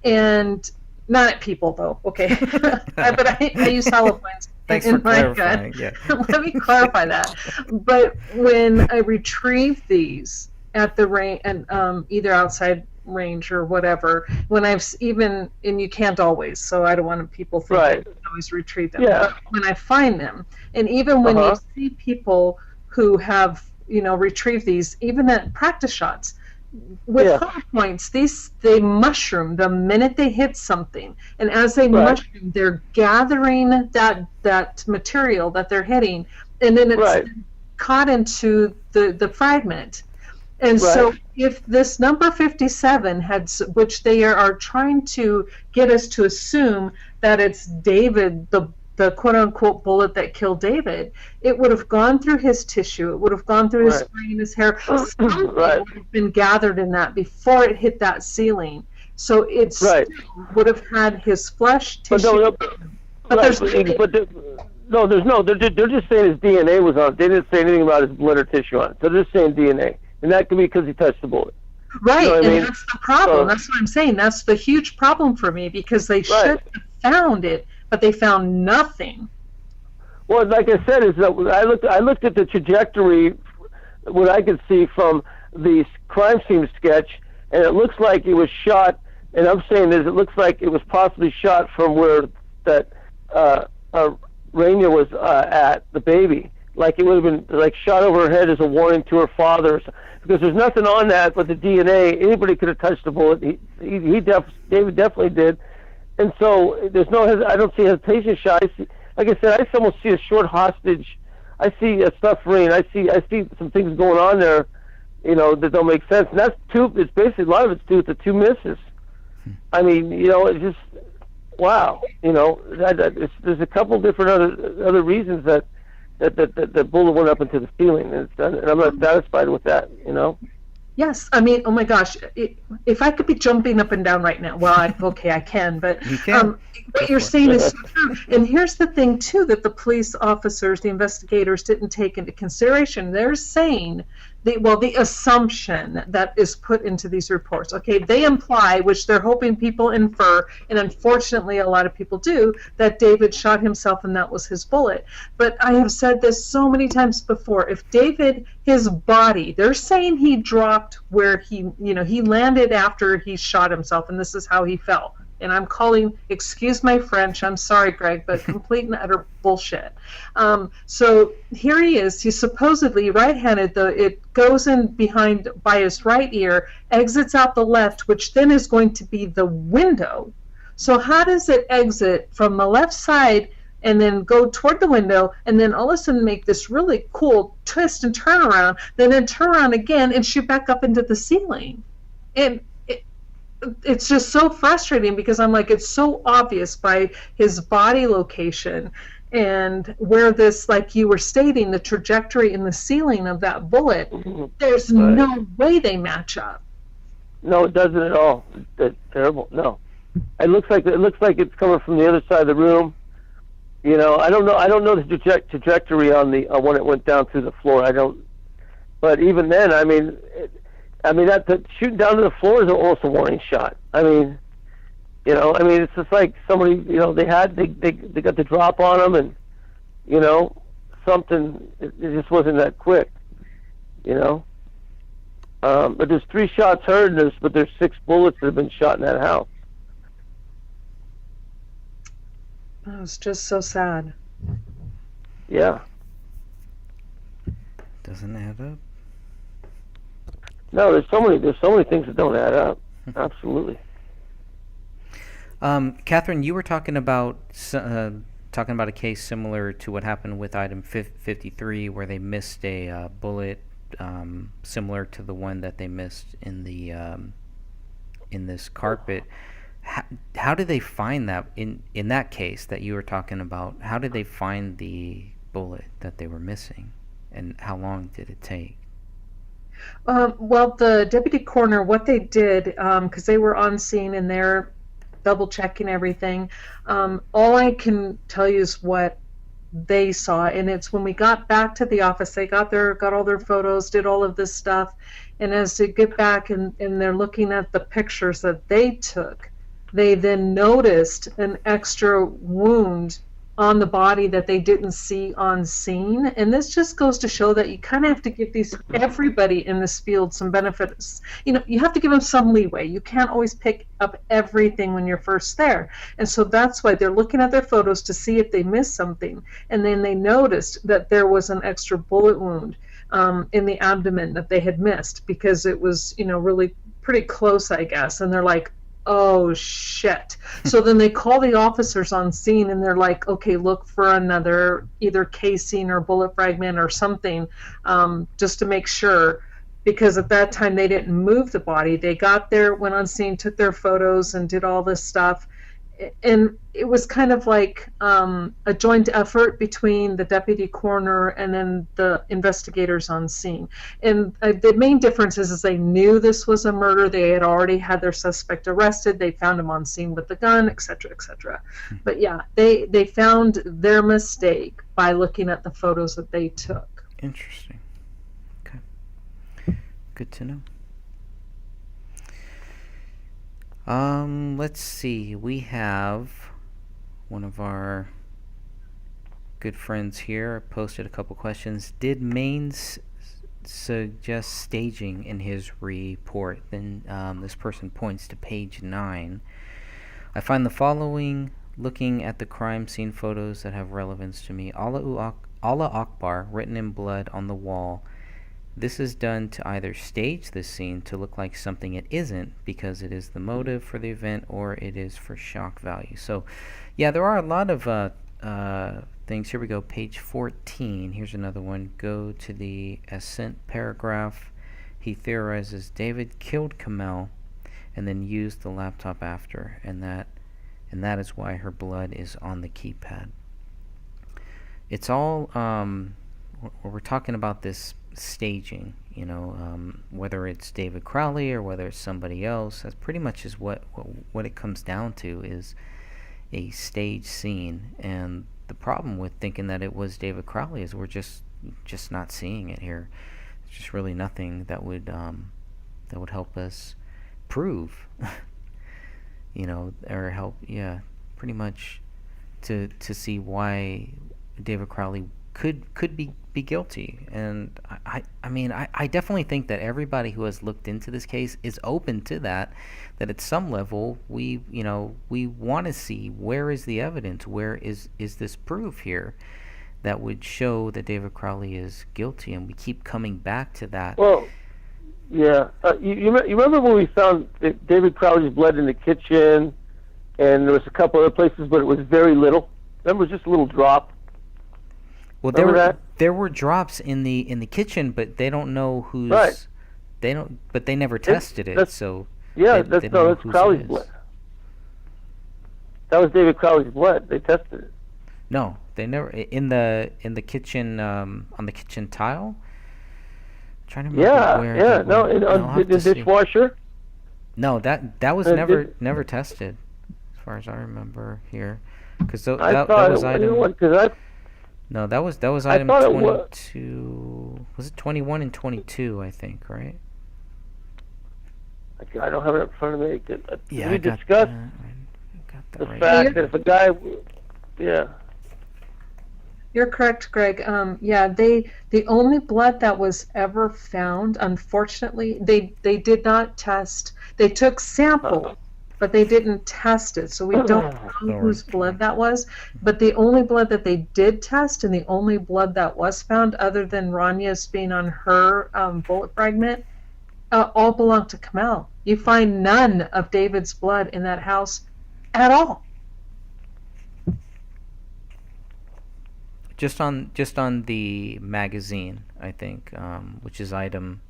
And not at people, though, okay? But I use hollow points in my gun.
Yeah.
Let me clarify that. But when I retrieve these at the range, and either outside range or whatever, when and you can't always, so I don't want people thinking
Right.
I can always retrieve them.
Yeah.
But when I find them, and even when you see people who have retrieved these, even at practice shots with hollow points, they mushroom the minute they hit something, and as they mushroom, they're gathering that material that they're hitting, and then it's caught into the fragment. And so if this number 57 which they are trying to get us to assume that it's David, the quote-unquote bullet that killed David, it would have gone through his tissue, it would have gone through his brain, his hair, something would have been gathered in that before it hit that ceiling. So it would have had his flesh, tissue. They're just saying his DNA was on it. They didn't say anything about his blood or tissue on it. So they're just saying DNA. And that could be because he touched the bullet. Right, that's the problem. That's what I'm saying. That's the huge problem for me, because they should have found it, but they found nothing. Well, like I said, is that I looked at the trajectory, what I could see from the crime scene sketch, and it looks like it was shot. And I'm saying is it looks like it was possibly shot from where that Rainier was at, the baby. Like it would have been like shot over her head as a warning to her father, because there's nothing on that but the DNA. Anybody could have touched the bullet. David definitely did, and so there's I don't see a hesitation shot. Like I said, I almost see a short hostage. I see a suffering. I see some things going on there, that don't make sense. And that's 2. It's basically a lot of it's due to 2 misses. I mean, it's just wow. There's a couple different other reasons that the bullet went up into the ceiling, and I'm not satisfied with that, Yes, I mean, oh my gosh, if I could be jumping up and down right now, well, I can, but
you can.
What you're saying is so true. And here's the thing, too, that the police officers, the investigators, didn't take into consideration. They're saying, the assumption that is put into these reports, okay, they imply, which they're hoping people infer, and unfortunately a lot of people do, that David shot himself and that was his bullet. But I have said this so many times before, if David, his body, they're saying he dropped where he landed after he shot himself, and this is how he fell. And I'm calling, excuse my French, I'm sorry, Greg, but complete and utter bullshit. So here he is. He's supposedly right-handed. It goes in behind by his right ear, exits out the left, which then is going to be the window. So how does it exit from the left side and then go toward the window and then all of a sudden make this really cool twist and turn around, then turn around again and shoot back up into the ceiling? And it's just so frustrating, because I'm like, it's so obvious by his body location And where this, like you were stating, the trajectory in the ceiling of that bullet, there's no way they match up.
No, it doesn't at all. It's terrible. No, it looks like it's coming from the other side of the room. You know, I don't know the trajectory on when it went down through the floor. I don't. But even then, I mean, that shooting down to the floor is almost a warning shot. I mean, you know, it's just like somebody, you know, they got the drop on them, and you know, something. It just wasn't that quick. You know. But there's 3 shots heard, but there's 6 bullets that have been shot in that house.
Oh, it's just so sad.
Yeah.
Doesn't add up.
No, there's so many things that don't add up. Absolutely.
Catherine, you were talking about a case similar to what happened with item 53, where they missed a bullet. Similar to the one that they missed in the in this carpet. How did they find that in that case that you were talking about? How did they find the bullet that they were missing, and how long did it take?
Well, the deputy coroner, what they did, because they were on scene and they're double checking everything. All I can tell you is what they saw, and it's when we got back to the office, they got all their photos, did all of this stuff, and as they get back and they're looking at the pictures that they took, they then noticed an extra wound on the body that they didn't see on scene. And this just goes to show that you kind of have to give everybody in this field some benefits. You know, you have to give them some leeway. You can't always pick up everything when you're first there. And so that's why they're looking at their photos to see if they missed something. And then they noticed that there was an extra bullet wound in the abdomen that they had missed, because it was, you know, really pretty close, I guess. And they're like, oh shit. So then they call the officers on scene and they're like, okay, look for another either casing or bullet fragment or something, just to make sure, because at that time they didn't move the body. They got there, went on scene, took their photos and did all this stuff. And it was kind of like a joint effort between the deputy coroner and then the investigators on scene. And the main difference is they knew this was a murder. They had already had their suspect arrested. They found him on scene with the gun, etc., etc. But yeah, they found their mistake by looking at the photos that they took.
Interesting. Okay. Good to know. Let's see. We have one of our good friends here posted a couple questions. Did Maines suggest staging in his report? Then this person points to page 9. I find the following looking at the crime scene photos that have relevance to me. Allah Akbar written in blood on the wall. This is done to either stage this scene to look like something it isn't because it is the motive for the event, or it is for shock value. So, yeah, there are a lot of things. Here we go, page 14. Here's another one. Go to the ascent paragraph. He theorizes David killed Kamel and then used the laptop after, and that is why her blood is on the keypad. It's all we're talking about this staging, you know, whether it's David Crowley or whether it's somebody else. That's pretty much is what it comes down to, is a stage scene. And the problem with thinking that it was David Crowley is we're just not seeing it here. There's just really nothing that would help us prove, you know, or help, pretty much to see why David Crowley could be guilty. And I mean I definitely think that everybody who has looked into this case is open to that at some level we want to see, where is the evidence, where is this proof here that would show that David Crowley is guilty, and we keep coming back to that.
Well, yeah, you remember when we found David Crowley's blood in the kitchen, and there was a couple other places, but it was very little. Remember, it was just a little drop.
Well, there were drops in the kitchen, but they don't know whose.
Right.
They don't, but they never tested it. So
yeah,
that's
Crowley's blood. That was David Crowley's blood. They tested it.
No, they never in the kitchen on the kitchen tile. I'm trying to remember where.
Yeah. No,
I'll have
the
to see.
dishwasher.
No, that was never tested, as far as I remember here, because that was item. No, that was item 22. Was it 21 and 22? I think, right?
I don't have it in front of me.
Yeah,
we discussed the
right.
fact that if a guy, yeah.
You're correct, Greg. The only blood that was ever found, unfortunately, they did not test. They took samples, but they didn't test it, so we don't know whose blood that was. But the only blood that they did test, and the only blood that was found, other than Ranya's being on her bullet fragment, all belonged to Kamel. You find none of David's blood in that house at all.
Just on the magazine, I think, which is item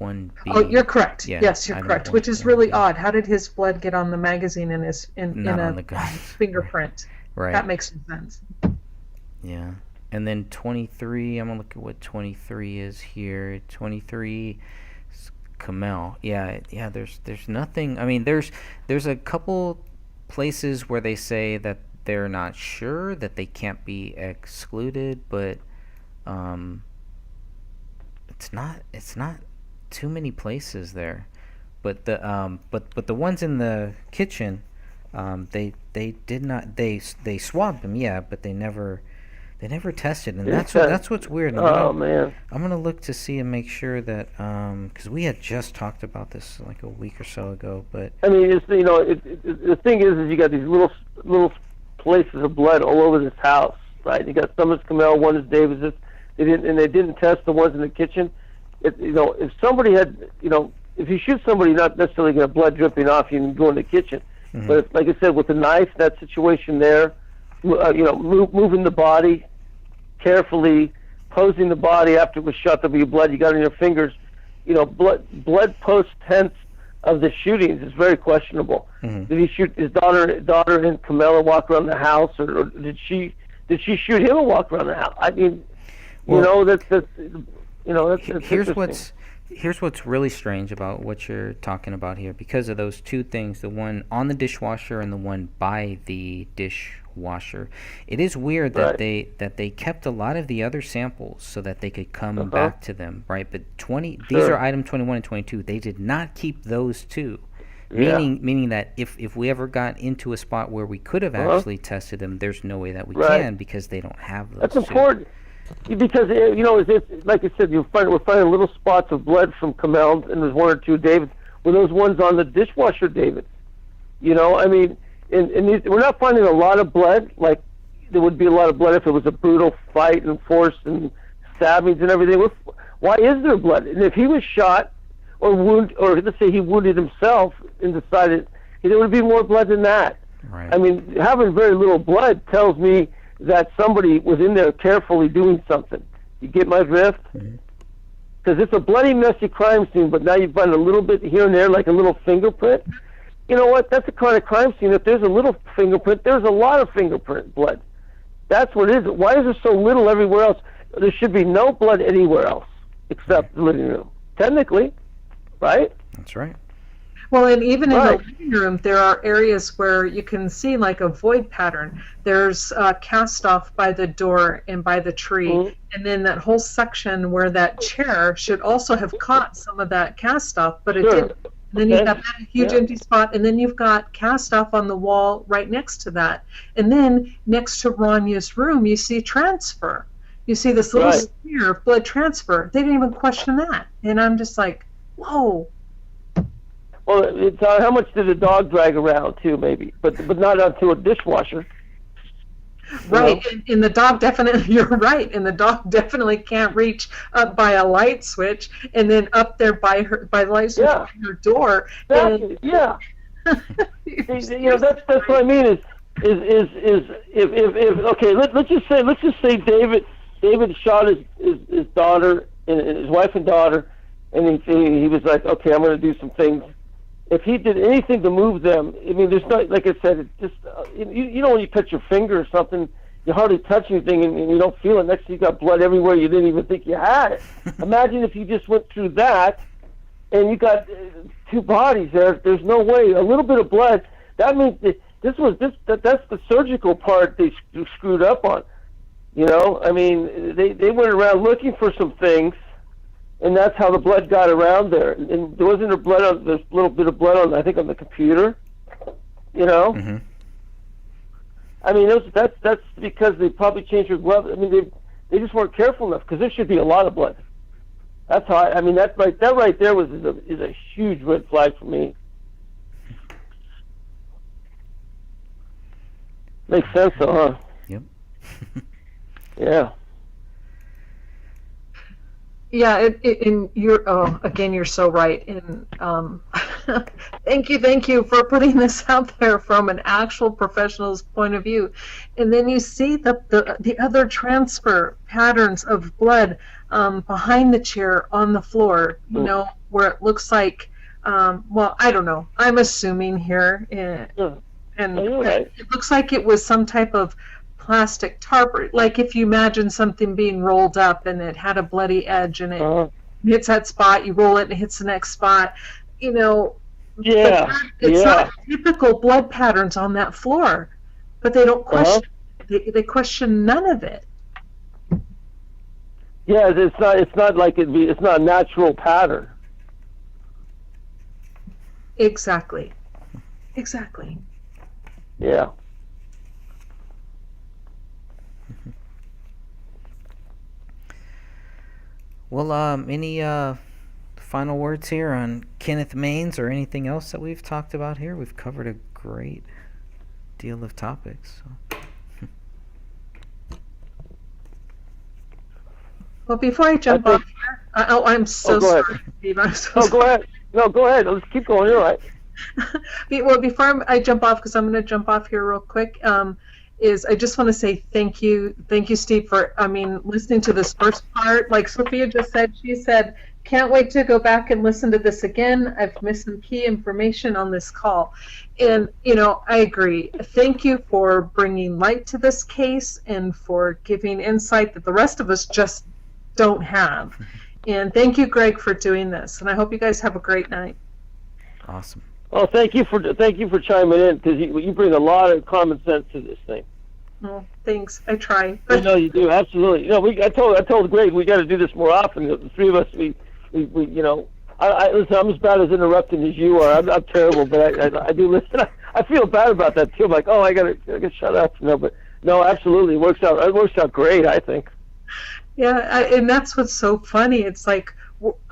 1B.
Oh, you're correct.
Yeah,
yes, you're correct. Which is really odd. How did his blood get on the magazine in a fingerprint?
Right.
That makes no sense.
Yeah. And then 23, I'm going to look at what 23 is here. 23 is Kamel. Yeah, there's nothing. I mean, there's a couple places where they say that they're not sure, that they can't be excluded, but it's not too many places there. But the ones in the kitchen, they did not, they swabbed them, yeah, but they never tested, and that's what's weird.
Man,
I'm gonna look to see and make sure that because we had just talked about this like a week or so ago, but
I mean, the thing is you got these little places of blood all over this house, right? You got some is Kamel, one is David's. They didn't test the ones in the kitchen. If somebody had, if you shoot somebody, you're not necessarily going to blood dripping off you and go in the kitchen. Mm-hmm. But like I said, with the knife, that situation there, moving the body carefully, posing the body after it was shot, there'll be blood you got on your fingers. Blood post-tense of the shootings is very questionable. Mm-hmm. Did he shoot his daughter and Kamel and walk around the house, or did she shoot him and walk around the house? I mean, that's
here's what's really strange about what you're talking about here, because of those two things, the one on the dishwasher and the one by the dishwasher. It is weird that they kept a lot of the other samples so that they could come back to them, right? But these are item 21 and 22. They did not keep those two. Meaning that if we ever got into a spot where we could have actually tested them, there's no way that we can, because they don't have those.
That's important. Because like I said, we're finding little spots of blood from Kamel, and there's one or two David. Were those ones on the dishwasher, David? I mean, and we're not finding a lot of blood. Like there would be a lot of blood if it was a brutal fight and force and stabbings and everything. Why is there blood? And if he was shot or wounded, or let's say he wounded himself and decided, there would be more blood than that.
Right.
I mean, having very little blood tells me that somebody was in there carefully doing something. You get my drift? Because it's a bloody, messy crime scene, but now you find a little bit here and there, like a little fingerprint. You know what? That's the kind of crime scene. If there's a little fingerprint, there's a lot of fingerprint blood. That's what it is. Why is there so little everywhere else? There should be no blood anywhere else except the living room. Technically, right?
That's right.
Well, and even in the living room, there are areas where you can see like a void pattern. There's cast off by the door and by the tree, and then that whole section where that chair should also have caught some of that cast off, but it didn't. And then you've got that huge empty spot, and then you've got cast off on the wall right next to that. And then next to Ranya's room, you see transfer. You see this little smear of blood transfer. They didn't even question that. And I'm just like, whoa.
Well, it's how much did the dog drag around too, maybe, but not onto a dishwasher.
Right, and the dog definitely, you're right, and the dog definitely can't reach up by a light switch and then up there by the light switch by her door.
Exactly. That's what I mean is if okay, let's just say David shot his daughter and his wife and daughter, and he was like, okay, I'm going to do some things. If he did anything to move them, I mean, there's not, like I said, it's just, when you cut your finger or something, you hardly touch anything and you don't feel it. Next thing you got blood everywhere you didn't even think you had it. Imagine if you just went through that and you got two bodies there. There's no way. A little bit of blood, that means that's the surgical part they screwed up on. You know, I mean, they went around looking for some things, and that's how the blood got around there. And there wasn't there's a little bit of blood on, I think, on the computer. You know, I mean, that's because they probably changed their glove. I mean, they just weren't careful enough, because there should be a lot of blood. That's how I mean, that right there is a huge red flag for me. Makes sense, though, huh?
Yep.
Yeah.
Yeah, and you're so right. And thank you for putting this out there from an actual professional's point of view. And then you see the other transfer patterns of blood behind the chair on the floor. You know, where it looks like, well, I don't know. I'm assuming here, and
right.
It looks like it was some type of plastic tarp, like if you imagine something being rolled up and it had a bloody edge and it hits that spot, you roll it and it hits the next spot, you know.
Yeah.
It's not typical blood patterns on that floor, but they don't question. They question none of it.
Yeah, it's not like it's not a natural pattern.
Exactly.
Yeah.
Well, any final words here on Kenneth Maines or anything else that we've talked about here? We've covered a great deal of topics. So.
Well, before I jump off here, I'm so sorry, Steve. I'm so sorry.
Go ahead. No, go ahead. Let's keep going. You're right.
Well, before I jump off, because I'm going to jump off here real quick, is I just want to say thank you, Steve, for, listening to this first part. Like Sophia just said, she said, can't wait to go back and listen to this again. I've missed some key information on this call. And, I agree. Thank you for bringing light to this case and for giving insight that the rest of us just don't have. And thank you, Greg, for doing this. And I hope you guys have a great night.
Awesome.
Well, thank you for chiming in, because you bring a lot of common sense to this thing.
Oh, thanks. I try.
You do, absolutely. I told Greg we got to do this more often. The three of us, we listen, I'm as bad as interrupting as you are. I'm terrible, but I do listen. I feel bad about that too. I'm like, I gotta shut up, But no, absolutely, it works out great, I think.
Yeah, and that's what's so funny. It's like,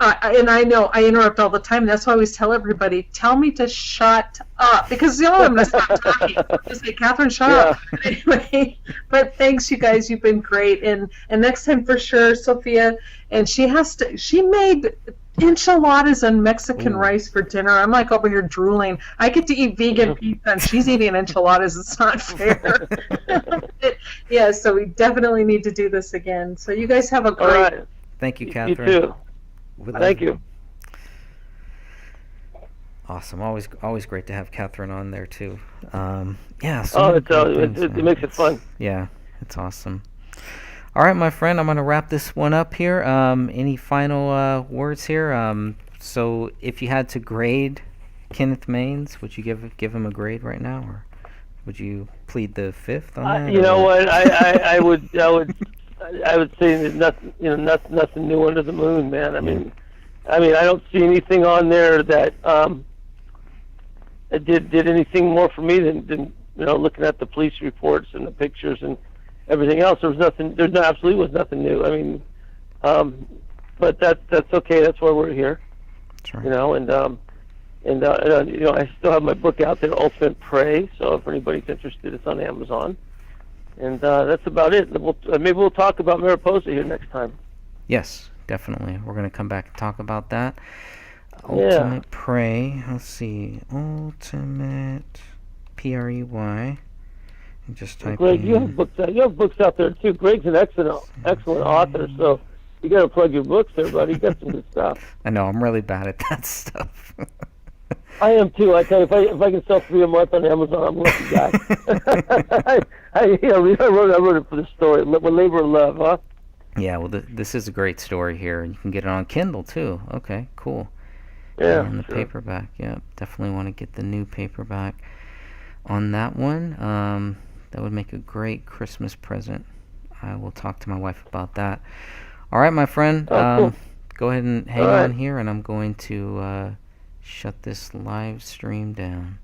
and I know I interrupt all the time. That's why I always tell everybody, tell me to shut up, because I'm going to stop talking. Just say, Catherine, shut up. Anyway, but thanks, you guys. You've been great. And next time for sure, Sophia. And she made enchiladas and Mexican rice for dinner. I'm like over here drooling. I get to eat vegan pizza and she's eating enchiladas. It's not fair. Yeah, so we definitely need to do this again. So you guys have a great...
All right.
Thank you, Catherine.
You too. Thank you.
Awesome. Always great to have Catherine on there too.
It makes it fun.
Yeah, it's awesome. All right, my friend, I'm going to wrap this one up here. Any final words here? So if you had to grade Kenneth Maines, would you give him a grade right now, or would you plead the fifth on that?
You know what? I would say there's nothing new under the moon, man. I mean, I don't see anything on there that did anything more for me than looking at the police reports and the pictures and everything else. There absolutely was nothing new. I mean, but that's okay. That's why we're here.
That's right.
I still have my book out there, Ultimate Prey. So if anybody's interested, it's on Amazon. And that's about it. Maybe we'll talk about Mariposa here next time.
Yes, definitely. We're going to come back and talk about that. Ultimate Prey. Let's see. Ultimate Prey. And just type
Greg,
in...
you have books out there too. Greg's an excellent author, so you got to plug your books there, buddy. You got some good stuff.
I know. I'm really bad at that stuff.
I am too. I tell you, if I can sell 3 a month on Amazon, I'm a lucky guy. I wrote it for the story. With labor and love, huh?
Yeah, well, this is a great story here, and you can get it on Kindle too. Okay, cool.
Yeah.
And the
Sure.
paperback, yeah, definitely want to get the new paperback on that one. That would make a great Christmas present. I will talk to my wife about that. All right, my friend.
Oh, cool.
Go ahead and hang
All
on
right.
here, and I'm going to shut this live stream down.